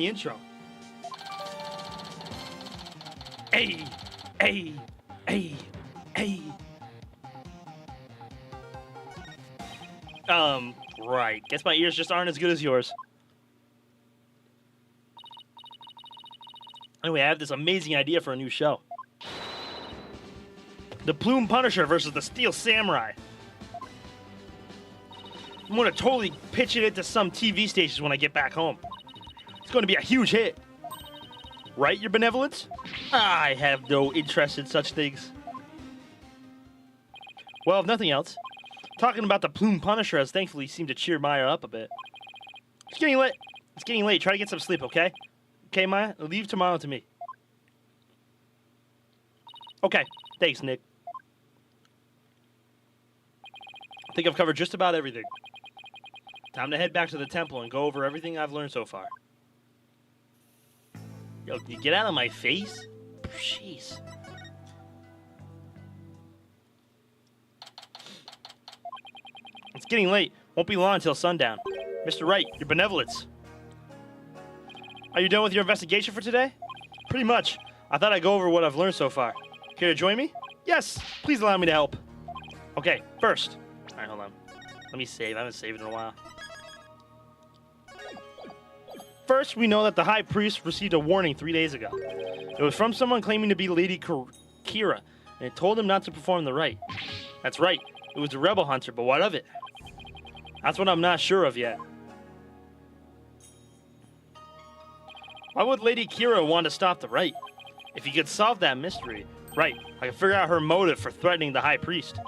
intro. Hey, hey, hey, hey. Right. Guess my ears just aren't as good as yours. Anyway, I have this amazing idea for a new show. The Plume Punisher versus the Steel Samurai. I'm going to totally pitch it into some TV stations when I get back home. It's going to be a huge hit. Right, your benevolence? I have no interest in such things. Well, if nothing else, talking about the Plume Punisher has thankfully seemed to cheer Maya up a bit. It's getting late. It's getting late. Try to get some sleep, okay? Okay, Maya? Leave tomorrow to me. Okay. Thanks, Nick. I think I've covered just about everything. Time to head back to the temple and go over everything I've learned so far. Yo, can you get out of my face? Jeez. It's getting late. Won't be long until sundown. Mr. Wright, your benevolence. Are you done with your investigation for today? Pretty much. I thought I'd go over what I've learned so far. Care to join me? Yes, please allow me to help. Okay, first. Alright, hold on. Let me save. I haven't saved in a while. First, we know that the High Priest received a warning 3 days ago. It was from someone claiming to be Lady Kira, and it told him not to perform the rite. That's right. It was the Rebel Hunter, but what of it? That's what I'm not sure of yet. Why would Lady Kira want to stop the rite? If you could solve that mystery, right, I can figure out her motive for threatening the High Priest.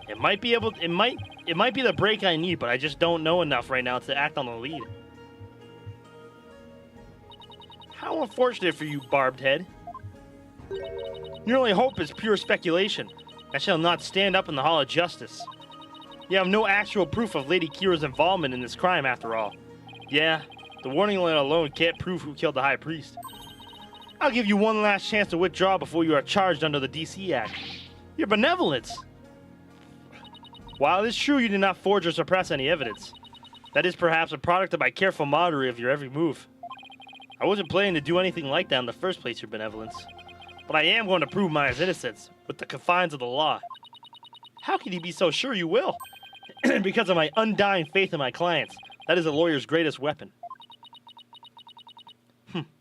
It might be the break I need, but I just don't know enough right now to act on the lead. How unfortunate for you, Barbed Head. Your only hope is pure speculation. I shall not stand up in the Hall of Justice. You have no actual proof of Lady Kira's involvement in this crime, after all. Yeah, the warning letter alone can't prove who killed the High Priest. I'll give you one last chance to withdraw before you are charged under the DC Act. Your benevolence! While it is true you did not forge or suppress any evidence, that is perhaps a product of my careful monitoring of your every move. I wasn't planning to do anything like that in the first place, your benevolence. But I am going to prove Maya's innocence with the confines of the law. How can you be so sure you will? Because of my undying faith in my clients. That is a lawyer's greatest weapon.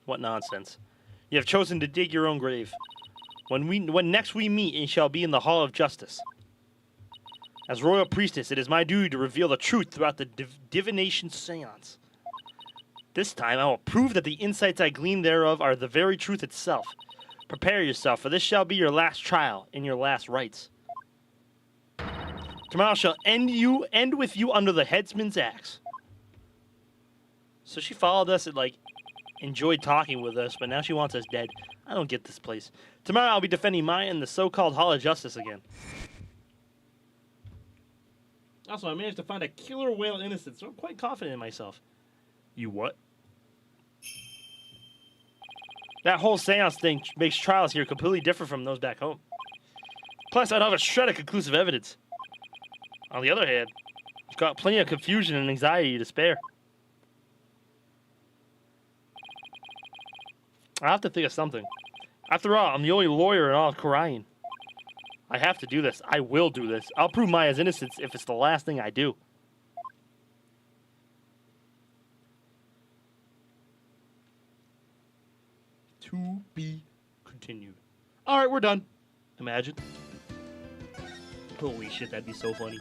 What nonsense. You have chosen to dig your own grave. When next we meet, it shall be in the Hall of Justice. As royal priestess, it is my duty to reveal the truth throughout the divination seance. This time, I will prove that the insights I glean thereof are the very truth itself. Prepare yourself, for this shall be your last trial and your last rites. Tomorrow shall end with you under the headsman's axe. So she followed us and, like, enjoyed talking with us, but now she wants us dead. I don't get this place. Tomorrow I'll be defending Maya in the so-called Hall of Justice again. Also, I managed to find a killer whale innocent, so I'm quite confident in myself. You what? That whole seance thing makes trials here completely different from those back home. Plus, I don't have a shred of conclusive evidence. On the other hand, I've got plenty of confusion and anxiety to spare. I have to think of something. After all, I'm the only lawyer in all of Khura'in. I have to do this. I will do this. I'll prove Maya's innocence if it's the last thing I do. To be continued. Alright, we're done. Imagine. Holy shit, that'd be so funny.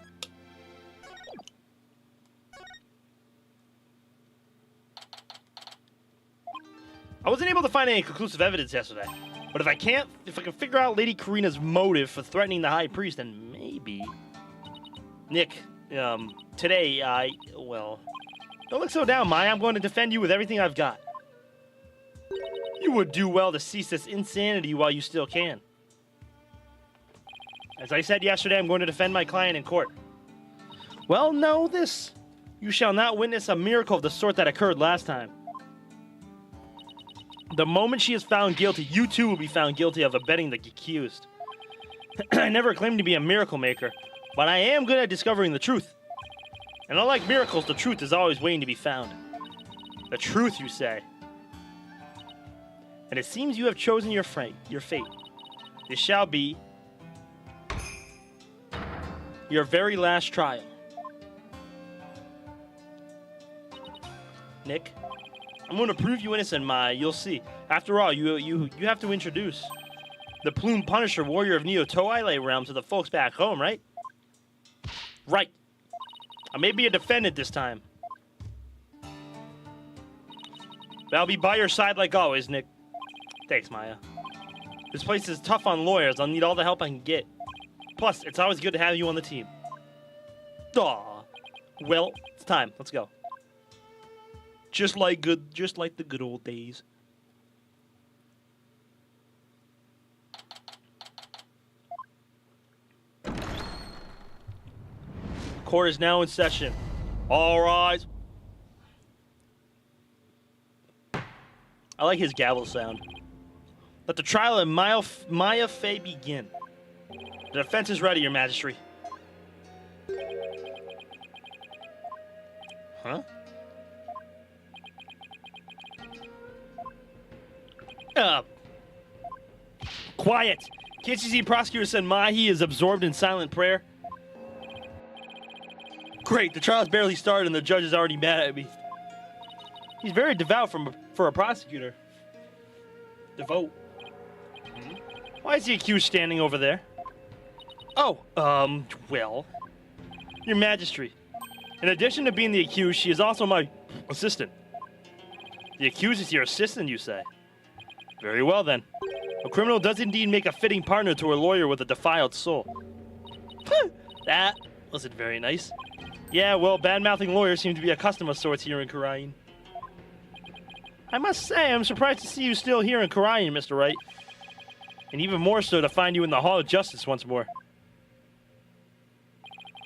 I wasn't able to find any conclusive evidence yesterday. But if I can figure out Lady Karina's motive for threatening the High Priest, then maybe... Nick, today, well... Don't look so down, Maya. I'm going to defend you with everything I've got. You would do well to cease this insanity while you still can. As I said yesterday, I'm going to defend my client in court. Well, know this. You shall not witness a miracle of the sort that occurred last time. The moment she is found guilty, you too will be found guilty of abetting the accused. I never claimed to be a miracle maker, but I am good at discovering the truth. And unlike miracles, the truth is always waiting to be found. The truth, you say. And it seems you have chosen your fate. This shall be your very last trial. Nick? I'm going to prove you innocent, Maya. You'll see. After all, you have to introduce the Plume Punisher, warrior of Neo Twilight Realm, to the folks back home, right? Right. I may be a defendant this time. But I'll be by your side like always, Nick. Thanks, Maya. This place is tough on lawyers. I'll need all the help I can get. Plus, it's always good to have you on the team. Aw. Well, it's time. Let's go. Just like the good old days. Court is now in session. All rise. I like his gavel sound. Let the trial of Maya Fey begin. The defense is ready, Your Majesty. Huh? Quiet! Can't you see Prosecutor Senmahi is absorbed in silent prayer? Great, the trial's barely started and the judge is already mad at me. He's very devout for a prosecutor. Devote. Why is the accused standing over there? Oh, well... Your Majesty. In addition to being the accused, she is also my assistant. The accused is your assistant, you say? Very well, then. A criminal does indeed make a fitting partner to a lawyer with a defiled soul. That wasn't very nice. Yeah, well, bad-mouthing lawyers seem to be a custom of sorts here in Khura'in. I must say, I'm surprised to see you still here in Khura'in, Mr. Wright. And even more so to find you in the Hall of Justice once more.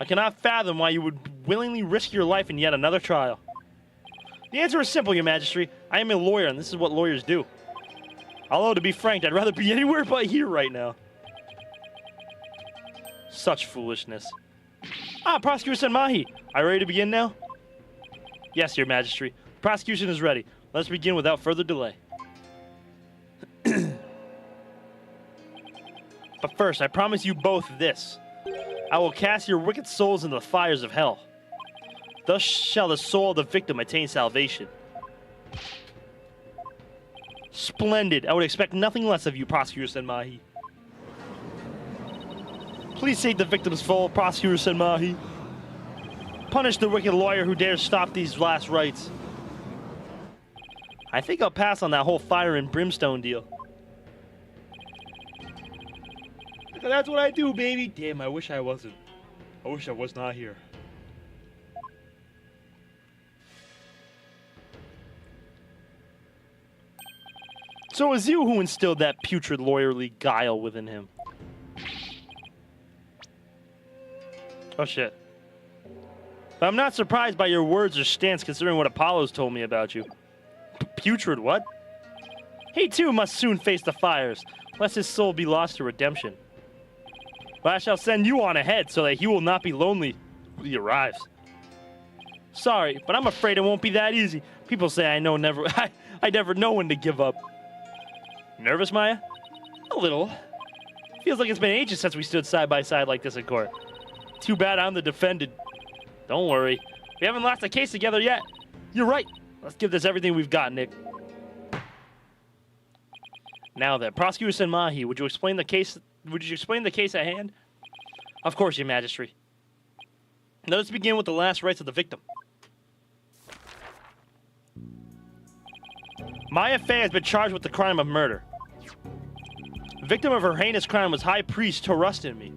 I cannot fathom why you would willingly risk your life in yet another trial. The answer is simple, Your Majesty. I am a lawyer, and this is what lawyers do. Although, to be frank, I'd rather be anywhere but here right now. Such foolishness. Ah, Prosecutor Senmahi. Are you ready to begin now? Yes, Your Majesty. Prosecution is ready. Let's begin without further delay. But first, I promise you both this. I will cast your wicked souls into the fires of hell. Thus shall the soul of the victim attain salvation. Splendid. I would expect nothing less of you, Prosecutor Senmahi. Please save the victim's soul, Prosecutor Senmahi. Punish the wicked lawyer who dares stop these last rites. I think I'll pass on that whole fire and brimstone deal. That's what I do, baby. Damn, I wish I wasn't. I wish I was not here. So it was you who instilled that putrid lawyerly guile within him. Oh shit. But I'm not surprised by your words or stance considering what Apollo's told me about you. Putrid what? He too must soon face the fires, lest his soul be lost to redemption. But I shall send you on ahead so that he will not be lonely when he arrives. Sorry, but I'm afraid it won't be that easy. People say I never know when to give up. Nervous, Maya? A little. Feels like it's been ages since we stood side by side like this in court. Too bad I'm the defendant. Don't worry. We haven't lost a case together yet. You're right. Let's give this everything we've got, Nick. Now then, Prosecutor Senmahi, would you explain the case at hand? Of course, Your Majesty. Let us begin with the last rites of the victim. Maya Fey has been charged with the crime of murder. The victim of her heinous crime was High Priest Torustinmi.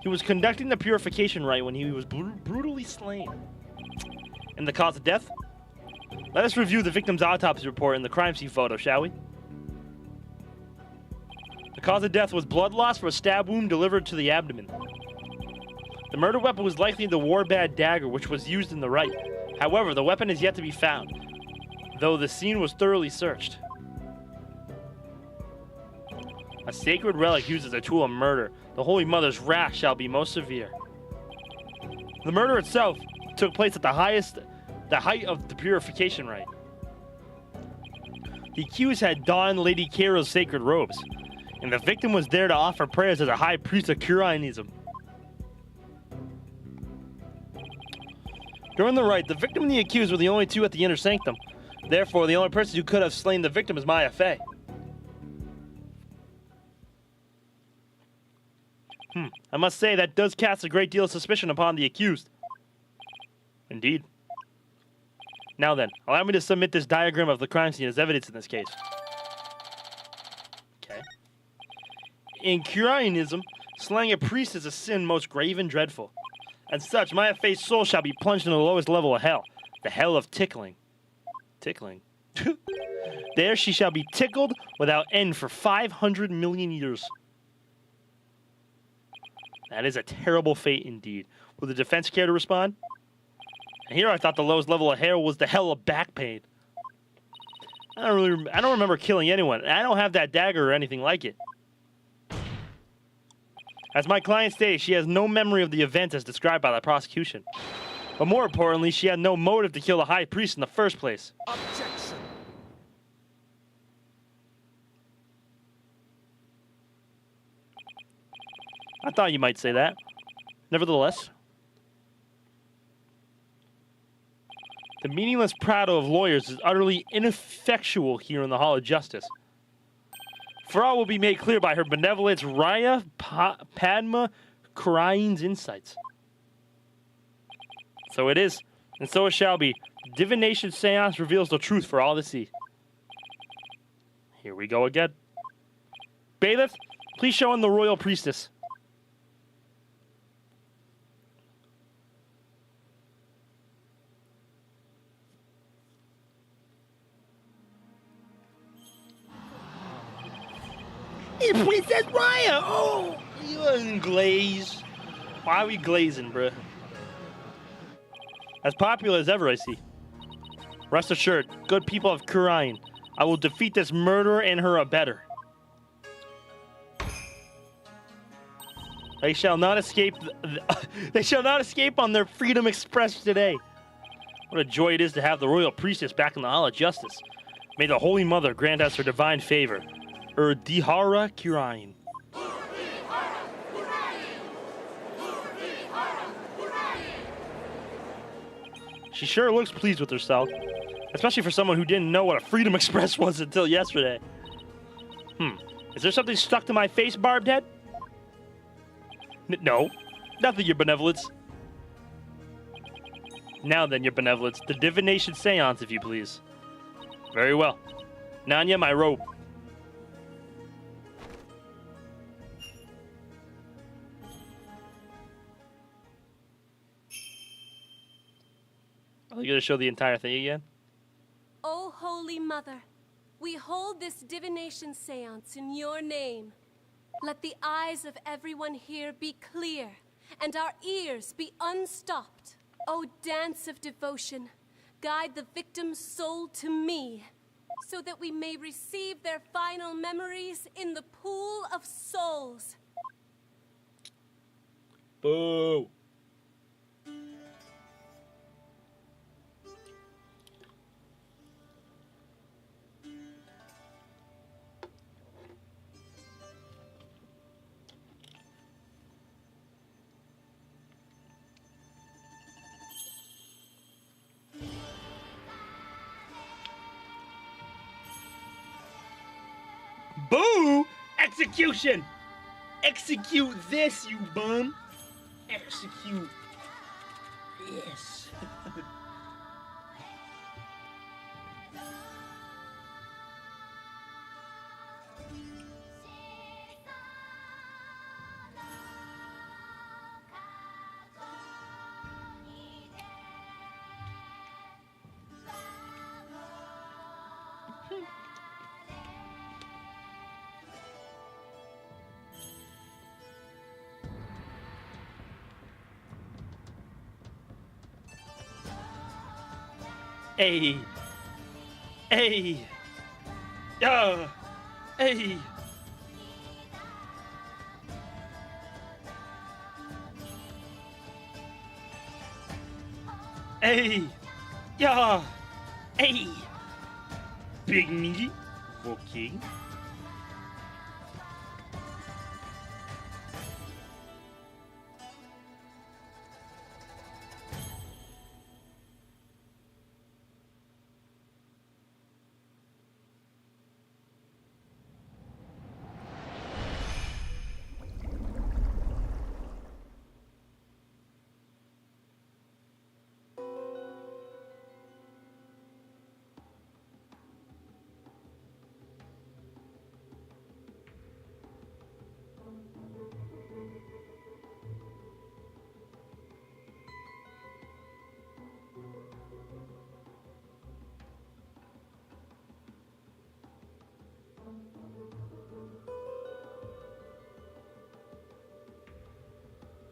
He was conducting the purification rite when he was brutally slain. And the cause of death? Let us review the victim's autopsy report and the crime scene photo, shall we? The cause of death was blood loss from a stab wound delivered to the abdomen. The murder weapon was likely the Warbad dagger, which was used in the rite. However, the weapon is yet to be found, though the scene was thoroughly searched. A sacred relic used as a tool of murder. The Holy Mother's wrath shall be most severe. The murder itself took place at the height of the purification rite. The accused had donned Lady Kara's sacred robes, and the victim was there to offer prayers as a high priest of Curianism. During the rite, the victim and the accused were the only two at the inner sanctum. Therefore, the only person who could have slain the victim is Maya Fey. I must say that does cast a great deal of suspicion upon the accused. Indeed. Now then, allow me to submit this diagram of the crime scene as evidence in this case. Okay. In Curianism, slaying a priest is a sin most grave and dreadful. As such, Maya Fey's soul shall be plunged into the lowest level of hell, the hell of tickling. Tickling. There she shall be tickled without end for 500 million years. That is a terrible fate indeed. Will the defense care to respond? And here I thought the lowest level of hell was the hell of back pain. I don't remember killing anyone. I don't have that dagger or anything like it. As my client stated, she has no memory of the events as described by the prosecution. But more importantly, she had no motive to kill the high priest in the first place. Objection! I thought you might say that. Nevertheless, the meaningless prattle of lawyers is utterly ineffectual here in the Hall of Justice. For all will be made clear by her benevolence, Raya Padma Karain's insights. So it is, and so it shall be. Divination seance reveals the truth for all to see. Here we go again. Bailiff, please show in the royal priestess. Hey, Princess Raya! Oh, you wasn't glazed. Why are we glazing, bruh? As popular as ever, I see. Rest assured, good people of Kurain, I will defeat this murderer and her abettor. They shall not escape. They shall not escape on their freedom expressed today. What a joy it is to have the royal priestess back in the Hall of Justice. May the Holy Mother grant us her divine favor. Dihara Kurain. She sure looks pleased with herself, especially for someone who didn't know what a Freedom Express was until yesterday. Is there something stuck to my face, Barbed Head? No, nothing, Your Benevolence. Now then, Your Benevolence, the divination seance, if you please. Very well. Nanya, my robe. Are you going to show the entire thing again? O Holy Mother, we hold this divination seance in your name. Let the eyes of everyone here be clear, and our ears be unstopped. O dance of devotion, guide the victim's soul to me, so that we may receive their final memories in the pool of souls. Boo. Boo! Execution! Execute this, you bum! Execute this. Hey. Hey. Hey. Hey. Yeah. Hey. Big meaty. Okay.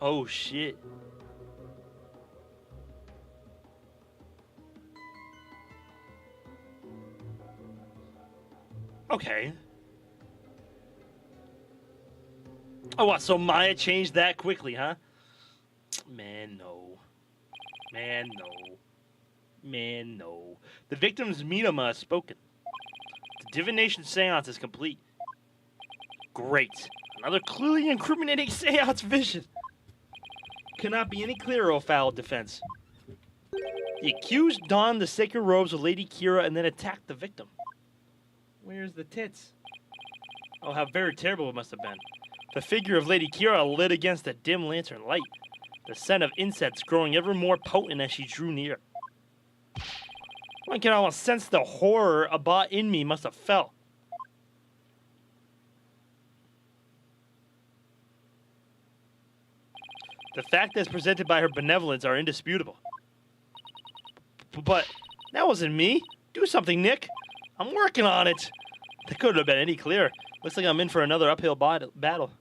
Oh shit. Okay. Oh, what? So Maya changed that quickly, huh? Man, no. Man, no. Man, no. The victim's Minama has spoken. The divination seance is complete. Great. Another clearly incriminating seance vision. Cannot be any clearer, O foul defense. The accused donned the sacred robes of Lady Kira and then attacked the victim. Where's the tits? Oh, how very terrible it must have been. The figure of Lady Kira lit against the dim lantern light, the scent of incense growing ever more potent as she drew near. One can almost sense the horror Abba in me must have felt. The facts presented by her benevolence are indisputable. But that wasn't me. Do something, Nick. I'm working on it. That couldn't have been any clearer. Looks like I'm in for another uphill battle.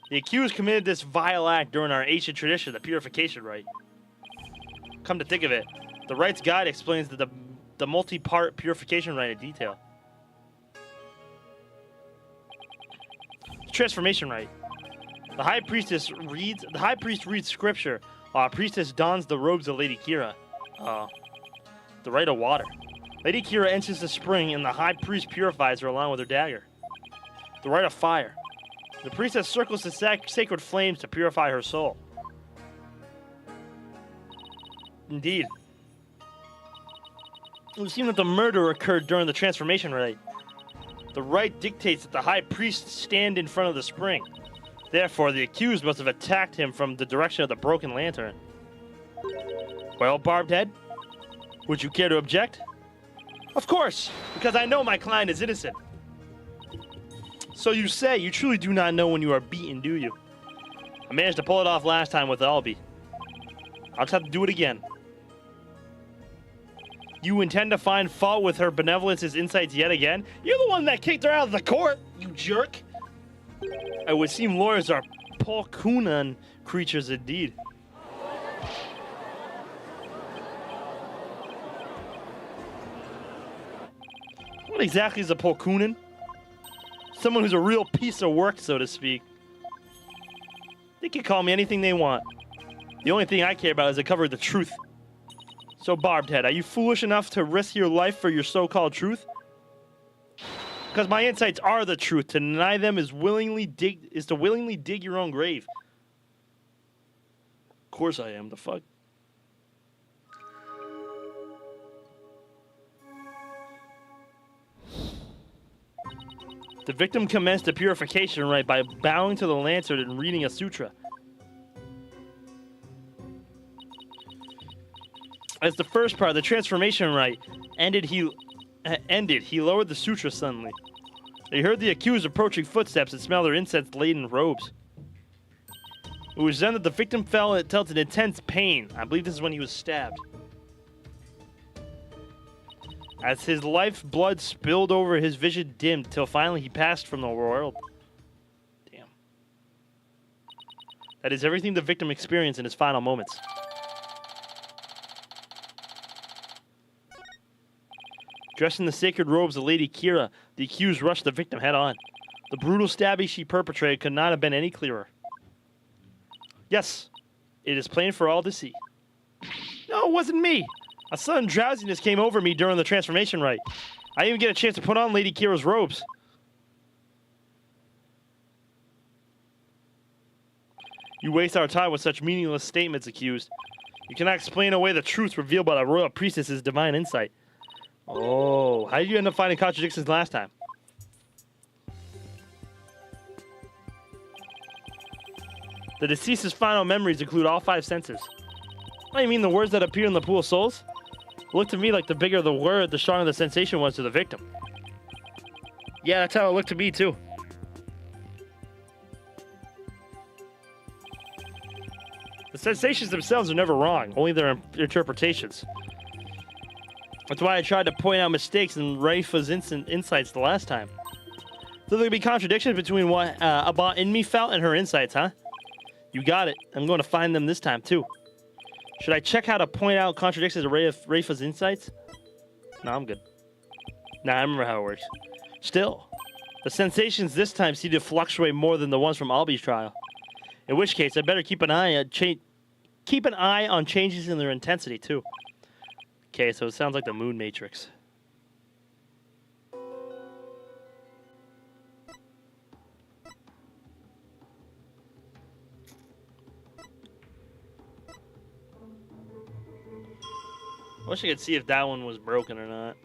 The accused committed this vile act during our ancient tradition, the purification rite. Come to think of it, the rite's guide explains the multi-part purification rite in detail. Transformation rite. The high priest reads scripture while a priestess dons the robes of Lady Kira. The rite of water. Lady Kira enters the spring and the high priest purifies her along with her dagger. The rite of fire. The priestess circles the sacred flames to purify her soul. Indeed, It would seem that the murder occurred during the transformation rite. The rite dictates that the high priest stand in front of the spring. Therefore, the accused must have attacked him from the direction of the broken lantern. Well, Barbed Head, would you care to object? Of course, because I know my client is innocent. So you say you truly do not know when you are beaten, do you? I managed to pull it off last time with Albie. I'll just have to do it again. You intend to find fault with her benevolence's insights yet again? You're the one that kicked her out of the court, you jerk! It would seem lawyers are Polkunan creatures indeed. What exactly is a Polkunan? Someone who's a real piece of work, so to speak. They can call me anything they want. The only thing I care about is to cover the truth. So, Barbed Head, are you foolish enough to risk your life for your so-called truth? Because my insights are the truth. To deny them is to willingly dig your own grave. Of course I am. The fuck? The victim commenced a purification rite by bowing to the lantern and reading a sutra. As the first part of the transformation rite ended, he lowered the sutra suddenly. They heard the accused approaching footsteps and smelled their incense-laden robes. It was then that the victim felt an intense pain. I believe this is when he was stabbed. As his life's blood spilled over, his vision dimmed till finally he passed from the world. Damn. That is everything the victim experienced in his final moments. Dressed in the sacred robes of Lady Kira, the accused rushed the victim head on. The brutal stabbing she perpetrated could not have been any clearer. Yes, it is plain for all to see. No, it wasn't me. A sudden drowsiness came over me during the transformation rite. I didn't even get a chance to put on Lady Kira's robes. You waste our time with such meaningless statements, accused. You cannot explain away the truth revealed by the royal priestess's divine insight. Oh, how did you end up finding contradictions last time? The deceased's final memories include all 5 senses. What, you mean the words that appear in the pool of souls? It looked to me like the bigger the word, the stronger the sensation was to the victim. Yeah, that's how it looked to me, too. The sensations themselves are never wrong, only their interpretations. That's why I tried to point out mistakes in Raifa's insights the last time. So there could be contradictions between what Abba in me felt and her insights, huh? You got it. I'm going to find them this time, too. Should I check how to point out contradictions to Raifa's insights? No, I'm good. Nah, I remember how it works. Still, the sensations this time seem to fluctuate more than the ones from Albie's trial. In which case, I better keep an eye on changes in their intensity, too. Okay, so it sounds like the Moon Matrix. I wish I could see if that one was broken or not.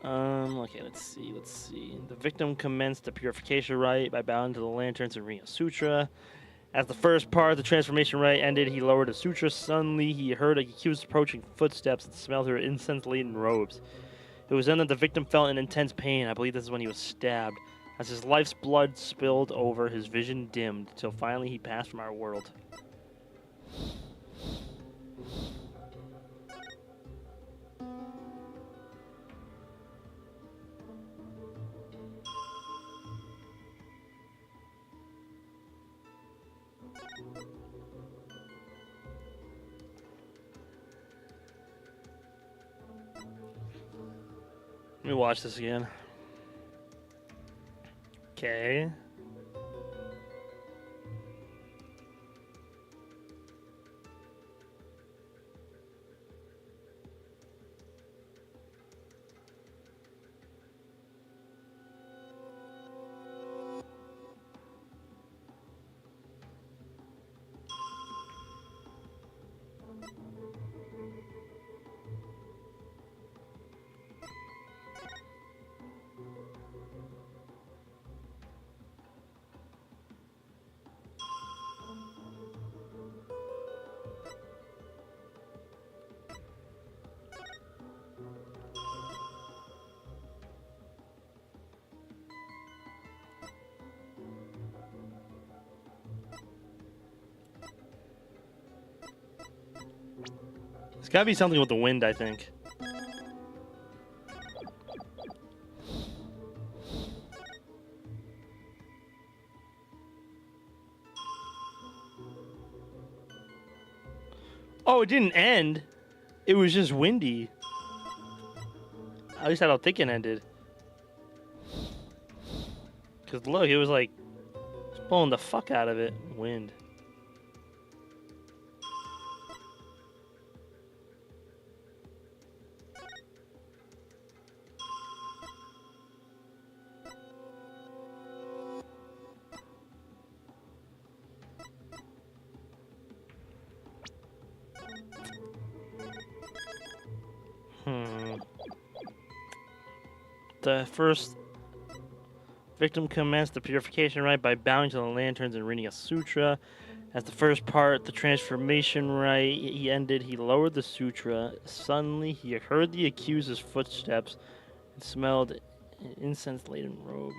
Okay, let's see. The victim commenced the purification rite by bowing to the lanterns and reading a sutra. As the first part of the transformation rite ended, he lowered the sutra. Suddenly, he heard a accused approaching footsteps and smelled her incense-laden robes. It was then that the victim felt an intense pain. I believe this is when he was stabbed. As his life's blood spilled over, his vision dimmed, till finally he passed from our world. Let me watch this again. Okay. gotta be something with the wind, I think. Oh, it didn't end. It was just windy. At least I don't think it ended. Because look, it was like blowing the fuck out of it. Wind. The first victim commenced the purification rite by bowing to the lanterns and reading a sutra. As the first part, the transformation rite, he ended, he lowered the sutra. Suddenly, he heard the accuser's footsteps and smelled an incense-laden robe.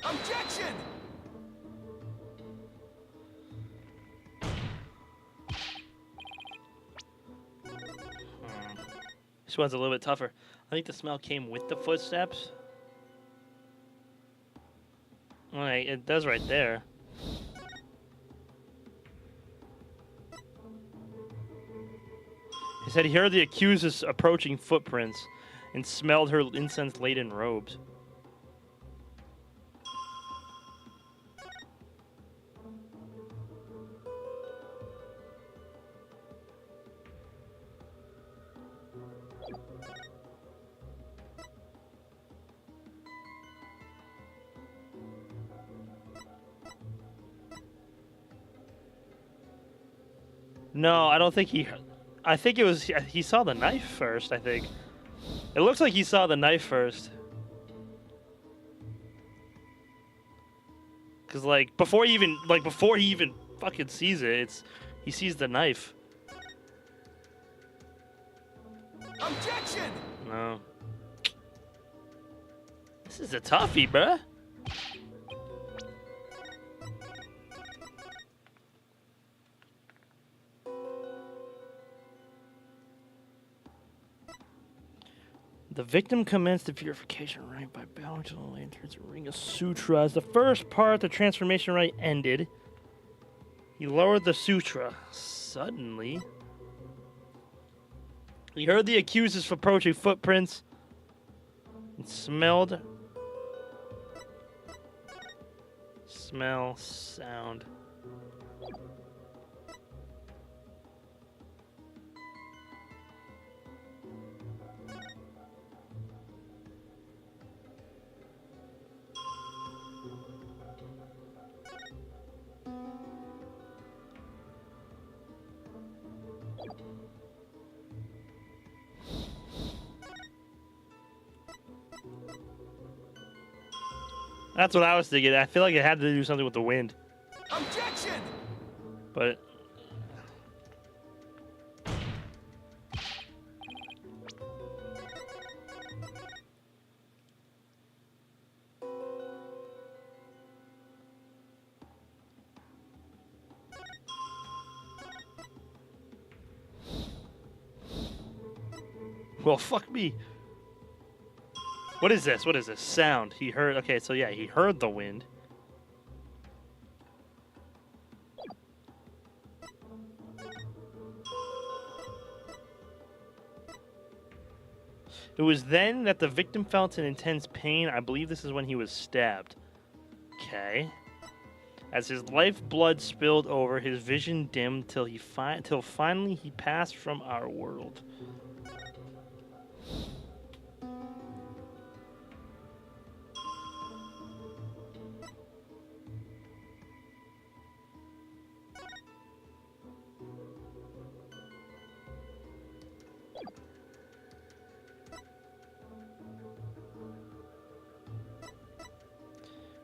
Objection! This one's a little bit tougher. I think the smell came with the footsteps. Alright, it does right there. He said he heard the accuser's approaching footprints and smelled her incense-laden robes. No, I don't think he... I think it was... He saw the knife first, I think. It looks like he saw the knife first. Because, like, before he even fucking sees it, he sees the knife. Objection! No. This is a toughie, bruh. The victim commenced the purification rite by bowing to the lanterns and reading a sutra. As the first part, the transformation rite ended, he lowered the sutra. Suddenly, he heard the accuser's approaching footprints and smelled sound. That's what I was thinking. I feel like it had to do something with the wind. Objection! But well, fuck me. What is this? What is this? Sound. He heard... Okay, so yeah, he heard the wind. It was then that the victim felt an intense pain. I believe this is when he was stabbed. Okay. As his lifeblood spilled over, his vision dimmed till finally he passed from our world.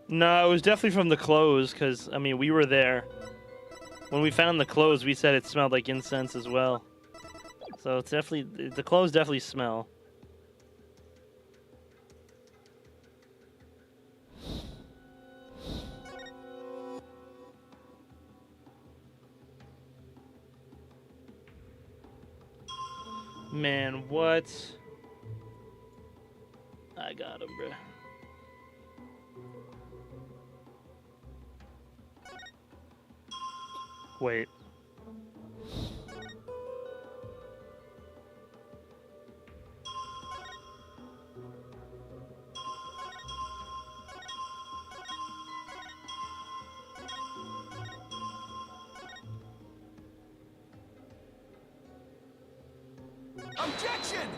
No, it was definitely from the clothes, because, I mean, we were there. When we found the clothes, we said it smelled like incense as well. So it's definitely... The clothes definitely smell. Man, what? I got him, bro. Wait. Objection!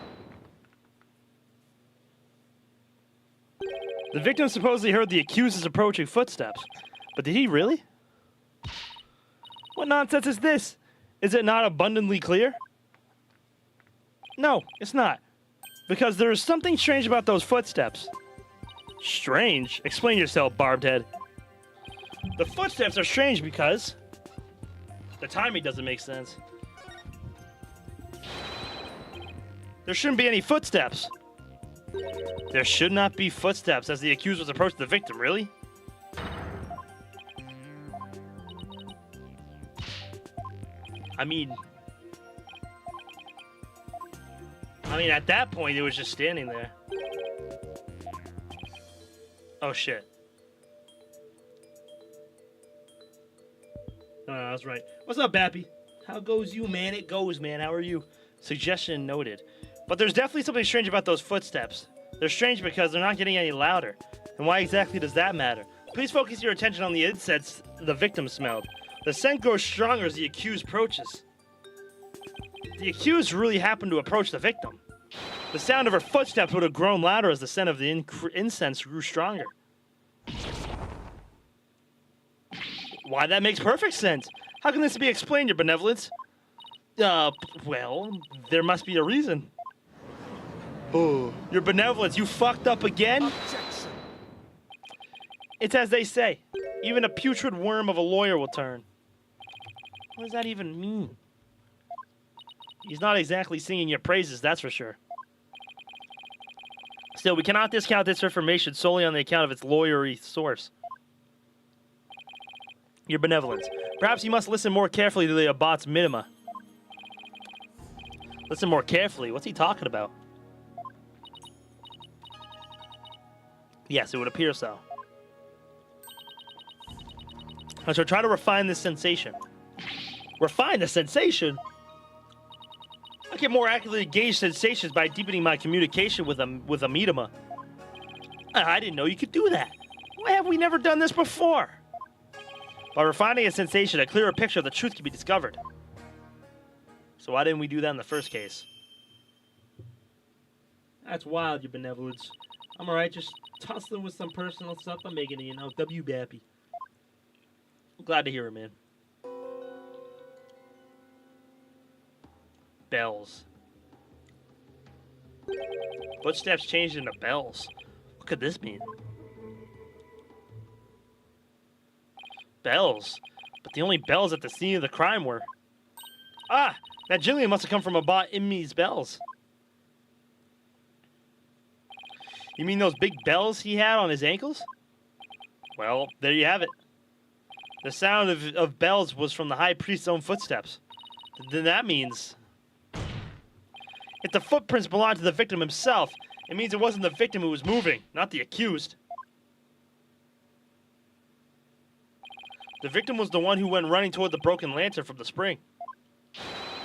The victim supposedly heard the accused's approaching footsteps. But did he really? What nonsense is this? Is it not abundantly clear? No, it's not. Because there is something strange about those footsteps. Strange? Explain yourself, barbed head. The footsteps are strange because the timing doesn't make sense. There shouldn't be any footsteps. There should not be footsteps as the accused was approaching the victim, really? I mean, at that point, it was just standing there. Oh, shit. No, I was right. What's up, Bappy? How goes you, man? It goes, man. How are you? Suggestion noted. But there's definitely something strange about those footsteps. They're strange because they're not getting any louder. And why exactly does that matter? Please focus your attention on the incense the victim smelled. The scent grows stronger as the accused approaches. The accused really happened to approach the victim. The sound of her footsteps would have grown louder as the scent of the incense grew stronger. Why, that makes perfect sense. How can this be explained, your benevolence? Well, there must be a reason. Oh, your benevolence, you fucked up again? Objection! It's as they say, even a putrid worm of a lawyer will turn. What does that even mean? He's not exactly singing your praises, that's for sure. Still, we cannot discount this information solely on the account of its lawyery source. Your benevolence. Perhaps you must listen more carefully to the Abbot's minima. Listen more carefully? What's he talking about? Yes, it would appear so. I shall try to refine this sensation. Refine the sensation? I can more accurately gauge sensations by deepening my communication with a minima. I didn't know you could do that. Why have we never done this before? By refining a sensation, a clearer picture of the truth can be discovered. So why didn't we do that in the first case? That's wild, your benevolence. I'm alright, just tussling with some personal stuff I'm making it, you know. W-Bappy. Glad to hear it, man. Bells. Footsteps changed into bells. What could this mean? Bells? But the only bells at the scene of the crime were... Ah! That Jillian must have come from Abbat Immi's bells. You mean those big bells he had on his ankles? Well, there you have it. The sound of bells was from the High Priest's own footsteps. Then that means... If the footprints belonged to the victim himself, it means it wasn't the victim who was moving, not the accused. The victim was the one who went running toward the broken lantern from the spring.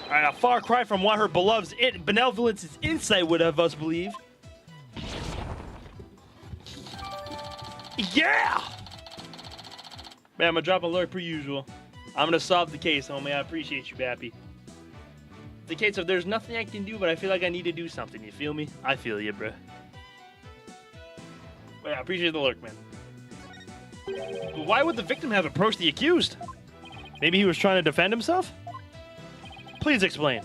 Alright, a far cry from what her beloved's benevolence's insight would have us believe. Yeah! Man, I'm gonna drop alert per usual. I'm gonna solve the case, homie. I appreciate you, Bappy. The case of there's nothing I can do, but I feel like I need to do something. You feel me? I feel you, bruh. But I appreciate the lurk, man. But why would the victim have approached the accused? Maybe he was trying to defend himself? Please explain.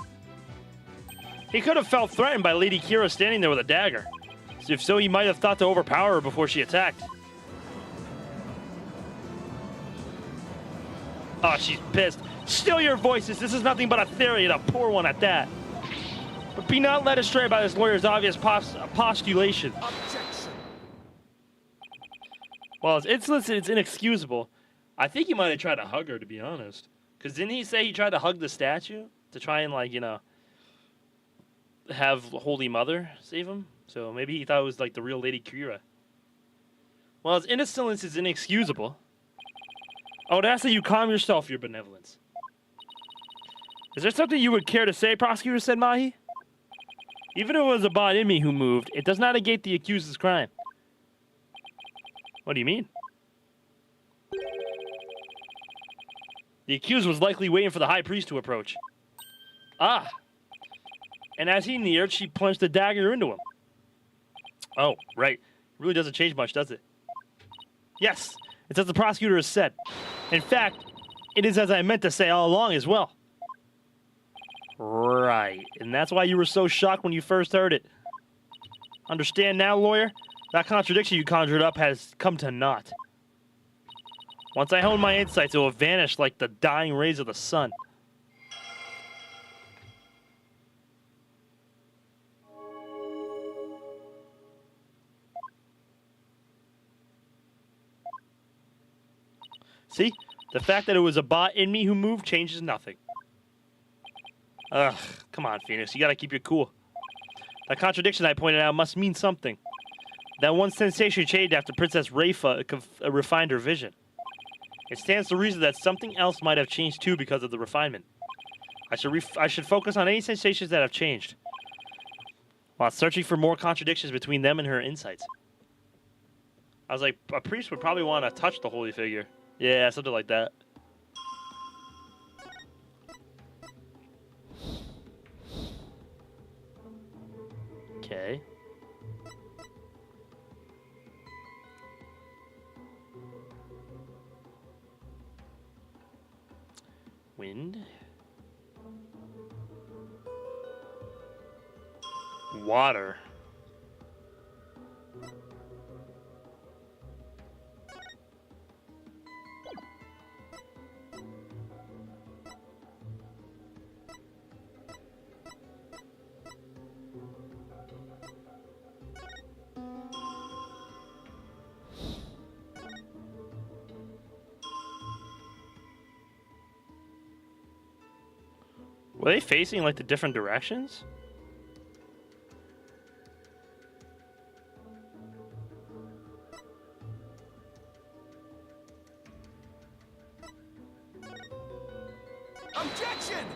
He could have felt threatened by Lady Kira standing there with a dagger. So if so, he might have thought to overpower her before she attacked. Oh, she's pissed. Still your voices. This is nothing but a theory, and a poor one at that. But be not led astray by this lawyer's obvious postulation. Objection. While his insolence is inexcusable, I think he might have tried to hug her, to be honest. Because didn't he say he tried to hug the statue? To try and, like, you know... have Holy Mother save him. So maybe he thought it was like the real Lady Kira. Well, his innocence is inexcusable. I would ask that you calm yourself, your benevolence. Is there something you would care to say, prosecutor, said Mahi? Even if it was a bot in me who moved, it does not negate the accused's crime. What do you mean? The accused was likely waiting for the high priest to approach. Ah! And as he neared, she plunged the dagger into him. Oh, right. It really doesn't change much, does it? Yes, it's as the prosecutor has said. In fact, it is as I meant to say all along as well. Right, and that's why you were so shocked when you first heard it. Understand now, lawyer? That contradiction you conjured up has come to naught. Once I hone my insights, it will vanish like the dying rays of the sun. See? The fact that it was a bot in me who moved changes nothing. Ugh, come on, Phoenix. You gotta keep your cool. That contradiction I pointed out must mean something. That one sensation changed after Princess Rayfa refined her vision. It stands to reason that something else might have changed too because of the refinement. I should focus on any sensations that have changed, while searching for more contradictions between them and her insights. I was like, a priest would probably want to touch the holy figure. Yeah, something like that. Okay. Wind. Water. Were they facing like the different directions? Objection!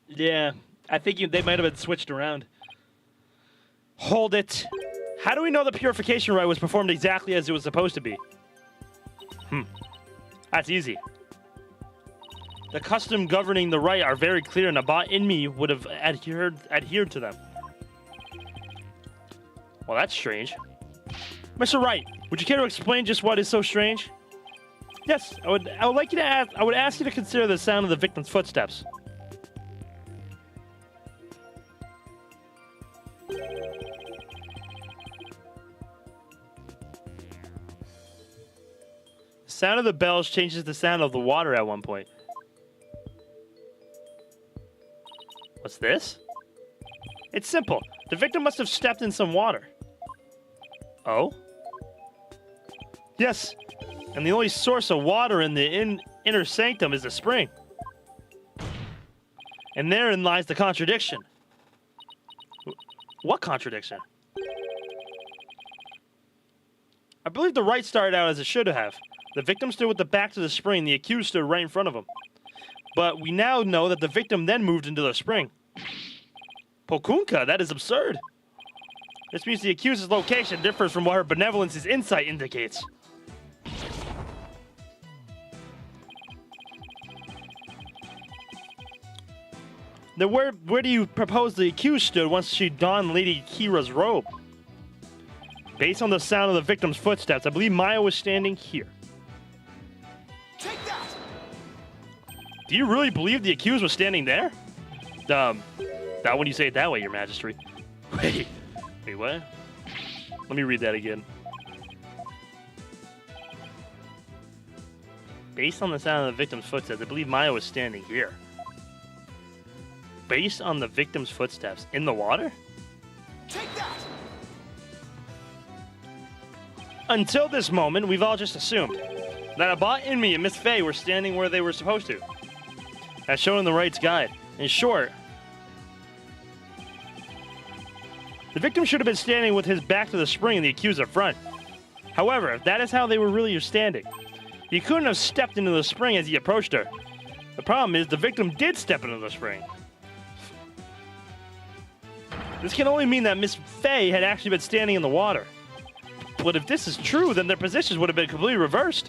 Yeah, I think they might have been switched around. Hold it. How do we know the purification rite was performed exactly as it was supposed to be? That's easy. The custom governing the rite are very clear, and a bot in me would have adhered to them. Well, that's strange. Mr. Wright, would you care to explain just what is so strange? Yes, I would like you to ask. I would ask you to consider the sound of the victim's footsteps. The sound of the bells changes the sound of the water at one point. What's this? It's simple. The victim must have stepped in some water. Oh? Yes. And the only source of water in the inner sanctum is the spring. And therein lies the contradiction. What contradiction? I believe the rite started out as it should have. The victim stood with the back to the spring. The accused stood right in front of him. But we now know that the victim then moved into the spring. Pokunka, that is absurd. This means the accused's location differs from what her benevolence's insight indicates. Then where do you propose the accused stood once she donned Lady Kira's robe? Based on the sound of the victim's footsteps, I believe Maya was standing here. Take that! Do you really believe the accused was standing there? Not when you say it that way, Your Majesty. Wait, what? Let me read that again. Based on the sound of the victim's footsteps, I believe Maya was standing here. Based on the victim's footsteps in the water? Take that! Until this moment, we've all just assumed that a bot in me and Miss Faye were standing where they were supposed to, as shown in the rite's guide. In short, The victim should have been standing with his back to the spring and the accuser front. However, if that is how they were really standing, he couldn't have stepped into the spring as he approached her. The problem is the victim did step into the spring. This can only mean that Miss Faye had actually been standing in the water. But if this is true, then their positions would have been completely reversed.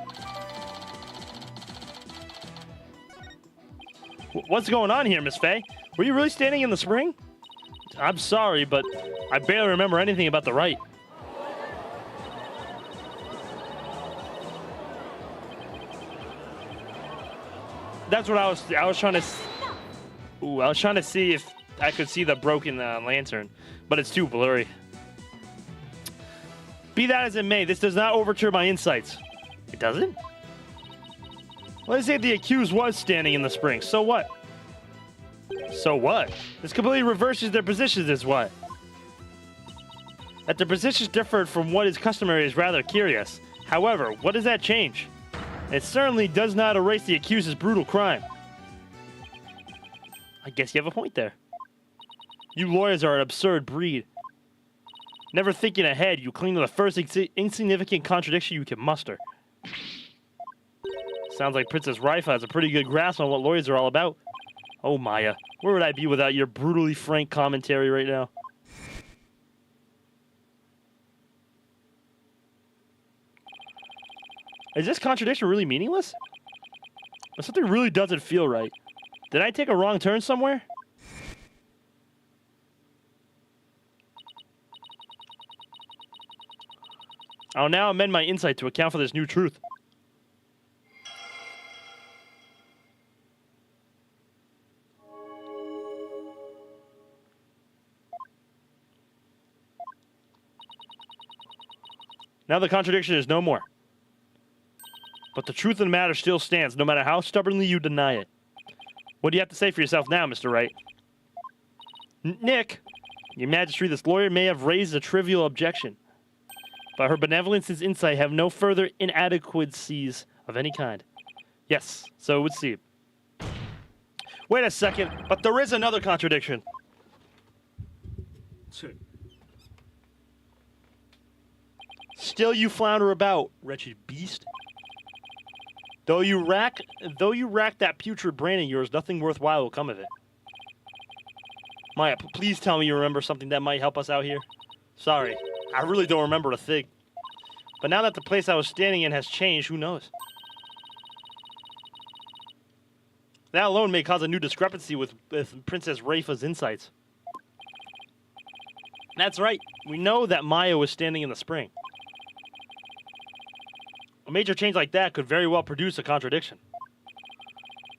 What's going on here, Miss Faye? Were you really standing in the spring? I'm sorry, but I barely remember anything about the rite. That's what I was trying to. I was trying to see if I could see the broken lantern, but it's too blurry. Be that as it may, this does not overturn my insights. It doesn't? Let's say the accused was standing in the spring. So what? So what? This completely reverses their positions is what? That their positions differed from what is customary is rather curious. However, what does that change? It certainly does not erase the accused's brutal crime. I guess you have a point there. You lawyers are an absurd breed. Never thinking ahead, you cling to the first insignificant contradiction you can muster. Sounds like Princess Raifa has a pretty good grasp on what lawyers are all about. Oh, Maya, where would I be without your brutally frank commentary right now? Is this contradiction really meaningless? Or something really doesn't feel right. Did I take a wrong turn somewhere? I'll now amend my insight to account for this new truth. Now the contradiction is no more. But the truth of the matter still stands, no matter how stubbornly you deny it. What do you have to say for yourself now, Mr. Wright? Nick, Your Majesty, this lawyer may have raised a trivial objection, but her benevolence and insight have no further inadequacies of any kind. Yes, so it would seem. Wait a second, but there is another contradiction. Still you flounder about, wretched beast. Though you rack that putrid brain of yours, nothing worthwhile will come of it. Maya, please tell me you remember something that might help us out here. Sorry, I really don't remember a thing. But now that the place I was standing in has changed, who knows? That alone may cause a new discrepancy with Princess Raifa's insights. That's right. We know that Maya was standing in the spring. A major change like that could very well produce a contradiction.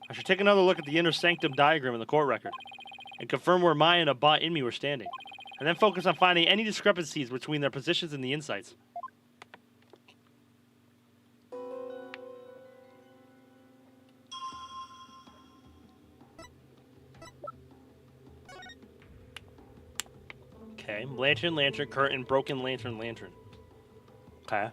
I should take another look at the inner sanctum diagram in the court record and confirm where Maya and Abat Inmi were standing, and then focus on finding any discrepancies between their positions and the insights. Okay, lantern, lantern, curtain, broken lantern, lantern. Okay.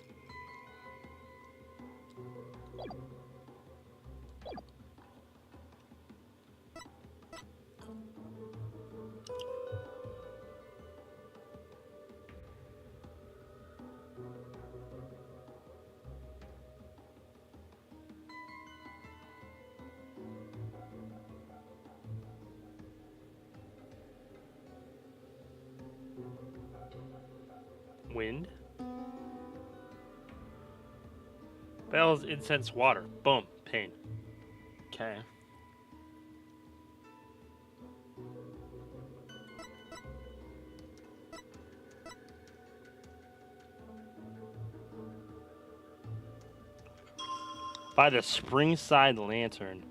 Wind. Bells, incense, water. Boom. Pain. Okay. By the Springside Lantern.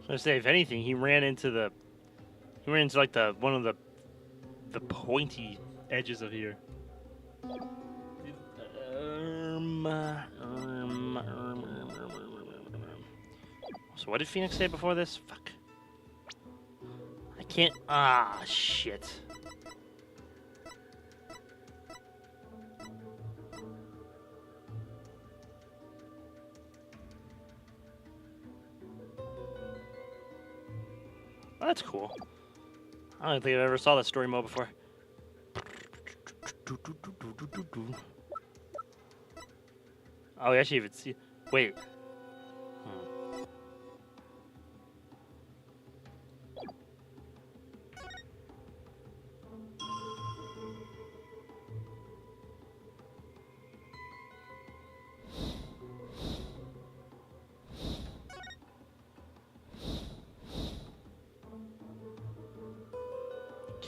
I was gonna say, if anything, he ran into like one of the pointy edges of here. So what did Phoenix say before this? Fuck. I can't. Ah, shit. Oh, that's cool. I don't think I ever saw that story mode before. Oh, we actually even see. Wait.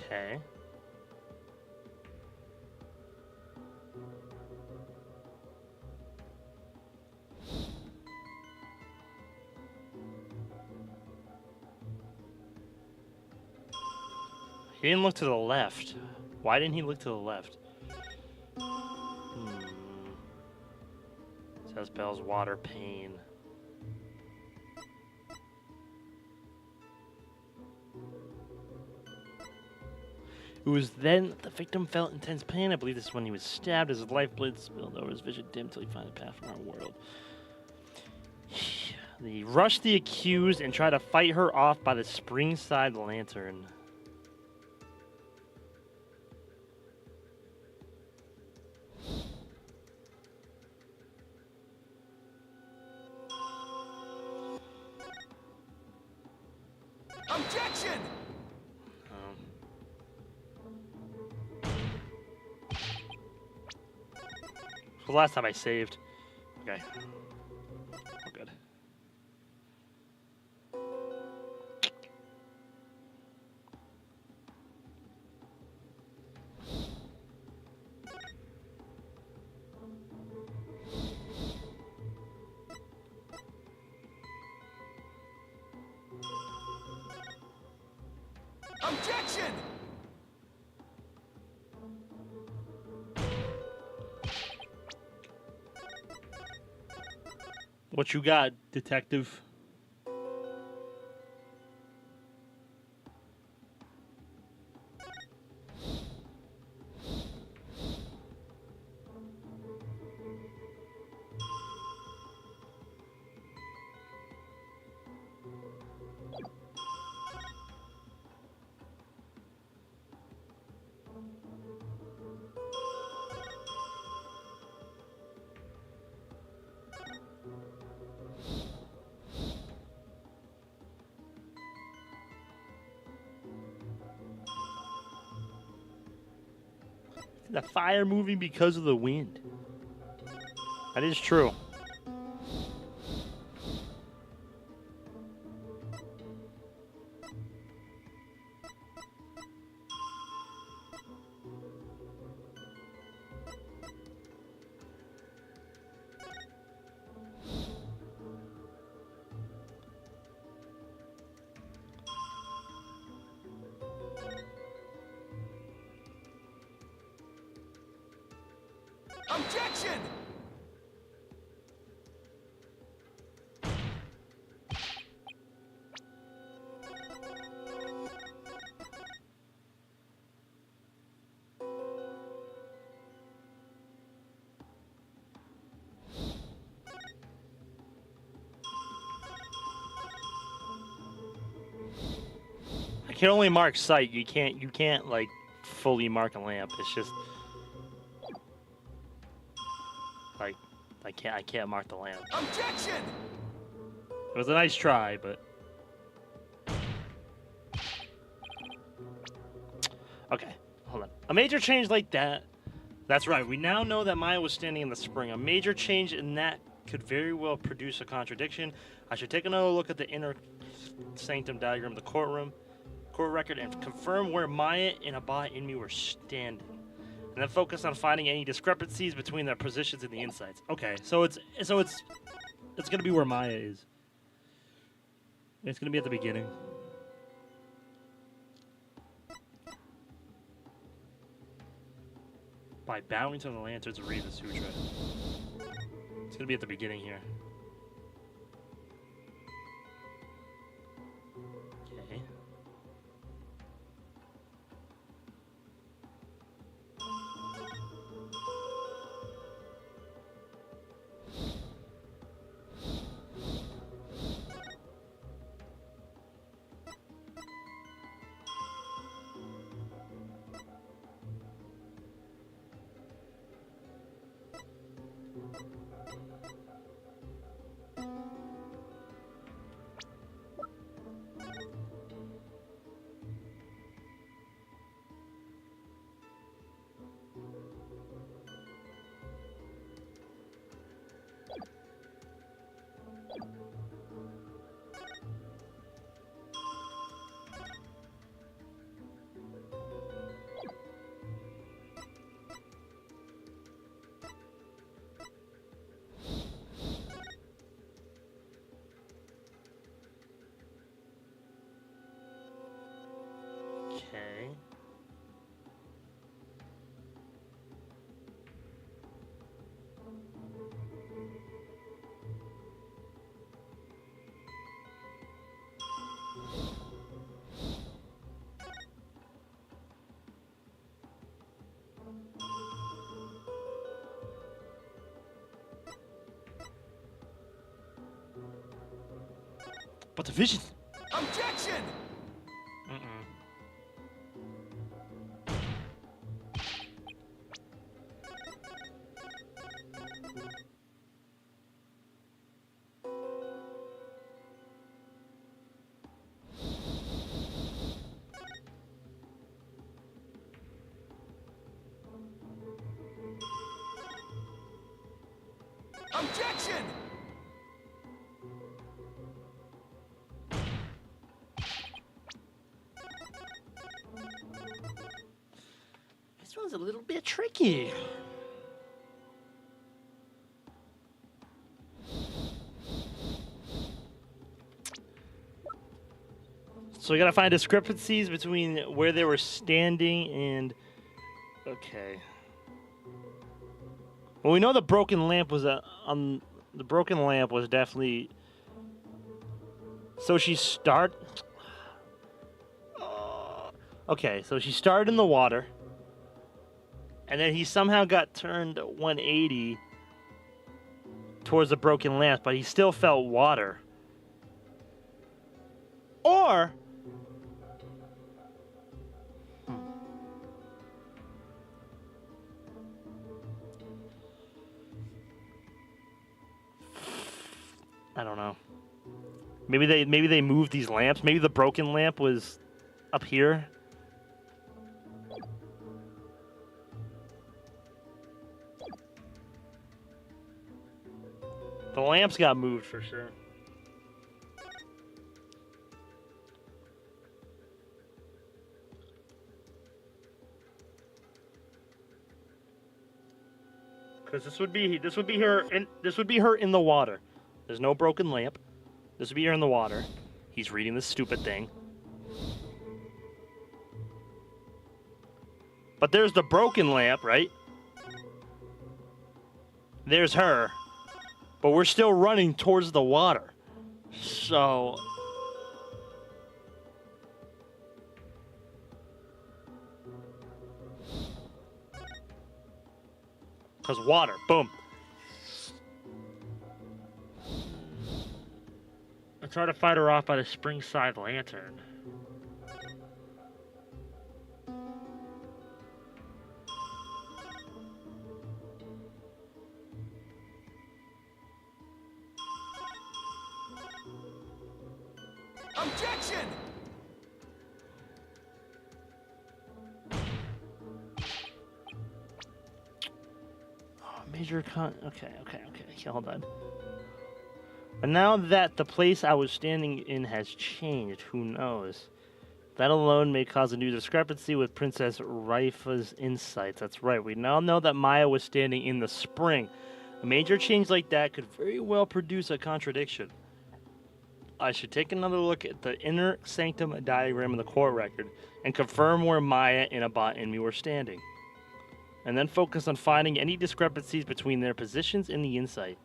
Okay. He didn't look to the left. Why didn't he look to the left? Says Bell's water pain. It was then the victim felt intense pain. I believe this is when he was stabbed as his lifeblood spilled over his vision dim till he found a path from our world. He rushed the accused and tried to fight her off by the Springside lantern. Objection! The last time I saved. Okay. We're good. Objection! What you got, detective? The fire moving because of the wind. That is true. Objection! I can only mark sight. You can't like fully mark a lamp. It's just like I can't mark the lamp. Objection! It was a nice try, but okay, hold on. A major change like that. That's right. We now know that Maya was standing in the spring. A major change in that could very well produce a contradiction. I should take another look at the inner sanctum diagram of the court record, and confirm where Maya and Abba and me were standing. And then focus on finding any discrepancies between their positions and the insides. Okay, so it's gonna be where Maya is. It's gonna be at the beginning. By bowing to the lanterns, read the sutra. It's gonna be at the beginning here. Okay. Okay. But the vision. Objection! Objection! This one's a little bit tricky. So we gotta find discrepancies between where they were standing and... Okay. Well, we know the broken lamp was the broken lamp was definitely... So she Okay, so she started in the water. And then he somehow got turned 180 towards the broken lamp, but he still felt water. Or... I don't know. Maybe they moved these lamps. Maybe the broken lamp was up here. The lamps got moved for sure. Because this would be her in the water. There's no broken lamp. This would be her in the water. He's reading this stupid thing. But there's the broken lamp, right? There's her. But we're still running towards the water. So... Because water. Boom. I try to fight her off by the spring side lantern. Objection! Okay, hold on. But now that the place I was standing in has changed, who knows? That alone may cause a new discrepancy with Princess Raifa's insights. That's right, we now know that Maya was standing in the spring. A major change like that could very well produce a contradiction. I should take another look at the inner sanctum diagram in the court record and confirm where Maya, Inaba, and me were standing. And then focus on finding any discrepancies between their positions in the insight.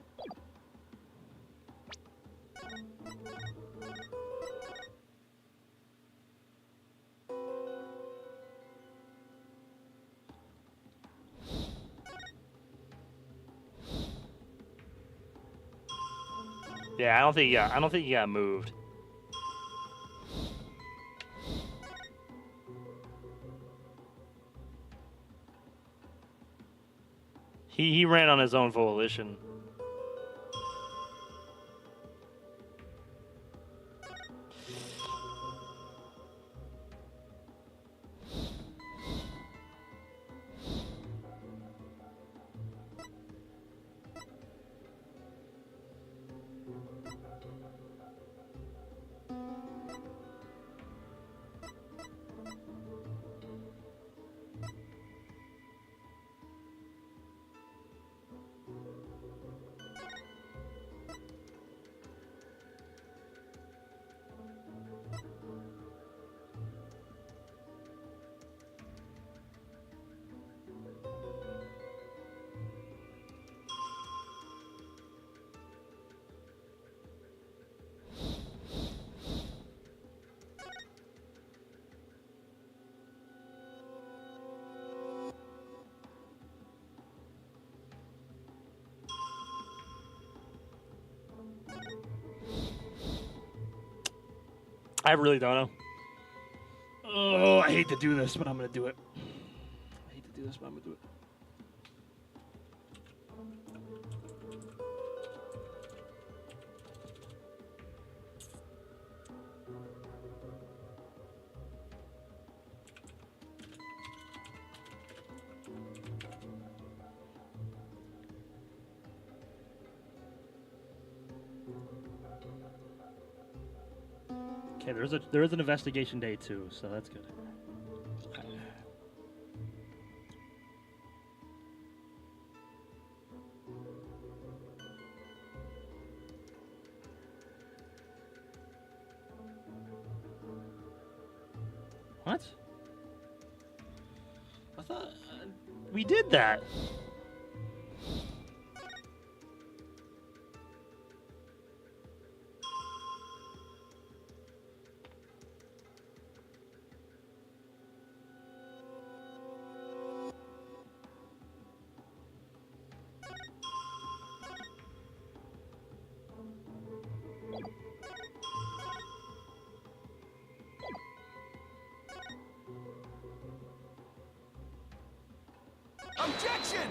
Yeah, I don't think he got moved. He ran on his own volition. I really don't know. Oh, I hate to do this, but I'm going to do it. I hate to do this, but I'm going to do it. Okay, there is an investigation day too, so that's good. What? I thought we did that. Objection!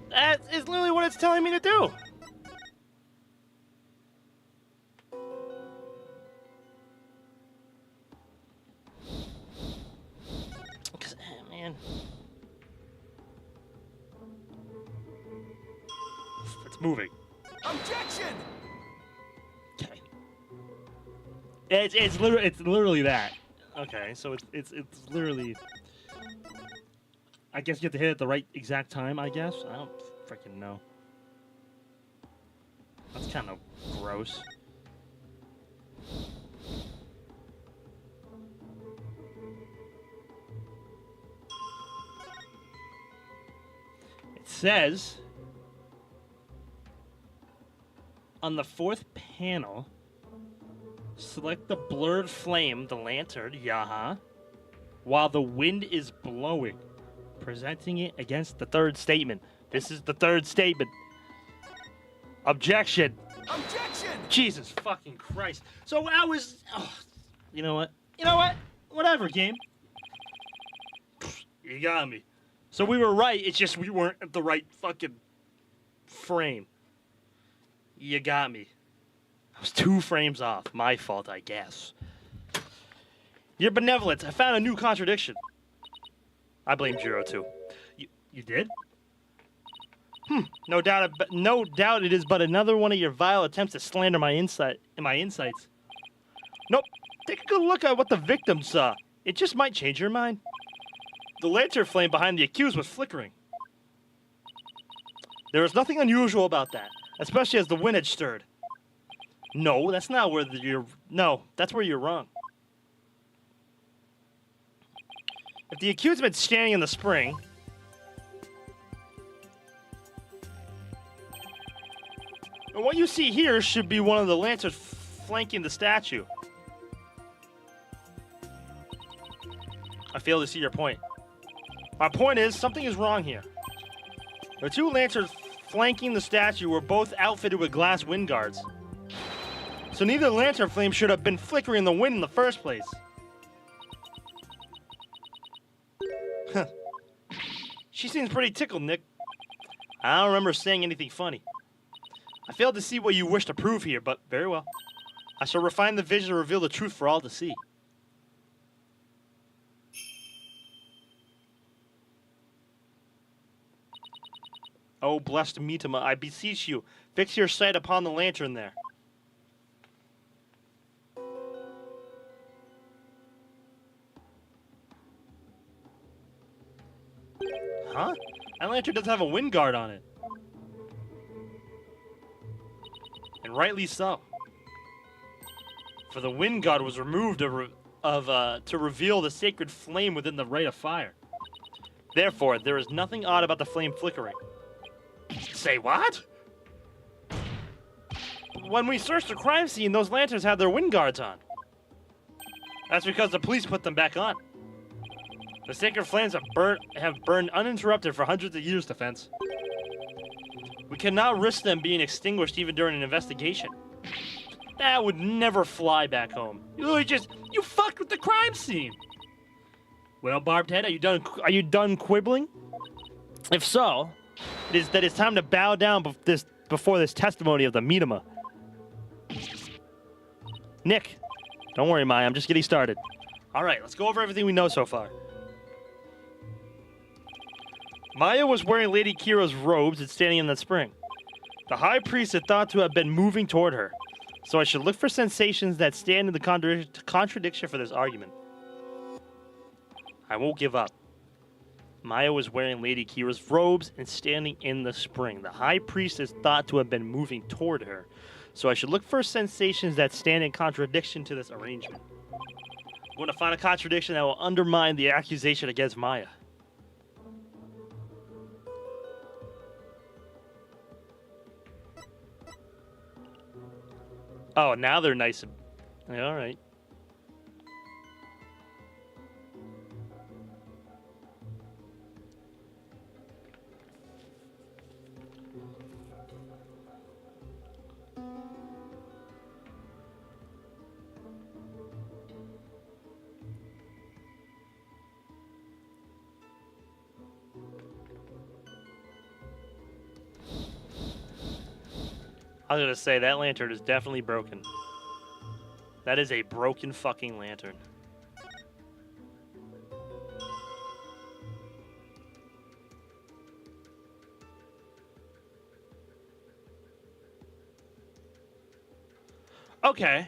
That is literally what it's telling me to do. Man. It's moving. Objection! Okay. It's literally that. Okay, so it's literally. I guess you have to hit it at the right exact time. I guess I don't freaking know. That's kind of gross. It says on the fourth panel, select the blurred flame, the lantern, while the wind is blowing, presenting it against the third statement. This is the third statement. Objection. Objection! Jesus fucking Christ. So I was... Oh, you know what? You know what? Whatever, game. You got me. So we were right, it's just we weren't at the right fucking frame. You got me. I was 2 frames off. My fault, I guess. Your benevolence. I found a new contradiction. I blame Jiro too. You did? No doubt it is but another one of your vile attempts to slander my insights. Nope. Take a good look at what the victim saw. It just might change your mind. The lantern flame behind the accused was flickering. There was nothing unusual about that, especially as the wind had stirred. No, that's not where No, that's where you're wrong. If the accused had been standing in the spring, and what you see here should be one of the lanterns flanking the statue. I fail to see your point. My point is, something is wrong here. The two lanterns flanking the statue were both outfitted with glass wind guards. So neither lantern flame should have been flickering in the wind in the first place. She seems pretty tickled, Nick. I don't remember saying anything funny. I failed to see what you wish to prove here, but very well. I shall refine the vision and reveal the truth for all to see. Oh, blessed Mitama, I beseech you, fix your sight upon the lantern there. Huh? That lantern doesn't have a wind guard on it. And rightly so. For the wind guard was removed to reveal the sacred flame within the rite of fire. Therefore, there is nothing odd about the flame flickering. Say what? When we searched the crime scene, those lanterns had their wind guards on. That's because the police put them back on. The sacred flames have burned uninterrupted for hundreds of years, Defense. We cannot risk them being extinguished even during an investigation. That would never fly back home. You fucked with the crime scene. Well, Barbed Head, are you done quibbling? If so, it's time to bow down before this testimony of the Mitama. Nick, don't worry, Maya. I'm just getting started. All right, let's go over everything we know so far. Maya was wearing Lady Kira's robes and standing in the spring. The high priest is thought to have been moving toward her, so I should look for sensations that stand in the contradiction for this argument. I won't give up. Maya was wearing Lady Kira's robes and standing in the spring. The high priest is thought to have been moving toward her, so I should look for sensations that stand in contradiction to this arrangement. I'm going to find a contradiction that will undermine the accusation against Maya. Oh, now they're nice and... Yeah, all right. I was gonna say, that lantern is definitely broken. That is a broken fucking lantern. Okay.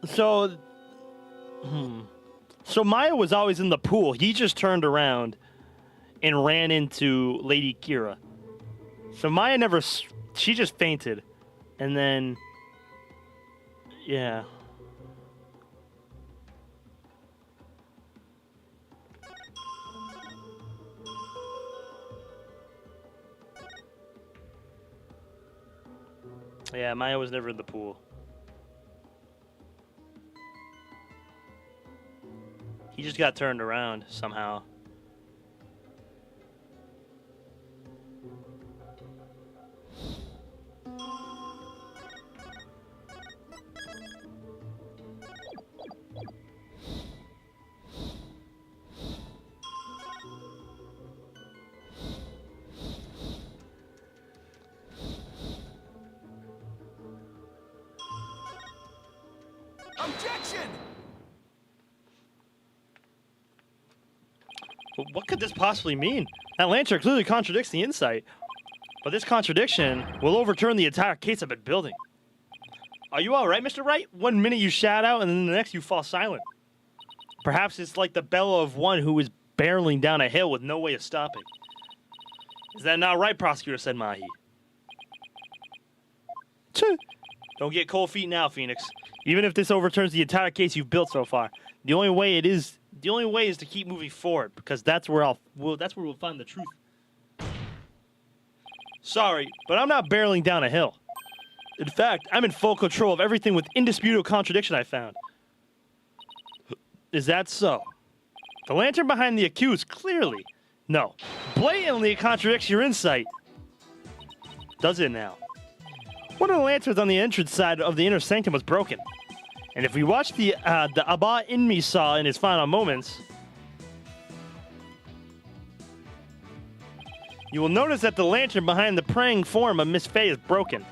So... So Maya was always in the pool. He just turned around and ran into Lady Kira. So Maya never... She just fainted. And then... Yeah. Yeah, Maya was never in the pool. He just got turned around somehow. Objection! What could this possibly mean? That lantern clearly contradicts the insight. But this contradiction will overturn the entire case I've been building. Are you all right, Mr. Wright? 1 minute you shout out, and then the next you fall silent. Perhaps it's like the bellow of one who is barreling down a hill with no way of stopping. Is that not right, prosecutor? Said Mahi. Don't get cold feet now, Phoenix. Even if this overturns the entire case you've built so far, the only way is to keep moving forward, because that's where we'll find the truth. Sorry, but I'm not barreling down a hill. In fact, I'm in full control of everything with indisputable contradiction I found. Is that so? The lantern behind the accused clearly, no, blatantly contradicts your insight. Does it now? One of the lanterns on the entrance side of the inner sanctum was broken. And if we watch the Abba Inmi saw in his final moments, you will notice that the lantern behind the praying form of Miss Faye is broken.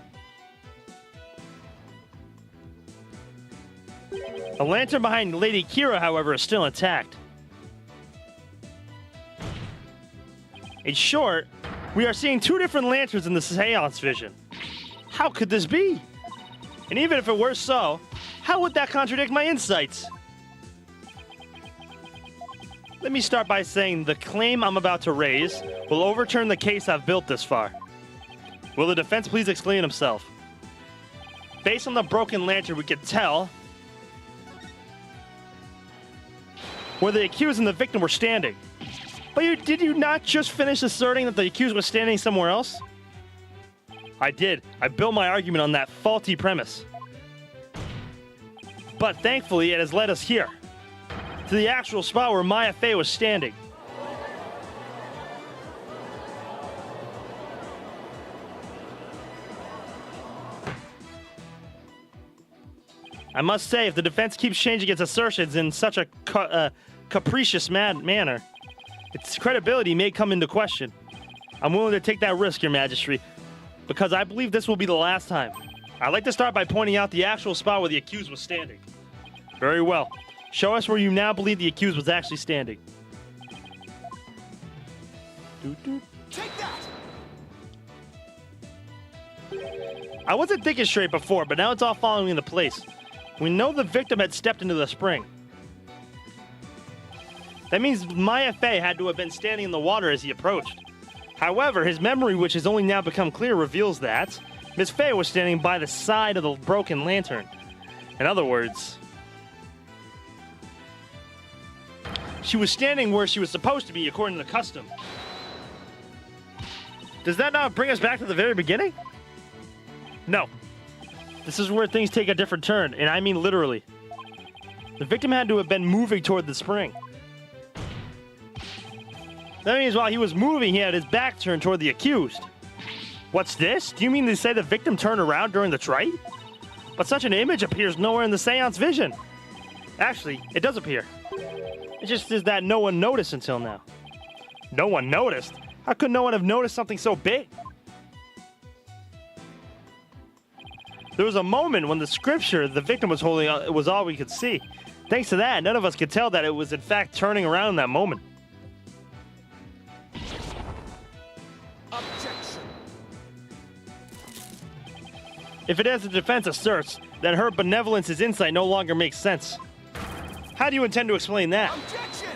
The lantern behind Lady Kira, however, is still intact. In short, we are seeing two different lanterns in the seance vision. How could this be? And even if it were so, how would that contradict my insights? Let me start by saying the claim I'm about to raise will overturn the case I've built this far. Will the defense please explain himself? Based on the broken lantern, we could tell where the accused and the victim were standing. But did you not just finish asserting that the accused was standing somewhere else? I did. I built my argument on that faulty premise. But thankfully, it has led us here, to the actual spot where Maya Fey was standing. I must say, if the defense keeps changing its assertions in such a capricious manner, its credibility may come into question. I'm willing to take that risk, Your Majesty, because I believe this will be the last time. I'd like to start by pointing out the actual spot where the accused was standing. Very well. Show us where you now believe the accused was actually standing. Take that! I wasn't thinking straight before, but now it's all falling into place. We know the victim had stepped into the spring. That means Maya Fey had to have been standing in the water as he approached. However, his memory, which has only now become clear, reveals that Miss Fey was standing by the side of the broken lantern. In other words, she was standing where she was supposed to be according to custom. Does that not bring us back to the very beginning? No. This is where things take a different turn, and I mean literally. The victim had to have been moving toward the spring. That means while he was moving, he had his back turned toward the accused. What's this? Do you mean to say the victim turned around during the trite? But such an image appears nowhere in the seance vision. Actually, it does appear. It just is that no one noticed until now. No one noticed? How could no one have noticed something so big? There was a moment when the scripture the victim was holding was all we could see. Thanks to that, none of us could tell that it was in fact turning around in that moment. Objection. If it as the defense asserts, then her benevolence's insight no longer makes sense. How do you intend to explain that? Objection.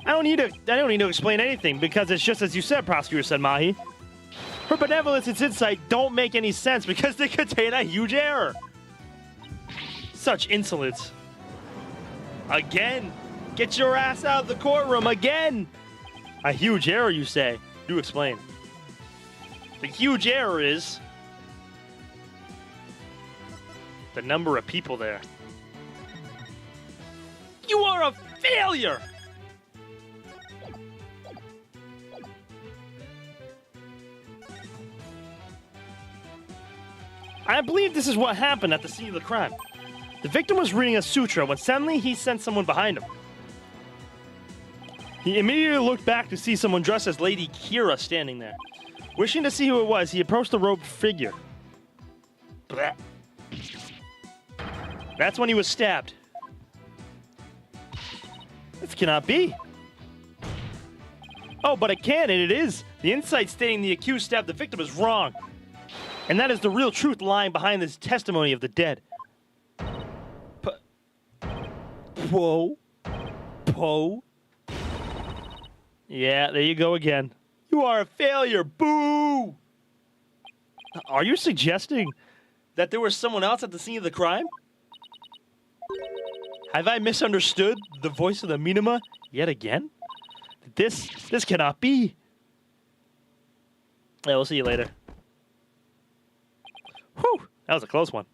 I don't need to explain anything because it's just as you said, prosecutor said Mahi. Her benevolence and insight don't make any sense because they contain a huge error. Such insolence. Again, get your ass out of the courtroom again. A huge error, you say? Do explain. The huge error is the number of people there. You are a failure! I believe this is what happened at the scene of the crime. The victim was reading a sutra when suddenly he sensed someone behind him. He immediately looked back to see someone dressed as Lady Kira standing there. Wishing to see who it was, he approached the robed figure. Blah. That's when he was stabbed. This cannot be. Oh, but it can, and it is. The insight stating the accused stabbed the victim is wrong. And that is the real truth lying behind this testimony of the dead. Whoa. Poe. Yeah, there you go again. You are a failure. Boo! Are you suggesting that there was someone else at the scene of the crime? Have I misunderstood the voice of the Minima yet again? This cannot be. Yeah, we'll see you later. Whew, that was a close one.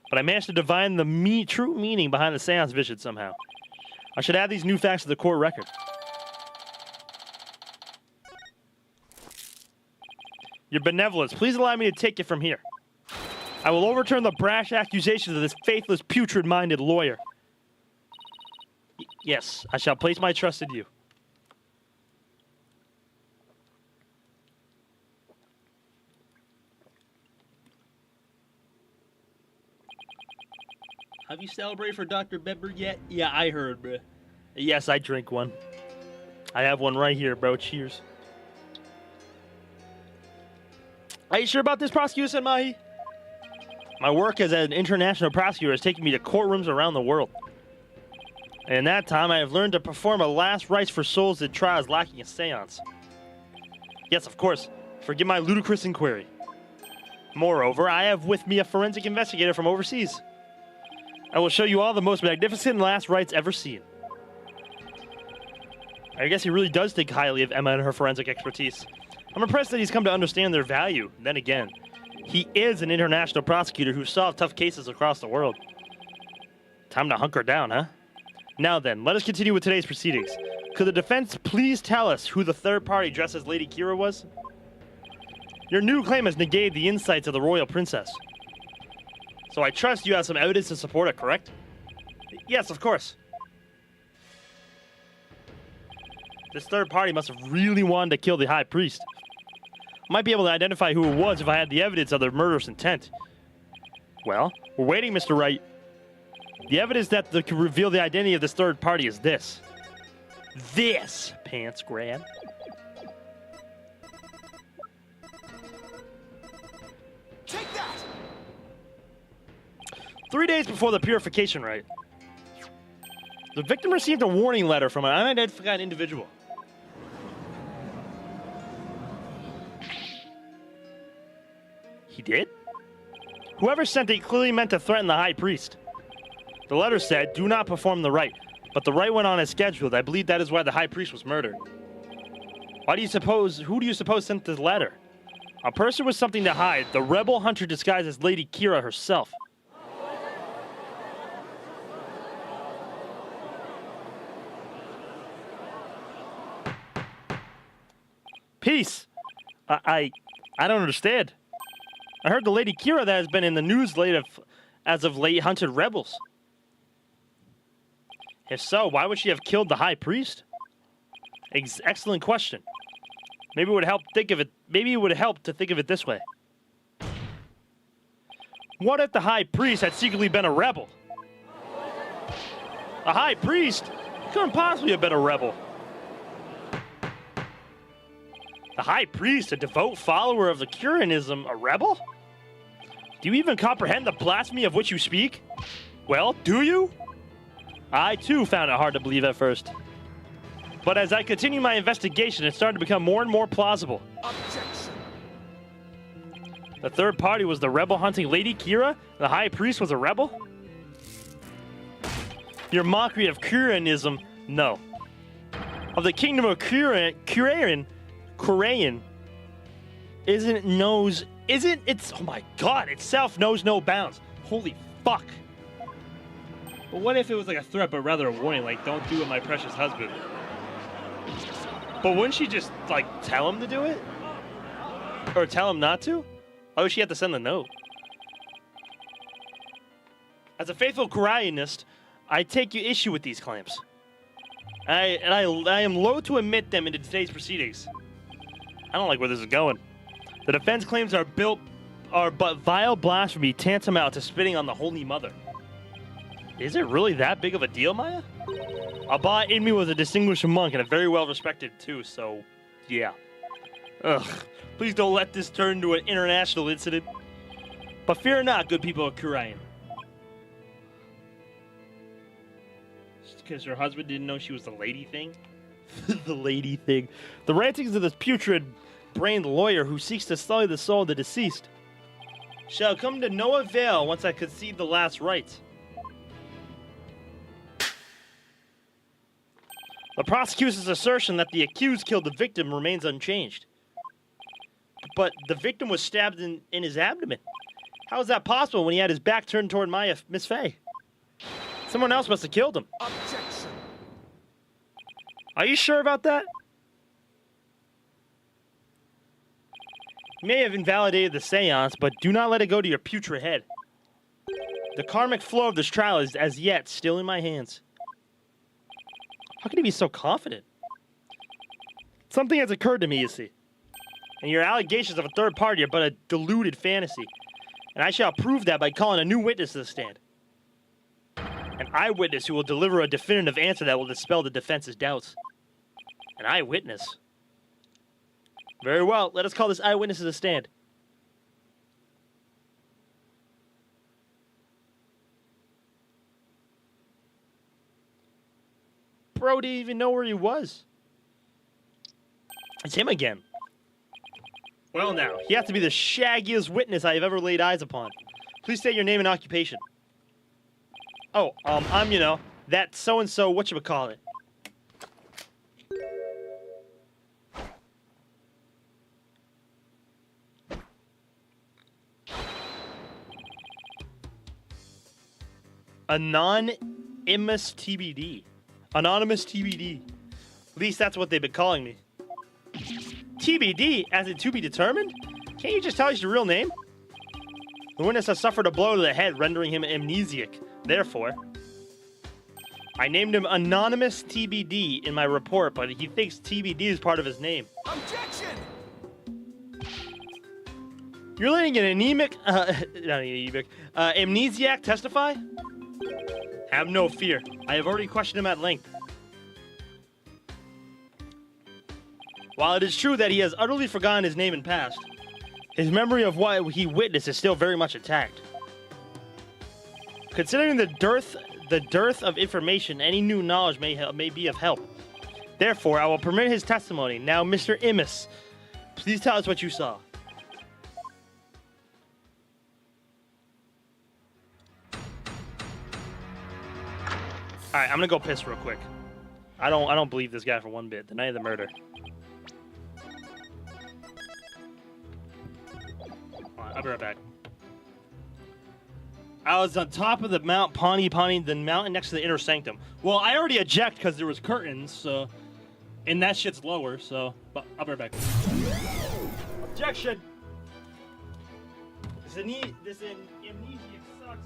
But I managed to divine the true meaning behind the seance vision somehow. I should add these new facts to the court record. Your benevolence, please allow me to take it from here. I will overturn the brash accusations of this faithless, putrid-minded lawyer. Yes, I shall place my trust in you. Have you celebrated for Dr. Pepper yet? Yeah, I heard, bro. Yes, I drink one. I have one right here, bro. Cheers. Are you sure about this, Prosecutor Senmahi? My work as an international prosecutor has taken me to courtrooms around the world. And in that time, I have learned to perform a last rites for souls that trials lacking a seance. Yes, of course. Forgive my ludicrous inquiry. Moreover, I have with me a forensic investigator from overseas. I will show you all the most magnificent last rites ever seen. I guess he really does think highly of Emma and her forensic expertise. I'm impressed that he's come to understand their value. Then again, he is an international prosecutor who solved tough cases across the world. Time to hunker down, huh? Now then, let us continue with today's proceedings. Could the defense please tell us who the third party dressed as Lady Kira was? Your new claim has negated the insights of the royal princess. So I trust you have some evidence to support it, correct? Yes, of course. This third party must have really wanted to kill the high priest. Might be able to identify who it was if I had the evidence of their murderous intent. Well, we're waiting, Mr. Wright. The evidence that could reveal the identity of this third party is this. This, Pants Grab. Take that! 3 days before the purification rite, the victim received a warning letter from an unidentified individual. He did? Whoever sent it clearly meant to threaten the high priest. The letter said, do not perform the rite, but the rite went on as scheduled. I believe that is why the high priest was murdered. Who do you suppose sent the letter? A person with something to hide, the rebel hunter disguised as Lady Kira herself. Peace. I don't understand. I heard the Lady Kira that has been in the news as of late hunted rebels. If so, why would she have killed the high priest? Excellent question. Maybe it would help to think of it this way. What if the high priest had secretly been a rebel? A high priest? He couldn't possibly have been a rebel. The high priest, a devout follower of the Curianism, a rebel? Do you even comprehend the blasphemy of which you speak? Well, do you? I, too, found it hard to believe at first. But as I continued my investigation, it started to become more and more plausible. Objection! The third party was the rebel hunting Lady Kira? The high priest was a rebel? Your mockery of Curianism, no. Of the kingdom of Curayan, oh my god, itself knows no bounds. Holy fuck. But what if it was like a threat, but rather a warning, like, don't do it, my precious husband? But wouldn't she just, like, tell him to do it? Or tell him not to? Why would she have to send the note? As a faithful Curayanist, I take issue with these claims. I am loath to admit them into today's proceedings. I don't like where this is going. The defense claims are but vile blasphemy tantamount to spitting on the Holy Mother. Is it really that big of a deal, Maya? Abba Inmi was a distinguished monk and a very well respected too, so yeah. Ugh. Please don't let this turn into an international incident. But fear not, good people of Kurain. Because her husband didn't know she was the lady thing? The lady thing. The rantings of this putrid-brained lawyer who seeks to sully the soul of the deceased shall come to no avail once I concede the last rites. The prosecution's assertion that the accused killed the victim remains unchanged. But the victim was stabbed in his abdomen. How is that possible when he had his back turned toward Miss Faye? Someone else must have killed him. Objection! Are you sure about that? You may have invalidated the seance, but do not let it go to your putrid head. The karmic flow of this trial is, as yet, still in my hands. How can he be so confident? Something has occurred to me, you see. And your allegations of a third party are but a deluded fantasy. And I shall prove that by calling a new witness to the stand. An eyewitness who will deliver a definitive answer that will dispel the defense's doubts. An eyewitness? Very well, let us call this eyewitness to the stand. Bro didn't even know where he was. It's him again. Well now, he has to be the shaggiest witness I have ever laid eyes upon. Please state your name and occupation. Oh, I'm, that so-and-so whatchamacallit. Anonymous TBD. Anonymous TBD. At least that's what they've been calling me. TBD, as in to be determined? Can't you just tell us your real name? The witness has suffered a blow to the head, rendering him amnesiac. Therefore, I named him Anonymous TBD in my report, but he thinks TBD is part of his name. Objection! You're letting an amnesiac testify? Have no fear. I have already questioned him at length. While it is true that he has utterly forgotten his name and past, his memory of what he witnessed is still very much intact. Considering the dearth of information, any new knowledge may be of help. Therefore, I will permit his testimony. Now, Mr. Immis, please tell us what you saw. All right, I'm gonna go piss real quick. I don't believe this guy for one bit. The night of the murder. I'll be right back. I was on top of the Mount Pawnee, the mountain next to the inner sanctum. Well, I already eject because there was curtains, so, and that shit's lower. So, but I'll be right back. Objection. This amnesia sucks.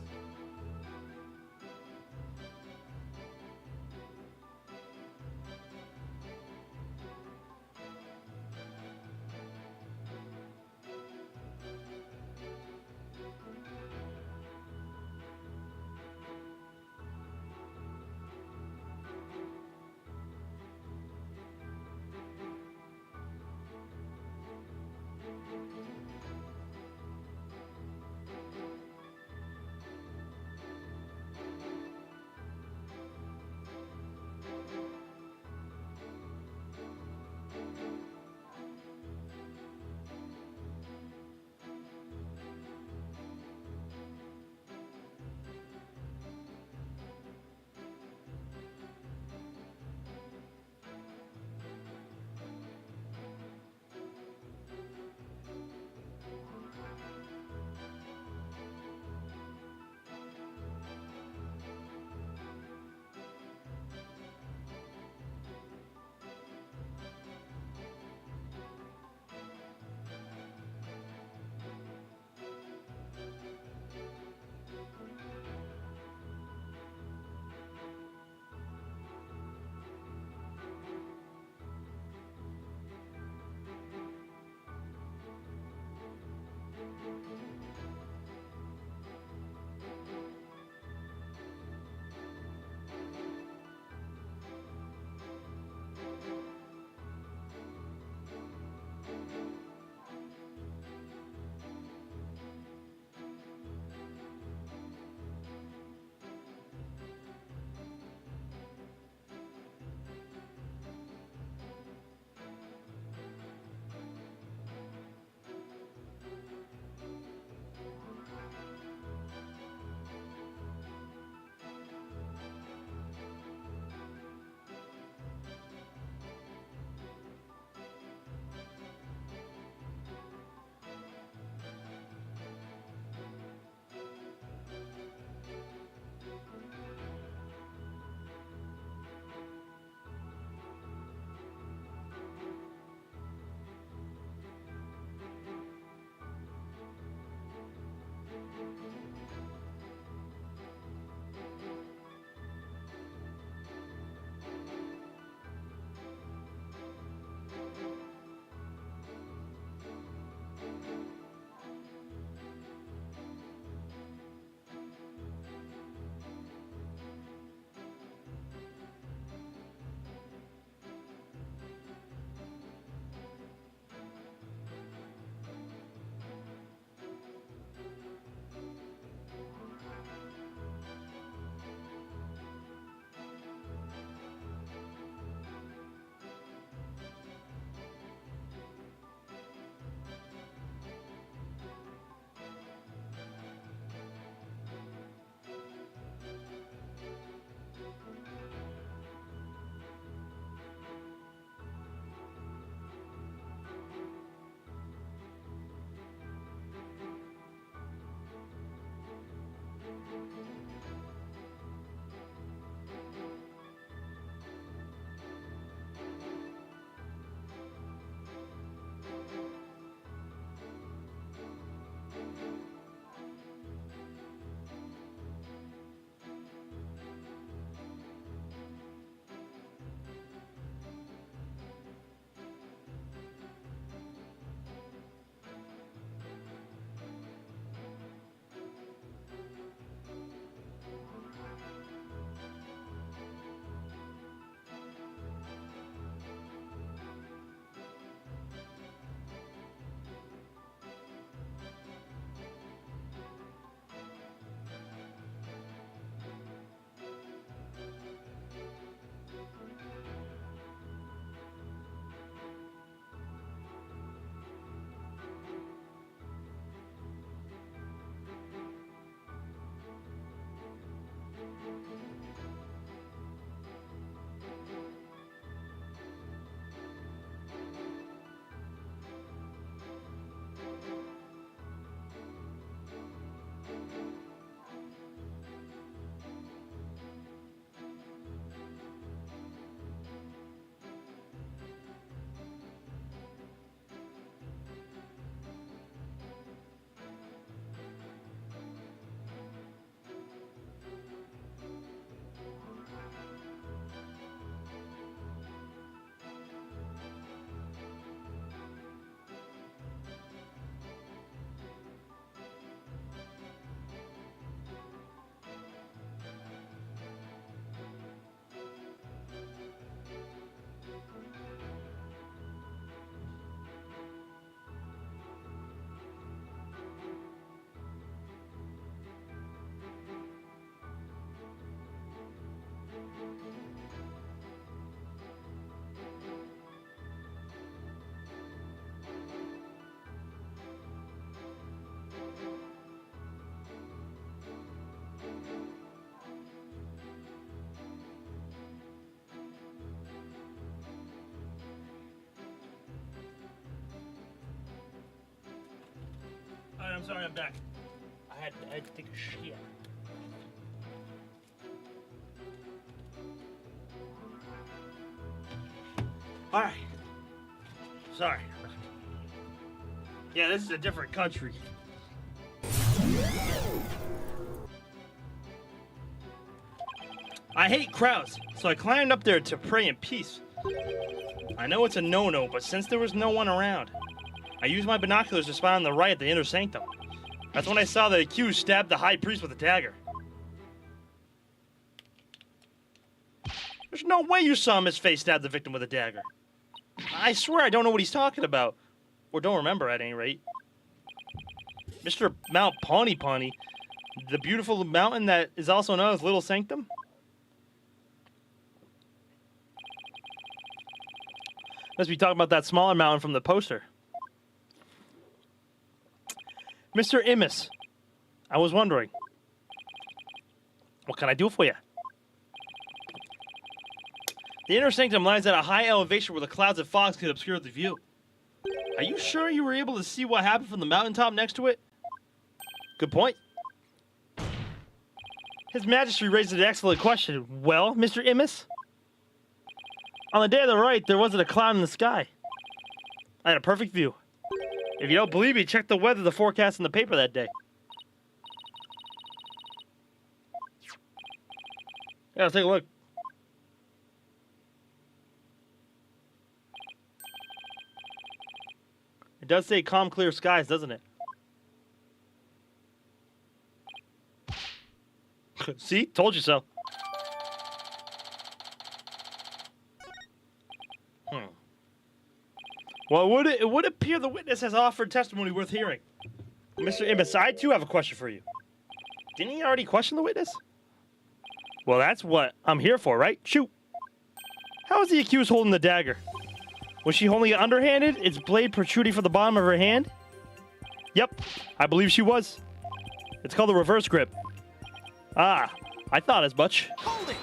sorry, I'm back. I had to take a shit. Alright. Sorry. Yeah, this is a different country. I hate crowds, so I climbed up there to pray in peace. I know it's a no-no, but since there was no one around, I used my binoculars to spy on the right at the inner sanctum. That's when I saw the accused stab the high priest with a dagger. There's no way you saw Miss Faye stab the victim with a dagger. I swear I don't know what he's talking about. Or don't remember at any rate. Mr. Mount Pawnee Pawnee, the beautiful mountain that is also known as Little Sanctum? Must be talking about that smaller mountain from the poster. Mr. Immis, I was wondering, what can I do for you? The inner sanctum lies at a high elevation where the clouds and fogs could obscure the view. Are you sure you were able to see what happened from the mountaintop next to it? Good point. His Majesty raised an excellent question. Well, Mr. Immis? On the day of the right, there wasn't a cloud in the sky. I had a perfect view. If you don't believe me, check the weather, the forecast in the paper that day. Yeah, let's take a look. It does say calm, clear skies, doesn't it? See? Told you so. Well, it would appear the witness has offered testimony worth hearing. Mr. Immis, I too have a question for you. Didn't he already question the witness? Well, that's what I'm here for, right? Shoot. How is the accused holding the dagger? Was she holding it underhanded, its blade protruding from the bottom of her hand? Yep, I believe she was. It's called a reverse grip. Ah, I thought as much. Hold it!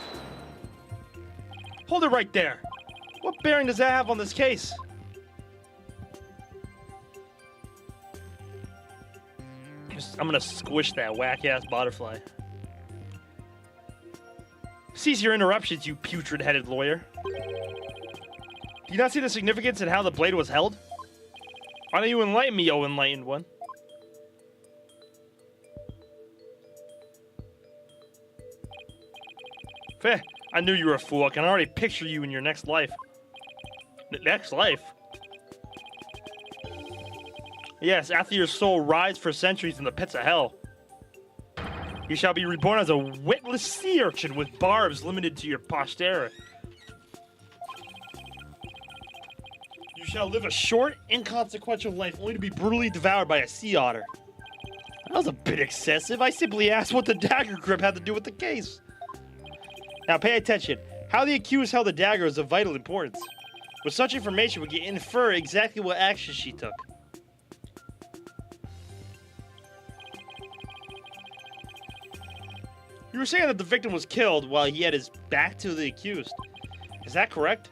Hold it right there. What bearing does that have on this case? I'm gonna squish that whack-ass butterfly. Cease your interruptions, you putrid-headed lawyer. Do you not see the significance in how the blade was held? Why don't you enlighten me, oh enlightened one? Feh, I knew you were a fool. I can already picture you in your next life. Next life? Yes, after your soul rides for centuries in the pits of hell. You shall be reborn as a witless sea urchin with barbs limited to your posterity. You shall live a short, inconsequential life only to be brutally devoured by a sea otter. That was a bit excessive. I simply asked what the dagger grip had to do with the case. Now pay attention. How the accused held the dagger is of vital importance. With such information, we can infer exactly what action she took. You were saying that the victim was killed while he had his back to the accused. Is that correct?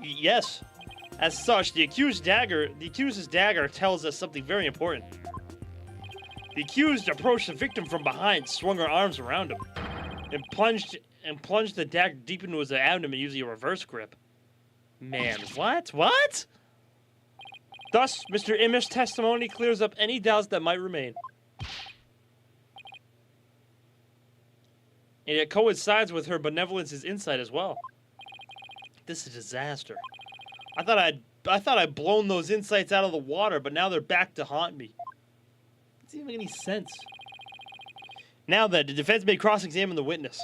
Yes. As such, the accused's dagger tells us something very important. The accused approached the victim from behind, swung her arms around him, and plunged the dagger deep into his abdomen using a reverse grip. Man, what? What? Thus, Mr. Immis' testimony clears up any doubts that might remain. And it coincides with her benevolence's insight as well. This is a disaster. I thought I'd blown those insights out of the water, but now they're back to haunt me. It doesn't even make any sense. Now then, the defense may cross-examine the witness.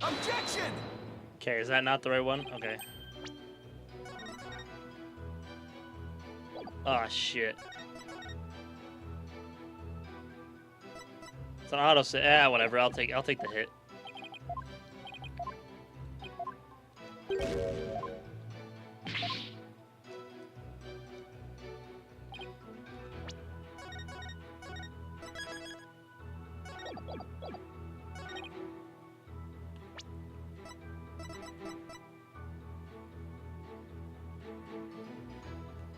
Objection! Okay, is that not the right one? Okay. Oh shit. It's an auto save. Ah, whatever. I'll take the hit.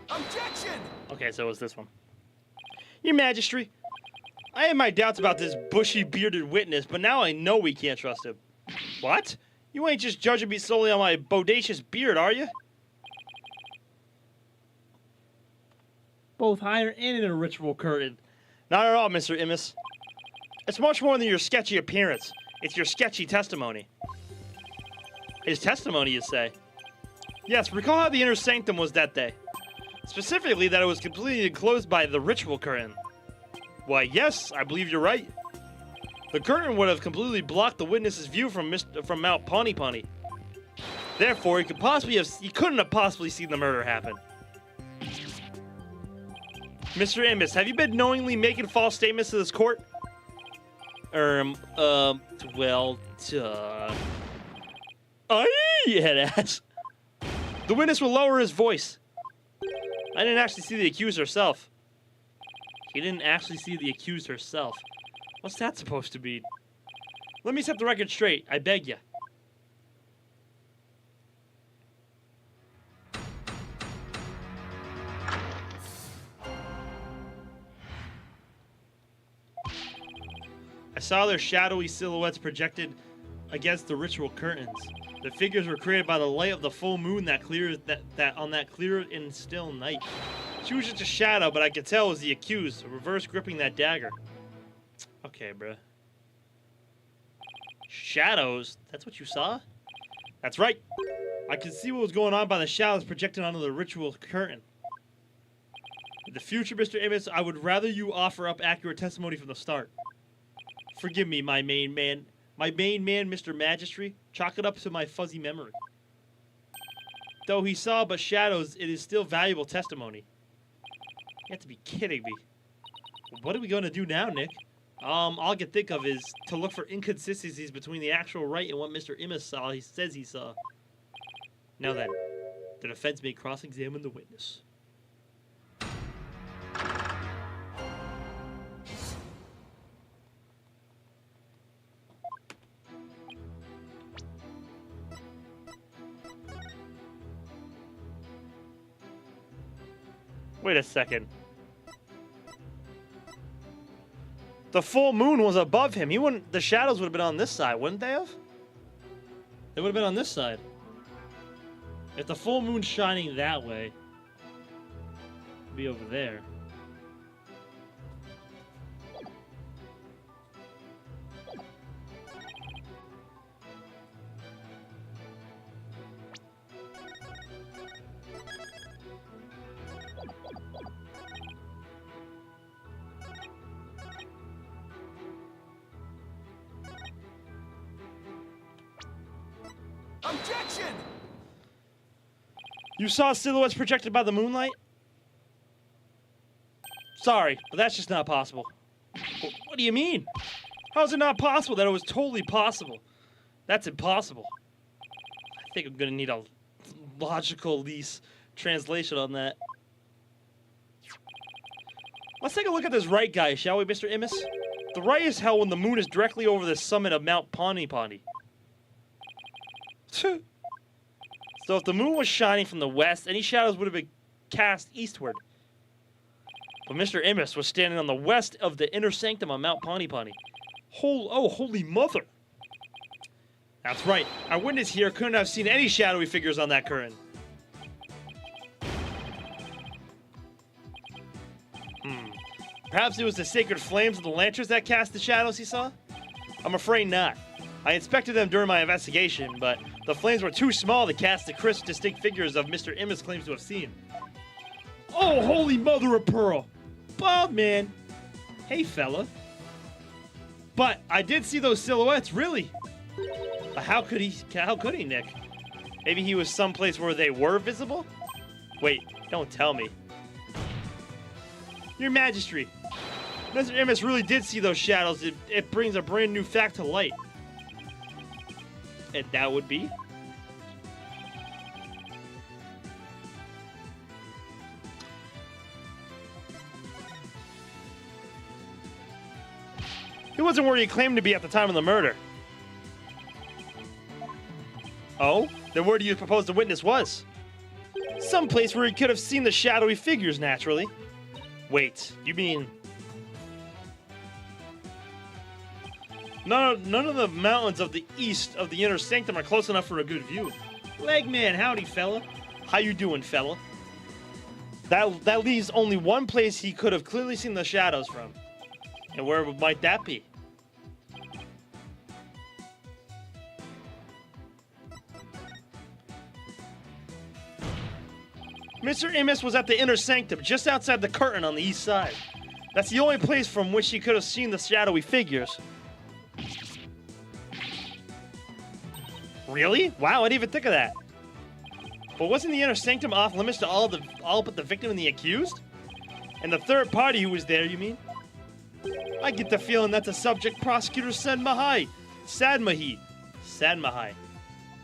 Objection! Okay, so it was this one. Your Majesty, I had my doubts about this bushy bearded witness, but now I know we can't trust him. What? You ain't just judging me solely on my bodacious beard, are you? Both higher and in a ritual curtain. Not at all, Mr. Immis. It's much more than your sketchy appearance. It's your sketchy testimony. His testimony, you say? Yes, recall how the inner sanctum was that day. Specifically, that it was completely enclosed by the ritual curtain. Why, yes, I believe you're right. The curtain would have completely blocked the witness's view from Mount Pawnee Pawnee. Therefore, he couldn't have possibly seen the murder happen. Mr. Immis, have you been knowingly making false statements to this court? Well, head-ass. The witness will lower his voice. I didn't actually see the accused herself. He didn't actually see the accused herself. What's that supposed to mean? Let me set the record straight, I beg ya. I saw their shadowy silhouettes projected against the ritual curtains. The figures were created by the light of the full moon that on that clear and still night. She was just a shadow, but I could tell it was the accused, reverse gripping that dagger. Okay, bruh. Shadows? That's what you saw? That's right. I could see what was going on by the shadows projected onto the ritual curtain. In the future, Mr. Immis, I would rather you offer up accurate testimony from the start. Forgive me, my main man, Mr. Majesty. Chalk it up to my fuzzy memory. Though he saw but shadows, it is still valuable testimony. You have to be kidding me. What are we going to do now, Nick? All I can think of is to look for inconsistencies between the actual right and what Mr. Immis saw. He says he saw. Now then, the defense may cross-examine the witness. Wait a second. The full moon was above him. He wouldn't. The shadows would have been on this side, wouldn't they have? They would have been on this side. If the full moon's shining that way, it'd be over there. Objection! You saw silhouettes projected by the moonlight? Sorry, but that's just not possible. What do you mean? How is it not possible that it was totally possible? That's impossible. I think I'm gonna need a logical lease translation on that. Let's take a look at this right guy, shall we, Mr. Immis? The right is held when the moon is directly over the summit of Mount Pawnee Pawnee. So if the moon was shining from the west, any shadows would have been cast eastward. But Mr. Immis was standing on the west of the inner sanctum on Mount Pawnee Pawnee. Holy mother! That's right. Our witness here couldn't have seen any shadowy figures on that curtain. Perhaps it was the sacred flames of the lanterns that cast the shadows he saw? I'm afraid not. I inspected them during my investigation, but the flames were too small to cast the crisp, distinct figures of Mr. Immis claims to have seen. Oh, holy mother of pearl! Bob, man! Hey, fella. But I did see those silhouettes, really. But how could he, Nick? Maybe he was someplace where they were visible? Wait, don't tell me. Your Majesty, Mr. Immis really did see those shadows. It brings a brand new fact to light. And that would be? He wasn't where he claimed to be at the time of the murder. Oh? Then where do you propose the witness was? Someplace where he could have seen the shadowy figures, naturally. Wait, you mean... None of the mountains of the east of the inner sanctum are close enough for a good view. Legman, howdy, fella. How you doing, fella? That leaves only one place he could have clearly seen the shadows from. And where might that be? Mr. Immis was at the inner sanctum, just outside the curtain on the east side. That's the only place from which he could have seen the shadowy figures. Really? Wow, I didn't even think of that. But wasn't the inner sanctum off limits to all but the victim and the accused? And the third party who was there, you mean? I get the feeling that's a subject prosecutor Sadmahi. Sadmahi.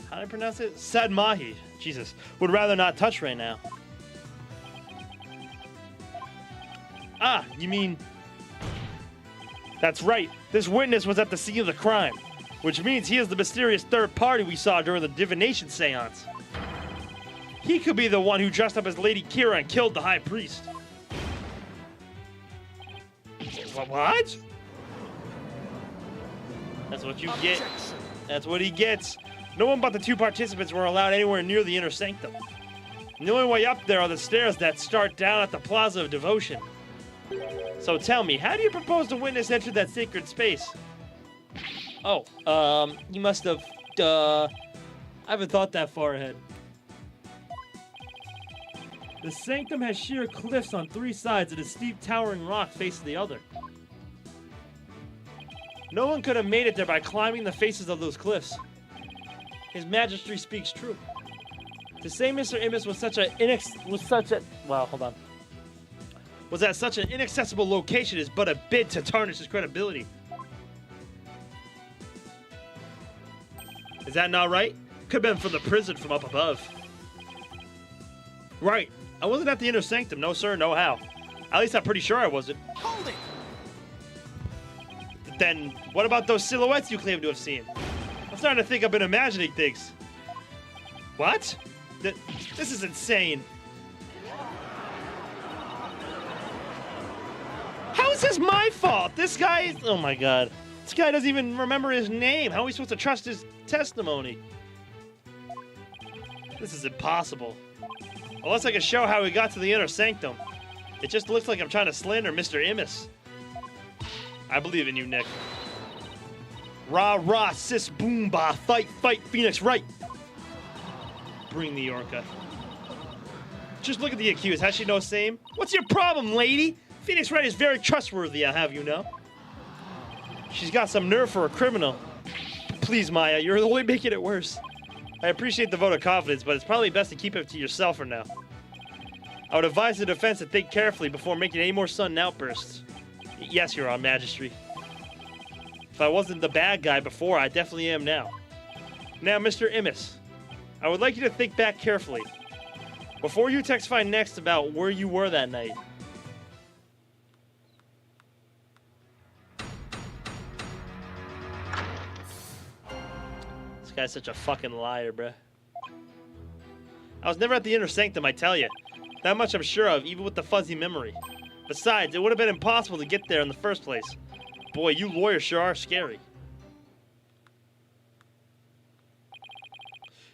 How do I pronounce it? Sadmahi. Jesus. Would rather not touch right now. Ah, you mean... That's right. This witness was at the scene of the crime. Which means he is the mysterious third party we saw during the divination seance. He could be the one who dressed up as Lady Kira and killed the High Priest. What? That's what you get. That's what he gets. No one but the two participants were allowed anywhere near the inner sanctum. And the only way up there are the stairs that start down at the Plaza of Devotion. So tell me, how do you propose the witness entered that sacred space? Oh, you must have, I haven't thought that far ahead. The sanctum has sheer cliffs on three sides and a steep towering rock facing the other. No one could have made it there by climbing the faces of those cliffs. His Majesty speaks true. To say Mr. Immis was at such an inaccessible location is but a bid to tarnish his credibility. Is that not right? Could have been from the prison from up above. Right. I wasn't at the inner sanctum. No, sir. No how. At least I'm pretty sure I wasn't. Hold it! Then, what about those silhouettes you claim to have seen? I'm starting to think I've been imagining things. What? This is insane. How is this my fault? This guy is... Oh my god. This guy doesn't even remember his name. How are we supposed to trust his testimony? This is impossible. Unless I can show how he got to the inner sanctum. It just looks like I'm trying to slander Mr. Immis. I believe in you, Nick. Rah, rah, sis, boom, bah, fight, fight, Phoenix, right. Bring the Orca. Just look at the accused. Has she no same? What's your problem, lady? Phoenix Wright is very trustworthy, I'll have you know. She's got some nerve for a criminal. Please, Maya, you're only making it worse. I appreciate the vote of confidence, but it's probably best to keep it to yourself for now. I would advise the defense to think carefully before making any more sudden outbursts. Yes, Your Honor, Majesty. If I wasn't the bad guy before, I definitely am now. Now, Mr. Immis, I would like you to think back carefully. Before you testify next about where you were that night. This guy's such a fucking liar, bruh. I was never at the inner sanctum, I tell you. That much I'm sure of, even with the fuzzy memory. Besides, it would have been impossible to get there in the first place. Boy, you lawyers sure are scary.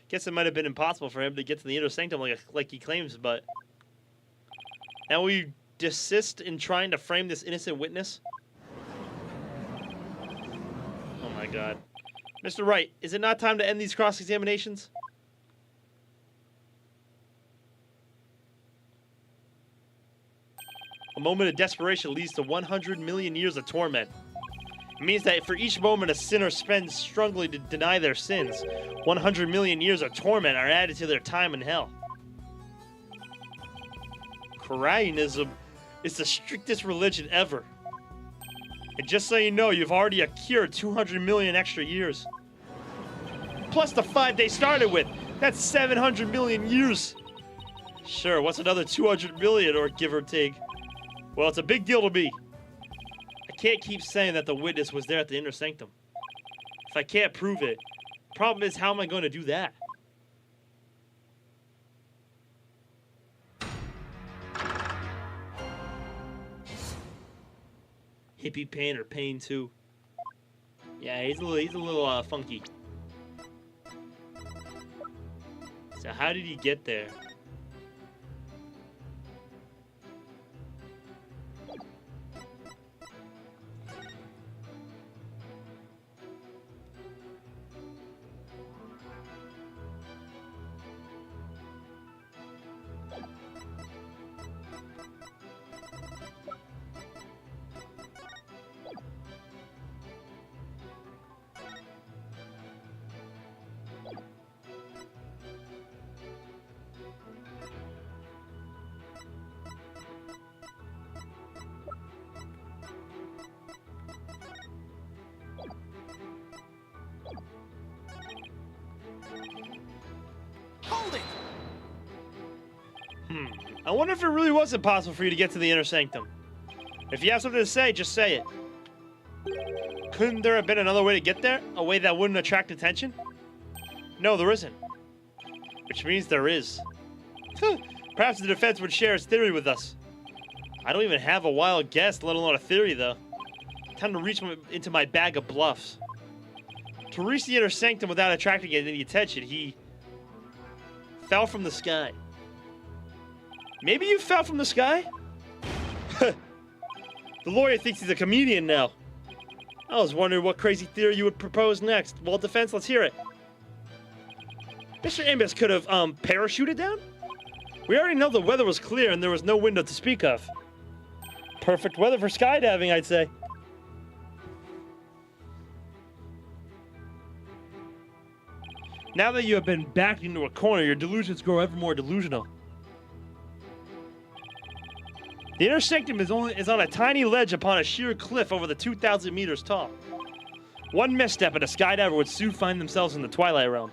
Guess it might have been impossible for him to get to the inner sanctum like he claims, but... Now we desist in trying to frame this innocent witness? Oh my god. Mr. Wright, is it not time to end these cross-examinations? A moment of desperation leads to 100 million years of torment. It means that for each moment a sinner spends struggling to deny their sins, 100 million years of torment are added to their time in hell. Quran is the strictest religion ever. And just so you know, you've already accrued 200 million extra years. Plus the 5 they started with. That's 700 million years. Sure, what's another 200 million, or give or take? Well, it's a big deal to me. I can't keep saying that the witness was there at the inner sanctum. If I can't prove it, the problem is, how am I going to do that? Hippie Pain or Pain 2. Yeah, he's a little funky. So how did he get there? Hold it! I wonder if it really was impossible for you to get to the Inner Sanctum. If you have something to say, just say it. Couldn't there have been another way to get there? A way that wouldn't attract attention? No, there isn't. Which means there is. Perhaps the defense would share its theory with us. I don't even have a wild guess, let alone a theory, though. Time to reach into my bag of bluffs. To reach the Inner Sanctum without attracting any attention, he fell from the sky. Maybe you fell from the sky? The lawyer thinks he's a comedian now. I was wondering what crazy theory you would propose next. Well, defense, let's hear it. Mr. Imbus could have, parachuted down? We already know the weather was clear and there was no window to speak of. Perfect weather for skydiving, I'd say. Now that you have been backed into a corner, your delusions grow ever more delusional. The Inner Sanctum is on a tiny ledge upon a sheer cliff over the 2,000 meters tall. One misstep and a skydiver would soon find themselves in the Twilight Realm.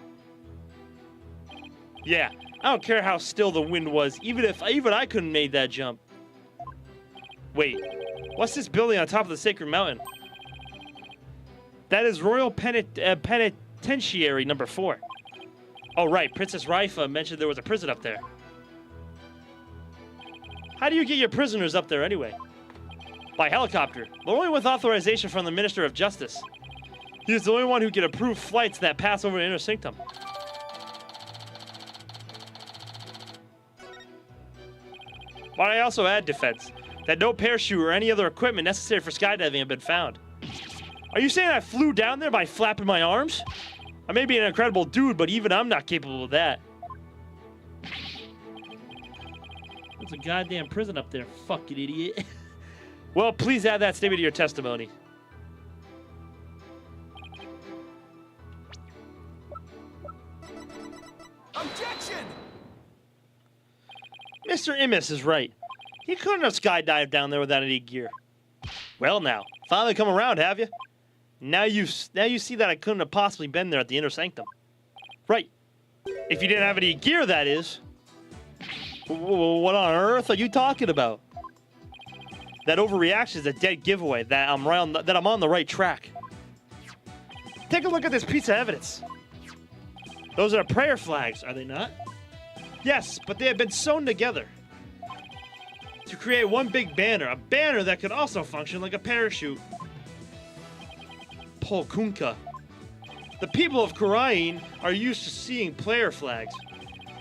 Yeah, I don't care how still the wind was, even I couldn't make that jump. Wait, what's this building on top of the Sacred Mountain? That is Royal Penitentiary number 4. Oh right, Princess Raifa mentioned there was a prison up there. How do you get your prisoners up there anyway? By helicopter, but only with authorization from the Minister of Justice. He is the only one who can approve flights that pass over the Inner Sanctum. But I also add, defense, that no parachute or any other equipment necessary for skydiving have been found. Are you saying I flew down there by flapping my arms? I may be an incredible dude, but even I'm not capable of that. There's a goddamn prison up there, fucking idiot. Well, please add that statement to your testimony. Objection! Mr. Immis is right. He couldn't have skydived down there without any gear. Well now, finally come around, have you? Now you see that I couldn't have possibly been there at the Inner Sanctum. Right. If you didn't have any gear, that is. What on earth are you talking about? That overreaction is a dead giveaway that I'm on the right track. Take a look at this piece of evidence. Those are prayer flags, are they not? Yes, but they have been sewn together to create one big banner, a banner that could also function like a parachute. Polkunka. The people of Kurain are used to seeing prayer flags,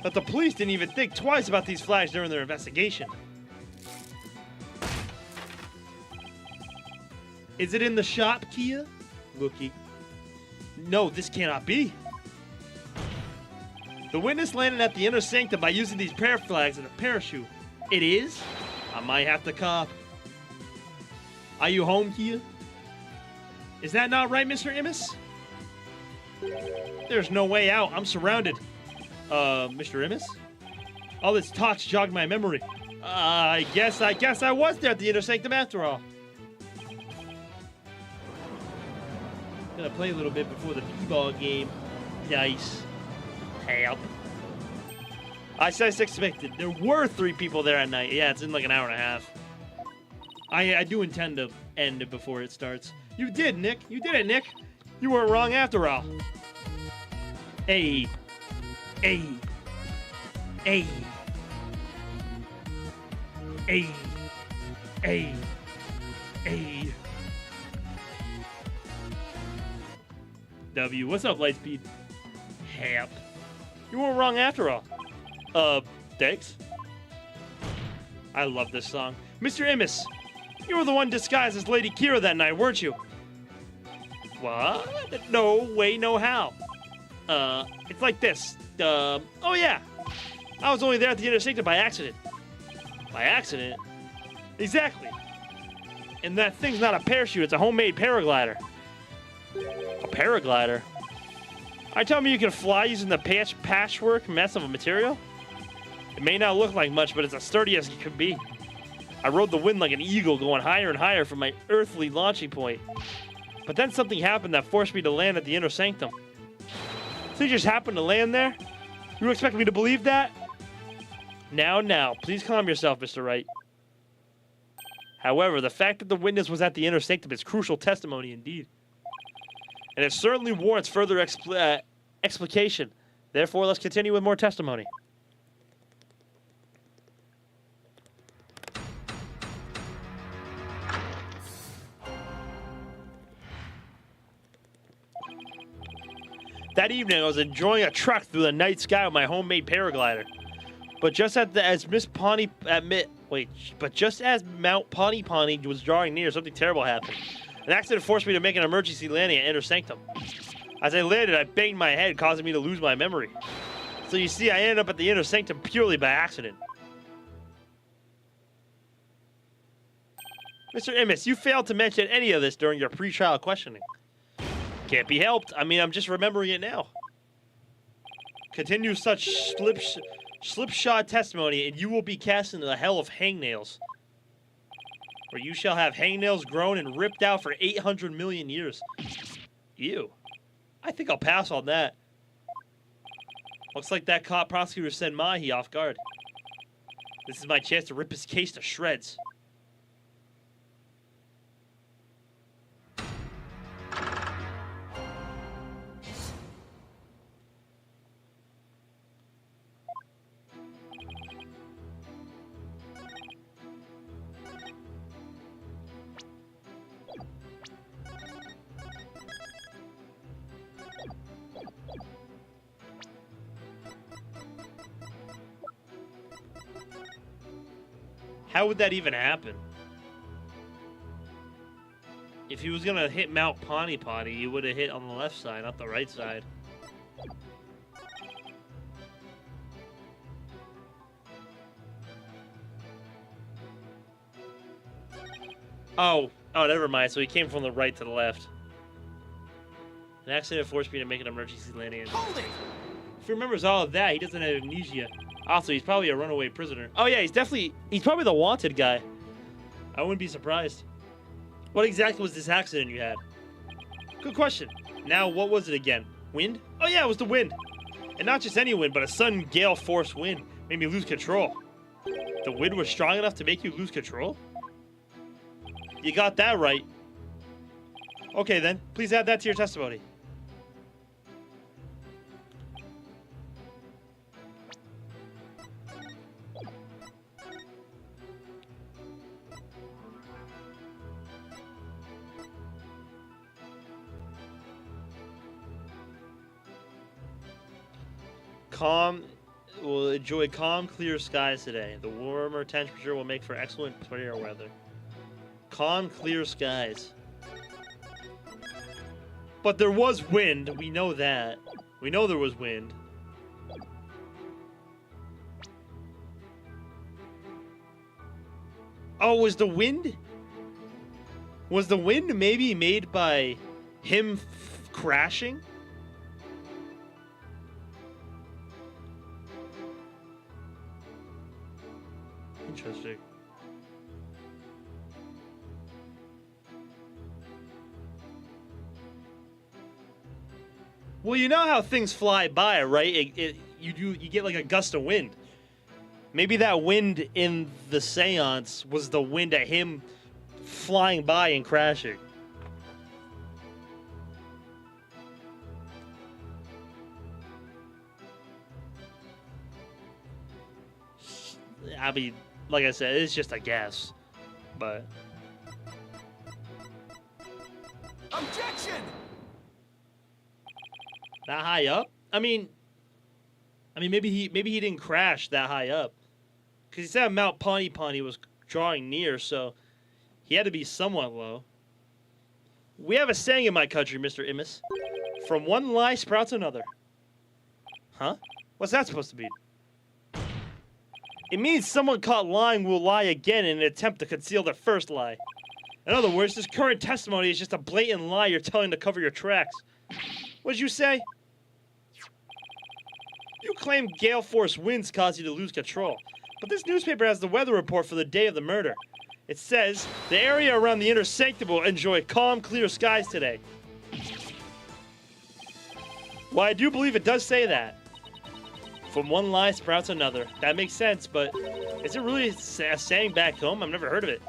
but the police didn't even think twice about these flags during their investigation. Is it in the shop, Kia? Looky. No, this cannot be. The witness landed at the Inner Sanctum by using these prayer flags and a parachute. It is? I might have to cop. Are you home, Kia? Is that not right, Mr. Immis? There's no way out. I'm surrounded. Mr. Immis? All this talk's jogged my memory. I guess I was there at the Inner Sanctum after all. Gonna play a little bit before the b-ball game. Nice. Help. I expected. There were 3 people there at night. Yeah, it's in like an hour and a half. I do intend to end it before it starts. You did, Nick. You did it, Nick. You weren't wrong after all. Hey. Hey. Hey. Hey. Hey. Hey. W. What's up, Lightspeed? Hap. You weren't wrong after all. Thanks. I love this song. Mr. Immis, you were the one disguised as Lady Kira that night, weren't you? What? No way, no how. It's like this. Oh yeah. I was only there at the Inner Sanctum by accident. By accident? Exactly. And that thing's not a parachute, it's a homemade paraglider. A paraglider? Are you telling me you can fly using the patchwork mess of a material? It may not look like much, but it's as sturdy as it could be. I rode the wind like an eagle, going higher and higher from my earthly launching point. But then something happened that forced me to land at the Inner Sanctum. So you just happened to land there? You expect me to believe that? Now, please calm yourself, Mr. Wright. However, the fact that the witness was at the Inner Sanctum is crucial testimony indeed. And it certainly warrants further explication. Therefore, let's continue with more testimony. That evening, I was enjoying a trek through the night sky with my homemade paraglider. But just as Mount Pawnee was drawing near, something terrible happened. An accident forced me to make an emergency landing at Inner Sanctum. As I landed, I banged my head, causing me to lose my memory. So you see, I ended up at the Inner Sanctum purely by accident. Mr. Immis, you failed to mention any of this during your pre-trial questioning. Can't be helped. I mean, I'm just remembering it now. Continue such slipshod testimony, and you will be cast into the hell of hangnails, where you shall have hangnails grown and ripped out for 800 million years. Ew. I think I'll pass on that. Looks like that cop prosecutor sent Mahi off guard. This is my chance to rip his case to shreds. How would that even happen? If he was gonna hit Mount Pawnee, he would have hit on the left side, not the right side. Oh, never mind. So he came from the right to the left. An accident forced me to make an emergency landing. Hold it! If he remembers all of that, he doesn't have amnesia. Also, he's probably a runaway prisoner. Oh yeah, he's probably the wanted guy. I wouldn't be surprised. What exactly was this accident you had? Good question. Now, what was it again? Wind? Oh yeah, it was the wind. And not just any wind, but a sudden gale force wind. Made me lose control. The wind was strong enough to make you lose control? You got that right. Okay then, please add that to your testimony. Will enjoy calm, clear skies today. The warmer temperature will make for excellent prayer weather. Calm, clear skies. But there was wind. We know that. We know there was wind. Oh, was the wind? Was the wind maybe made by him crashing? Interesting. Well, you know how things fly by, right? You get like a gust of wind. Maybe that wind in the seance was the wind at him flying by and crashing. I mean, like I said, it's just a guess, but... Objection! That high up? I mean, maybe he didn't crash that high up, because he said Mount Pawnee Pawnee was drawing near, so he had to be somewhat low. We have a saying in my country, Mr. Immis. From one lie sprouts another. Huh? What's that supposed to mean? It means someone caught lying will lie again in an attempt to conceal their first lie. In other words, this current testimony is just a blatant lie you're telling to cover your tracks. What'd you say? You claim gale force winds caused you to lose control, but this newspaper has the weather report for the day of the murder. It says, the area around the inner sanctum will enjoy calm, clear skies today. Well, I do believe it does say that. From one lie sprouts another. That makes sense, but is it really a saying back home? I've never heard of it.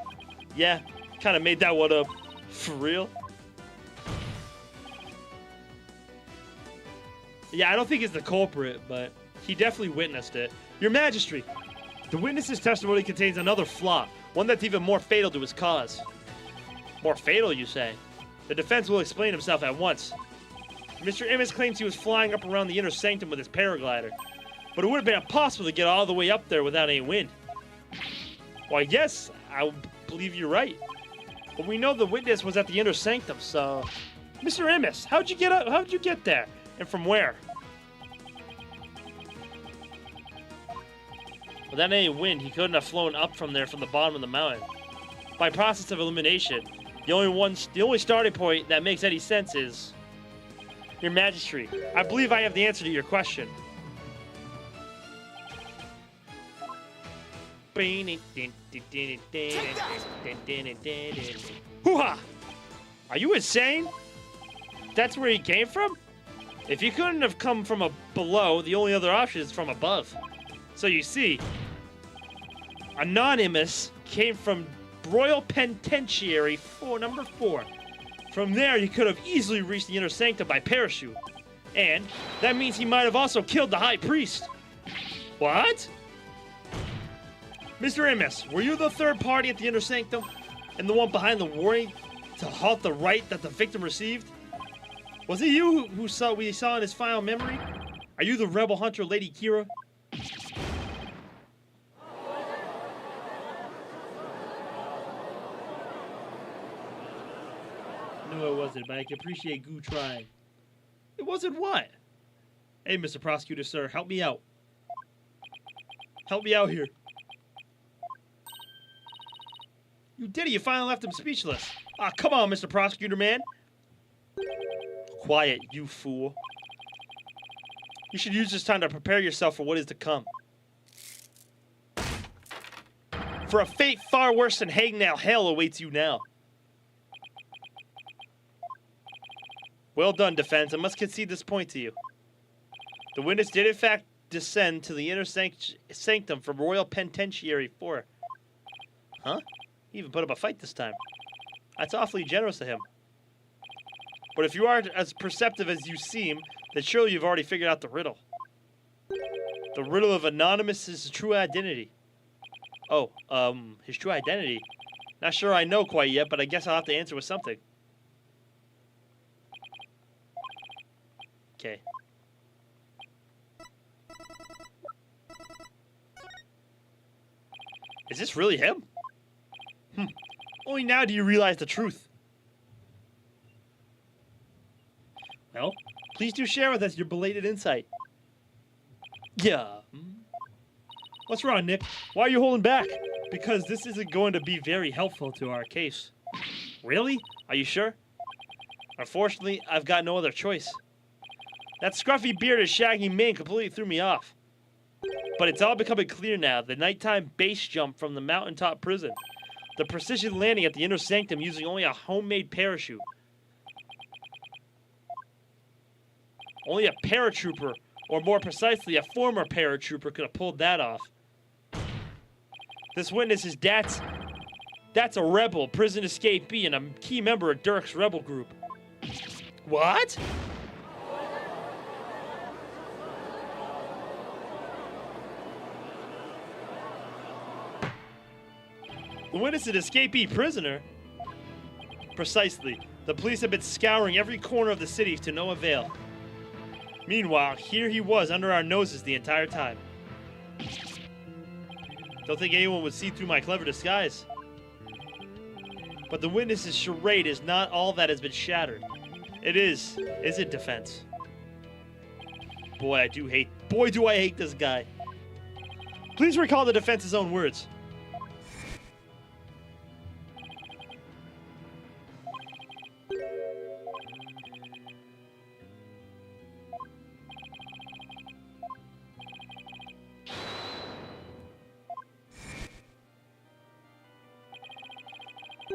Yeah, kind of made that one up. For real? Yeah, I don't think he's the culprit, but he definitely witnessed it. Your Majesty, the witness's testimony contains another flaw, one that's even more fatal to his cause. More fatal, you say? The defense will explain himself at once. Mr. Immis claims he was flying up around the inner sanctum with his paraglider, but it would have been impossible to get all the way up there without any wind. Why, yes, I believe you're right. But we know the witness was at the inner sanctum, so... Mr. Immis, how'd you get up? How'd you get there? And from where? Without any wind, he couldn't have flown up from there from the bottom of the mountain. By process of elimination, the only starting point that makes any sense is... Your Majesty, I believe I have the answer to your question. Hoo-ha! Are you insane? That's where he came from? If he couldn't have come from below, the only other option is from above. So you see, Anonymous came from Royal Penitentiary number 4. From there, he could have easily reached the inner sanctum by parachute. And that means he might have also killed the High Priest. What? Mr. Immis, were you the third party at the inner sanctum? And the one behind the warning to halt the right that the victim received? Was it you who we saw in his final memory? Are you the rebel hunter, Lady Kira? No, it wasn't, but I can appreciate Goo trying. It wasn't what? Hey, Mr. Prosecutor, sir, help me out. Help me out here. You did it. You finally left him speechless. Ah, come on, Mr. Prosecutor, man. Quiet, you fool. You should use this time to prepare yourself for what is to come. For a fate far worse than hangnail hell awaits you now. Well done, defense. I must concede this point to you. The witness did in fact descend to the inner sanctum from Royal Penitentiary 4. Huh? He even put up a fight this time. That's awfully generous of him. But if you are as perceptive as you seem, then surely you've already figured out the riddle. The riddle of Anonymous's true identity. Oh, his true identity? Not sure I know quite yet, but I guess I'll have to answer with something. Okay. Is this really him? Only now do you realize the truth. Well, please do share with us your belated insight. Yeah. What's wrong, Nick? Why are you holding back? Because this isn't going to be very helpful to our case. Really? Are you sure? Unfortunately, I've got no other choice. That scruffy bearded shaggy mane completely threw me off. But it's all becoming clear now. The nighttime base jump from the mountaintop prison. The precision landing at the inner sanctum using only a homemade parachute. Only a paratrooper, or more precisely, a former paratrooper could have pulled that off. This witness is that's a rebel, prison escapee, and a key member of Dirk's rebel group. What? The witness is an escapee prisoner? Precisely. The police have been scouring every corner of the city to no avail. Meanwhile, here he was under our noses the entire time. Don't think anyone would see through my clever disguise. But the witness's charade is not all that has been shattered. It is it, defense? Boy, do I hate this guy. Please recall the defense's own words.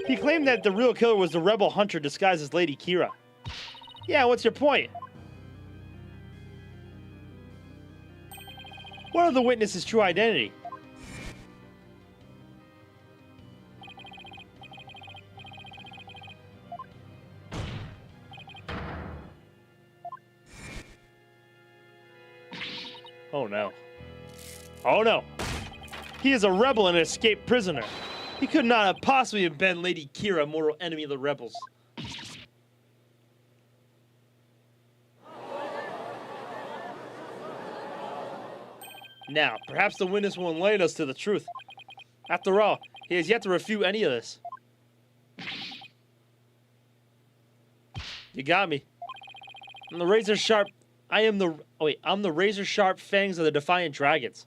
He claimed that the real killer was the rebel hunter disguised as Lady Kira. Yeah, what's your point? What of the witness's true identity? Oh no. Oh no. He is a rebel and an escaped prisoner. He could not have possibly have been Lady Kira, mortal enemy of the rebels. Now, perhaps the witness will enlighten us to the truth. After all, he has yet to refute any of this. You got me. I'm the razor sharp fangs of the Defiant Dragons.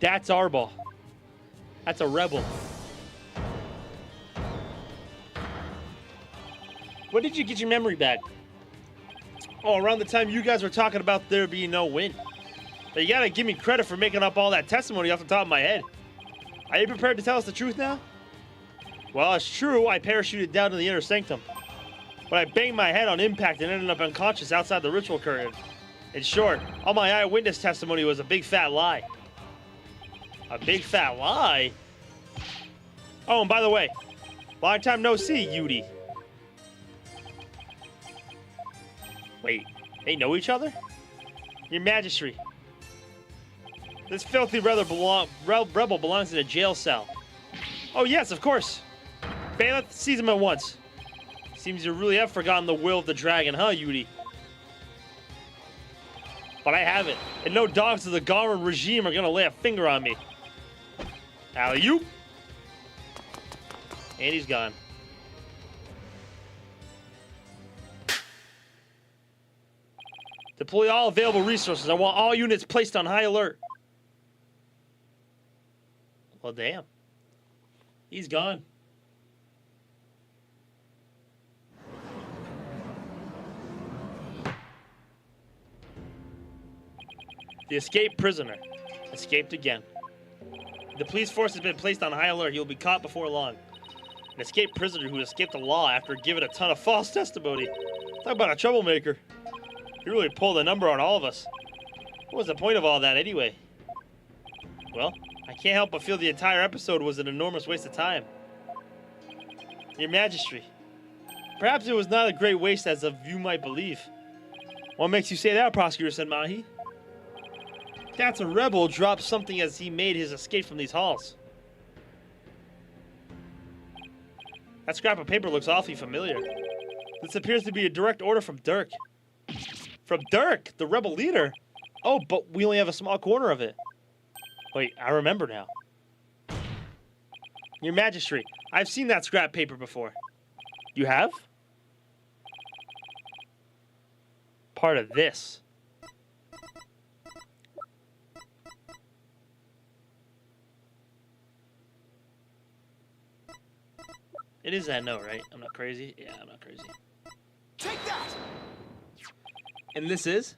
That's Arbol. That's a rebel. When did you get your memory back? Oh, around the time you guys were talking about there being no win. But you gotta give me credit for making up all that testimony off the top of my head. Are you prepared to tell us the truth now? Well, it's true, I parachuted down to the inner sanctum. But I banged my head on impact and ended up unconscious outside the ritual curtain. In short, all my eyewitness testimony was a big fat lie. A big fat lie? Oh, and by the way, long time no see, Yudi. Wait, they know each other? Your Majesty. This filthy rebel belongs in a jail cell. Oh yes, of course. Bailiff, seize him at once. Seems you really have forgotten the will of the dragon, huh, Yudi? But I haven't, and no dogs of the Garan regime are gonna lay a finger on me. Alley-oop. And he's gone. Deploy all available resources. I want all units placed on high alert. Well, damn. He's gone. The escaped prisoner. Escaped again. The police force has been placed on high alert. He will be caught before long. An escaped prisoner who escaped the law after giving a ton of false testimony. Talk about a troublemaker. He really pulled a number on all of us. What was the point of all that anyway? Well, I can't help but feel the entire episode was an enormous waste of time. Your Majesty, perhaps it was not a great waste as of you might believe. What makes you say that, Prosecutor Senmahi? That's a rebel dropped something as he made his escape from these halls. That scrap of paper looks awfully familiar. This appears to be a direct order from Dirk. From Dirk, the rebel leader? Oh, but we only have a small corner of it. Wait, I remember now. Your Majesty, I've seen that scrap paper before. You have? Part of this. It is that note, right? I'm not crazy? Yeah, I'm not crazy. Take that! And this is?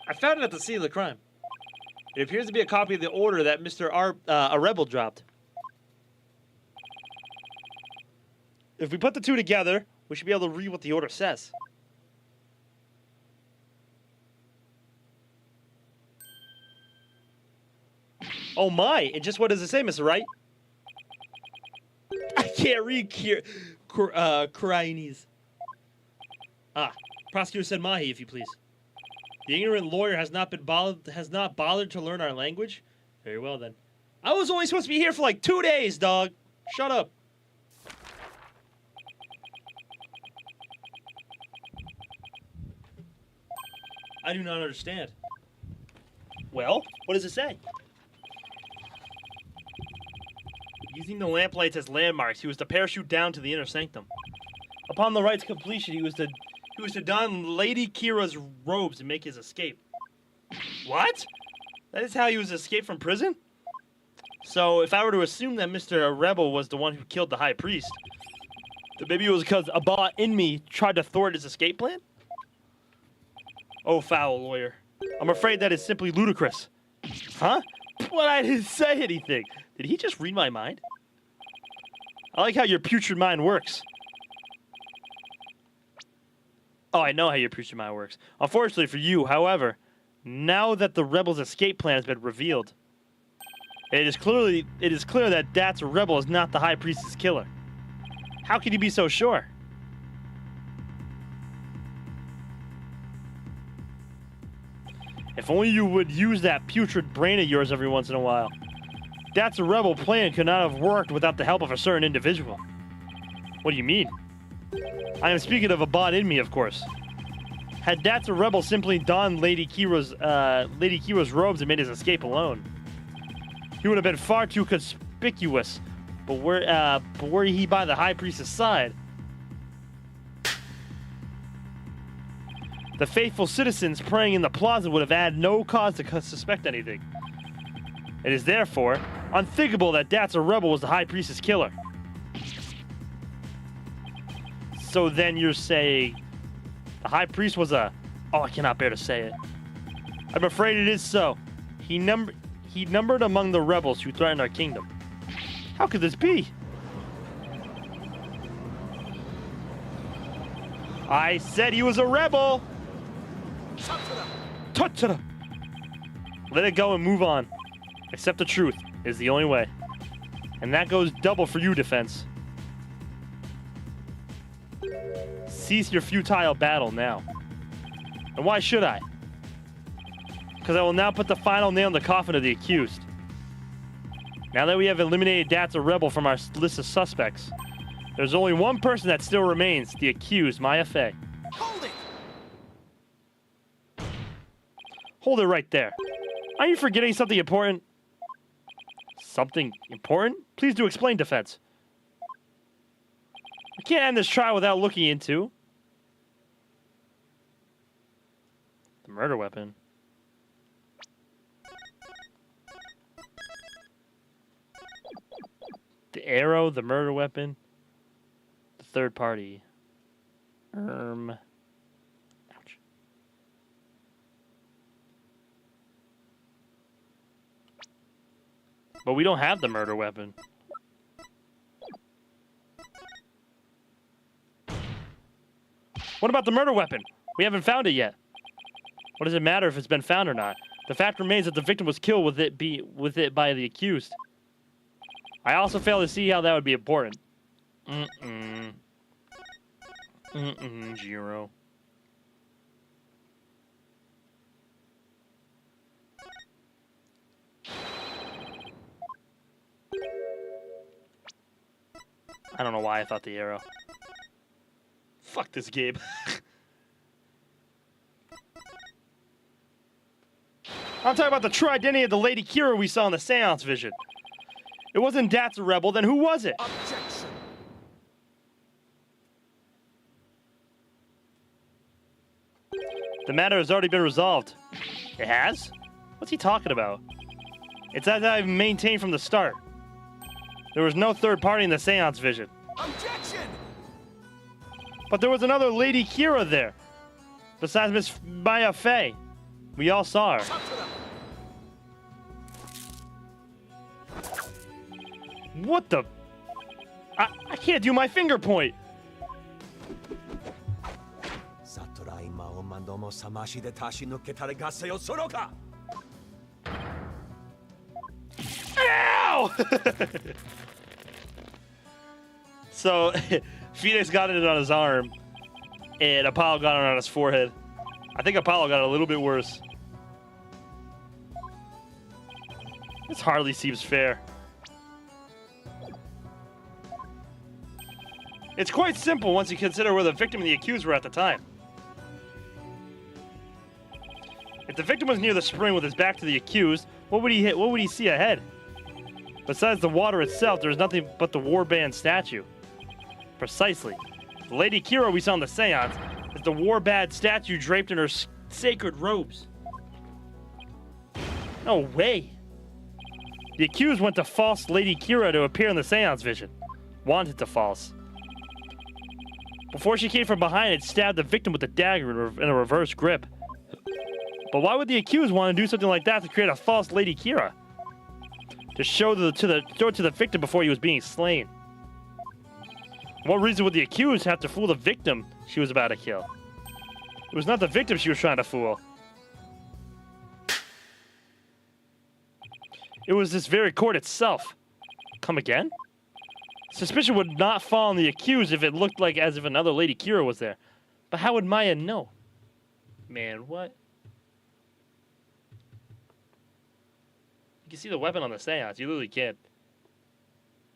I found it at the scene of the crime. It appears to be a copy of the order that a rebel dropped. If we put the two together, we should be able to read what the order says. Oh my! And just what does it say, Mr. Wright? I can't read Chinese. Ah, Prosecutor Senmahi, if you please. The ignorant lawyer has not bothered to learn our language? Very well then. I was only supposed to be here for like 2 days, dog. Shut up. I do not understand. Well, what does it say? Using the lamplights as landmarks, he was to parachute down to the inner sanctum. Upon the rite's completion, he was to don Lady Kira's robes and make his escape. What? That is how he was to escape from prison? So, if I were to assume that Mr. Rebel was the one who killed the High Priest, then maybe it was because Abba in me tried to thwart his escape plan? Oh, foul lawyer. I'm afraid that is simply ludicrous. Huh? But I didn't say anything. Did he just read my mind? I like how your putrid mind works. Oh, I know how your putrid mind works. Unfortunately for you, however, now that the rebels' escape plan has been revealed, it is clear that Dat's Rebel is not the High Priest's killer. How can you be so sure? If only you would use that putrid brain of yours every once in a while. Dat's Rebel plan could not have worked without the help of a certain individual. What do you mean? I am speaking of a bot in me, of course. Had Dat's Rebel simply donned Lady Kira's robes and made his escape alone, he would have been far too conspicuous. But were he by the High Priest's side, the faithful citizens praying in the plaza would have had no cause to suspect anything. It is therefore unthinkable that Dat's Rebel was the High Priest's killer. So then you're saying the High Priest was a... Oh, I cannot bear to say it. I'm afraid it is so. He numbered among the rebels who threatened our kingdom. How could this be? I said he was a rebel! Touch-ta-da! Let it go and move on. Accept the truth is the only way. And that goes double for you, Defense. Cease your futile battle now. And why should I? Because I will now put the final nail in the coffin of the accused. Now that we have eliminated Dat's Rebel from our list of suspects, there's only one person that still remains, the accused, Maya Fey. Hold it! Hold it right there. Are you forgetting something important? Something important? Please do explain, Defense. We can't end this trial without looking into the murder weapon. The arrow, the murder weapon, the third party. Ouch. But we don't have the murder weapon. What about the murder weapon? We haven't found it yet. What does it matter if it's been found or not? The fact remains that the victim was killed with it by the accused. I also fail to see how that would be important. Jiro. I don't know why I thought the arrow. Fuck this game. I'm talking about the true identity of the Lady Kira we saw in the seance vision. It wasn't Dat's Rebel, then who was it? Objection. The matter has already been resolved. It has? What's he talking about? It's as I've maintained from the start. There was no third party in the seance vision. Objection! But there was another Lady Kira there. Besides Miss Maya Fey. We all saw her. What the? I can't do my finger point. Ow! So, Phoenix got it on his arm, and Apollo got it on his forehead. I think Apollo got it a little bit worse. It's hardly seems fair. It's quite simple once you consider where the victim and the accused were at the time. If the victim was near the spring with his back to the accused, what would he hit? What would he see ahead? Besides the water itself, there's nothing but the warband statue. Precisely. The Lady Kira we saw in the seance is the warband statue draped in her sacred robes. No way. The accused went to false Lady Kira to appear in the seance vision. Wanted to false. Before she came from behind and stabbed the victim with a dagger in a reverse grip. But why would the accused want to do something like that to create a false Lady Kira? To show it to the victim before he was being slain. What reason would the accused have to fool the victim she was about to kill? It was not the victim she was trying to fool. It was this very court itself. Come again? Suspicion would not fall on the accused if it looked like as if another Lady Kira was there. But how would Maya know? Man, what? You can see the weapon on the seance. You literally can't.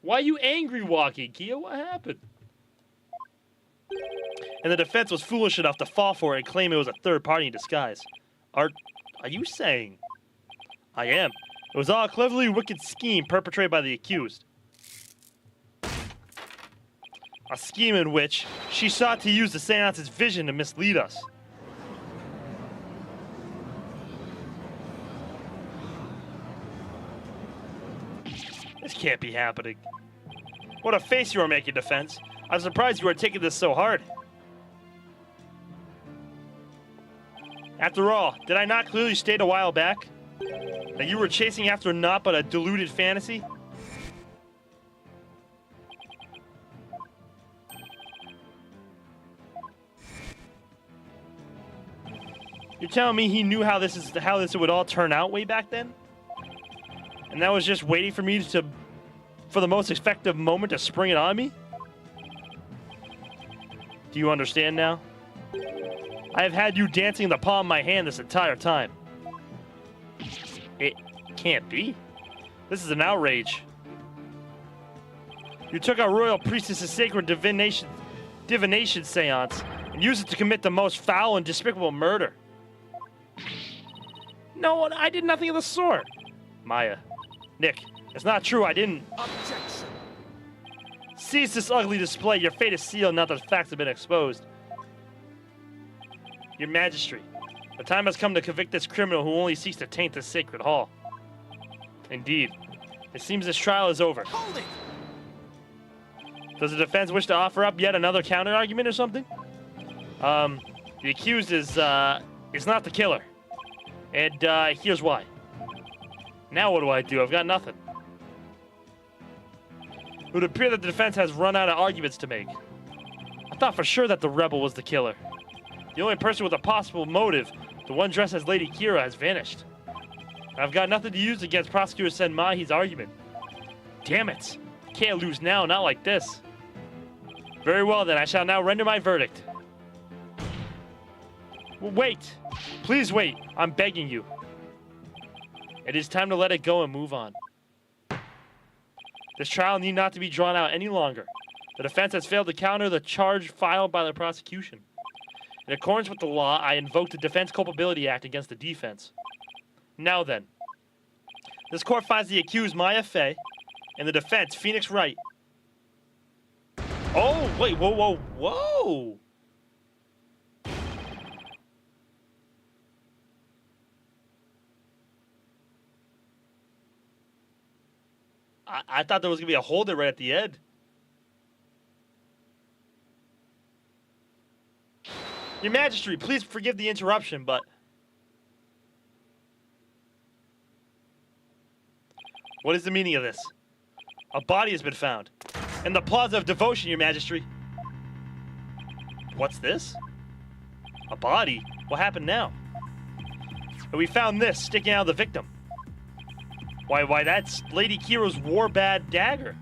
Why are you angry walking, Kia? What happened? And the defense was foolish enough to fall for it and claim it was a third party in disguise. Are you saying? I am. It was all a cleverly wicked scheme perpetrated by the accused. A scheme in which she sought to use the seance's vision to mislead us. This can't be happening. What a face you are making, defense. I'm surprised you are taking this so hard. After all, did I not clearly state a while back that you were chasing after naught but a deluded fantasy? You're telling me he knew how this would all turn out way back then? And that was just waiting for me for the most effective moment to spring it on me? Do you understand now? I have had you dancing in the palm of my hand this entire time. It can't be. This is an outrage. You took our royal priestess's sacred divination seance and used it to commit the most foul and despicable murder. No, I did nothing of the sort. Maya. Nick, it's not true, I didn't. Objection. Cease this ugly display. Your fate is sealed now that the facts have been exposed. Your Majesty, the time has come to convict this criminal who only seeks to taint this sacred hall. Indeed. It seems this trial is over. Hold it! Does the defense wish to offer up yet another counter-argument or something? The accused is not the killer. And, here's why. Now what do? I've got nothing. It would appear that the defense has run out of arguments to make. I thought for sure that the rebel was the killer. The only person with a possible motive, the one dressed as Lady Kira, has vanished. I've got nothing to use against Prosecutor Senmai's argument. Damn it. I can't lose now, not like this. Very well then, I shall now render my verdict. Wait! Please wait, I'm begging you. It is time to let it go and move on. This trial need not to be drawn out any longer. The defense has failed to counter the charge filed by the prosecution. In accordance with the law, I invoke the Defense Culpability Act against the defense. Now then, this court finds the accused Maya Fey and the defense Phoenix Wright. Oh, wait, whoa. I thought there was going to be a hold it right at the end. Your Majesty, please forgive the interruption, but... What is the meaning of this? A body has been found. In the Plaza of Devotion, Your Majesty. What's this? A body? What happened now? And we found this sticking out of the victim. Why, that's Lady Kira's warband dagger.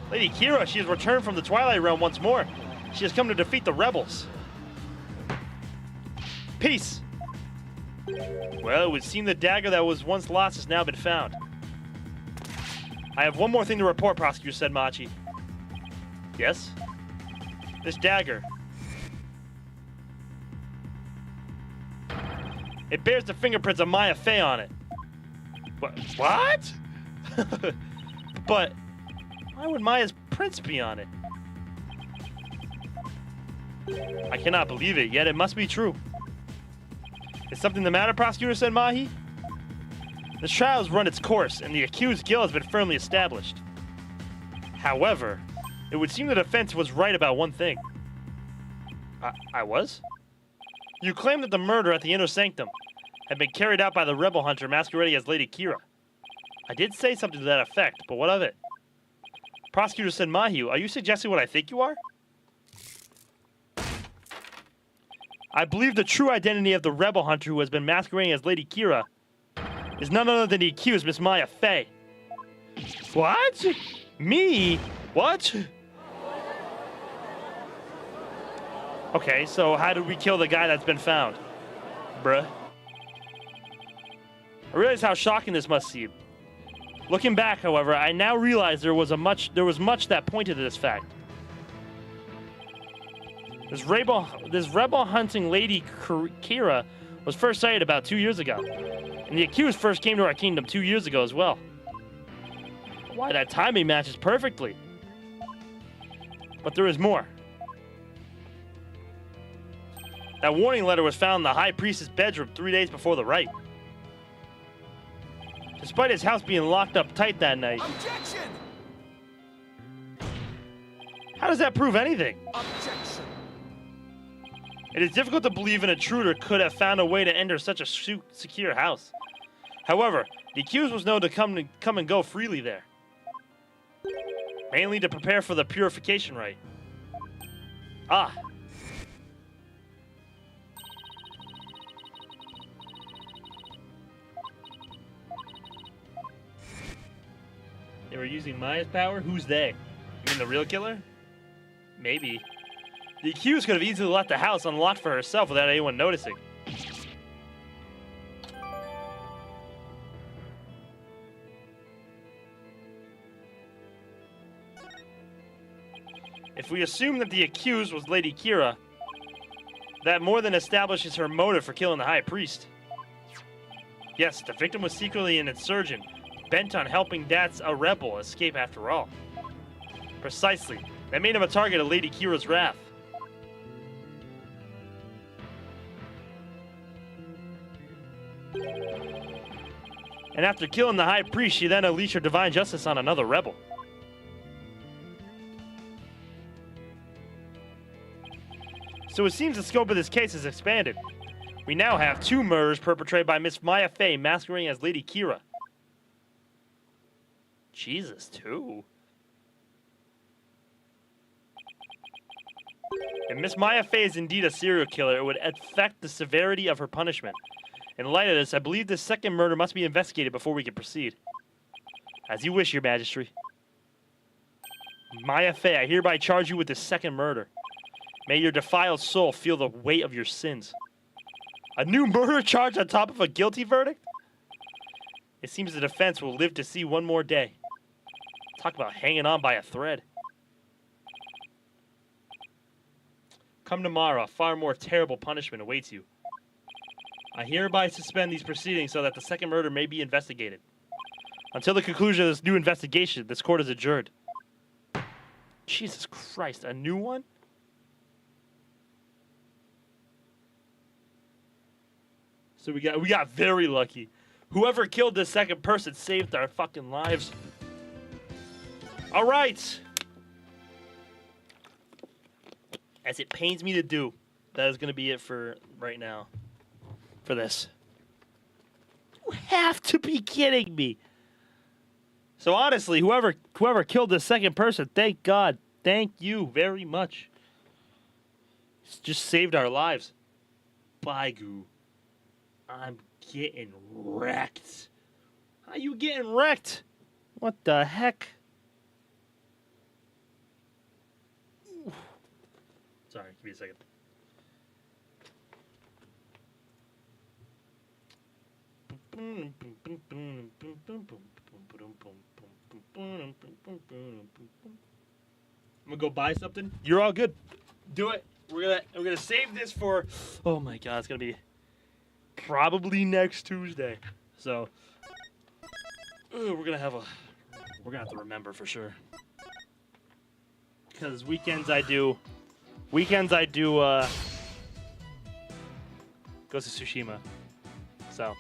Lady Kira, she has returned from the Twilight Realm once more. She has come to defeat the rebels. Peace. Well, it would seem the dagger that was once lost has now been found. I have one more thing to report, Prosecutor said Machi. Yes? This dagger. It bears the fingerprints of Maya Fey on it. What? But why would Maya's prints be on it? I cannot believe it, yet it must be true. Is something the matter, Prosecutor said Mahi? This trial has run its course, and the accused guilt has been firmly established. However, it would seem the defense was right about one thing. I was? You claimed that the murder at the Inner Sanctum had been carried out by the rebel hunter masquerading as Lady Kira. I did say something to that effect, but what of it? Prosecutor said Mahi, are you suggesting what I think you are? I believe the true identity of the rebel hunter who has been masquerading as Lady Kira is none other than the accused Miss Maya Fey. What? Me? What? Okay, so how did we kill the guy that's been found? Bruh. I realize how shocking this must seem. Looking back, however, I now realize there was much that pointed to this fact. This rebel hunting Lady Kira was first sighted about 2 years ago, and the accused first came to our kingdom 2 years ago as well. Why, that timing matches perfectly. But there is more. That warning letter was found in the High Priestess' bedroom 3 days before the rite. Despite his house being locked up tight that night. Objection! How does that prove anything? Objection! It is difficult to believe an intruder could have found a way to enter such a secure house. However, the accused was known to come and go freely there. Mainly to prepare for the purification rite. Ah. They were using Maya's power? Who's they? You mean the real killer? Maybe. The accused could have easily left the house unlocked for herself without anyone noticing. If we assume that the accused was Lady Kira, that more than establishes her motive for killing the High Priest. Yes, the victim was secretly an insurgent, bent on helping a rebel, escape after all. Precisely. That made him a target of Lady Kira's wrath. And after killing the High Priest, she then unleashed her divine justice on another rebel. So it seems the scope of this case has expanded. We now have 2 murders perpetrated by Miss Maya Fey masquerading as Lady Kira. Jesus, 2. If Miss Maya Fey is indeed a serial killer, it would affect the severity of her punishment. In light of this, I believe this second murder must be investigated before we can proceed. As you wish, Your Majesty. Maya Fey, I hereby charge you with this second murder. May your defiled soul feel the weight of your sins. A new murder charge on top of a guilty verdict? It seems the defense will live to see one more day. Talk about hanging on by a thread. Come tomorrow, a far more terrible punishment awaits you. I hereby suspend these proceedings so that the second murder may be investigated. Until the conclusion of this new investigation, this court is adjourned. Jesus Christ, a new one? So we got very lucky. Whoever killed this second person saved our fucking lives. All right. As it pains me to do, that is going to be it for right now. For this. You have to be kidding me. So honestly, whoever killed this second person, thank God. Thank you very much. It's just saved our lives. Bye, Goo. I'm getting wrecked. How you getting wrecked? What the heck? Ooh. Sorry, give me a second. gonna go buy something. You're all good. Do it. We're gonna save this for. Oh my god, it's gonna be probably next Tuesday. So we're gonna have to remember for sure. Because weekends I do Ghost of Tsushima. So,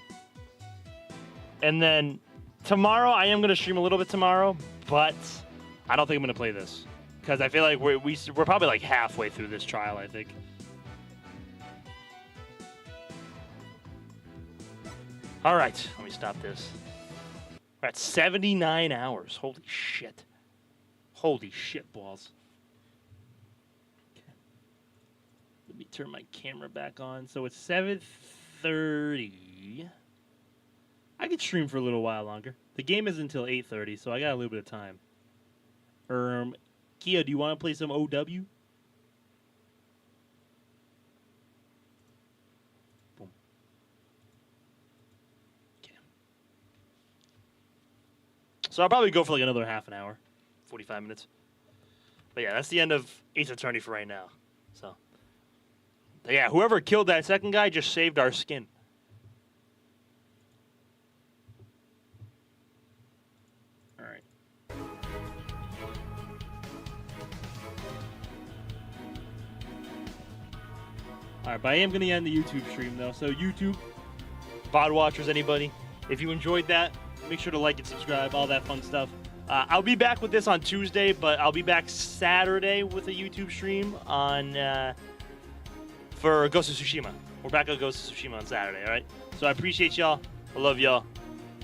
and then tomorrow I am gonna stream a little bit tomorrow, but I don't think I'm gonna play this because I feel like we're probably like halfway through this trial. I think. All right, let me stop this. We're at 79 hours. Holy shit. Holy shit balls. Okay. Let me turn my camera back on. So it's 7:30. I could stream for a little while longer. The game is until 8:30, so I got a little bit of time. Kia, do you want to play some OW? Boom. Okay. So I'll probably go for like another half an hour, 45 minutes. But yeah, that's the end of Ace Attorney for right now. So, but yeah, whoever killed that second guy just saved our skin. All right. All right, but I am going to end the YouTube stream, though. So YouTube, VOD watchers, anybody, if you enjoyed that, make sure to like and subscribe, all that fun stuff. I'll be back with this on Tuesday, but I'll be back Saturday with a YouTube stream on for Ghost of Tsushima. We're back on Ghost of Tsushima on Saturday, all right? So I appreciate y'all. I love y'all.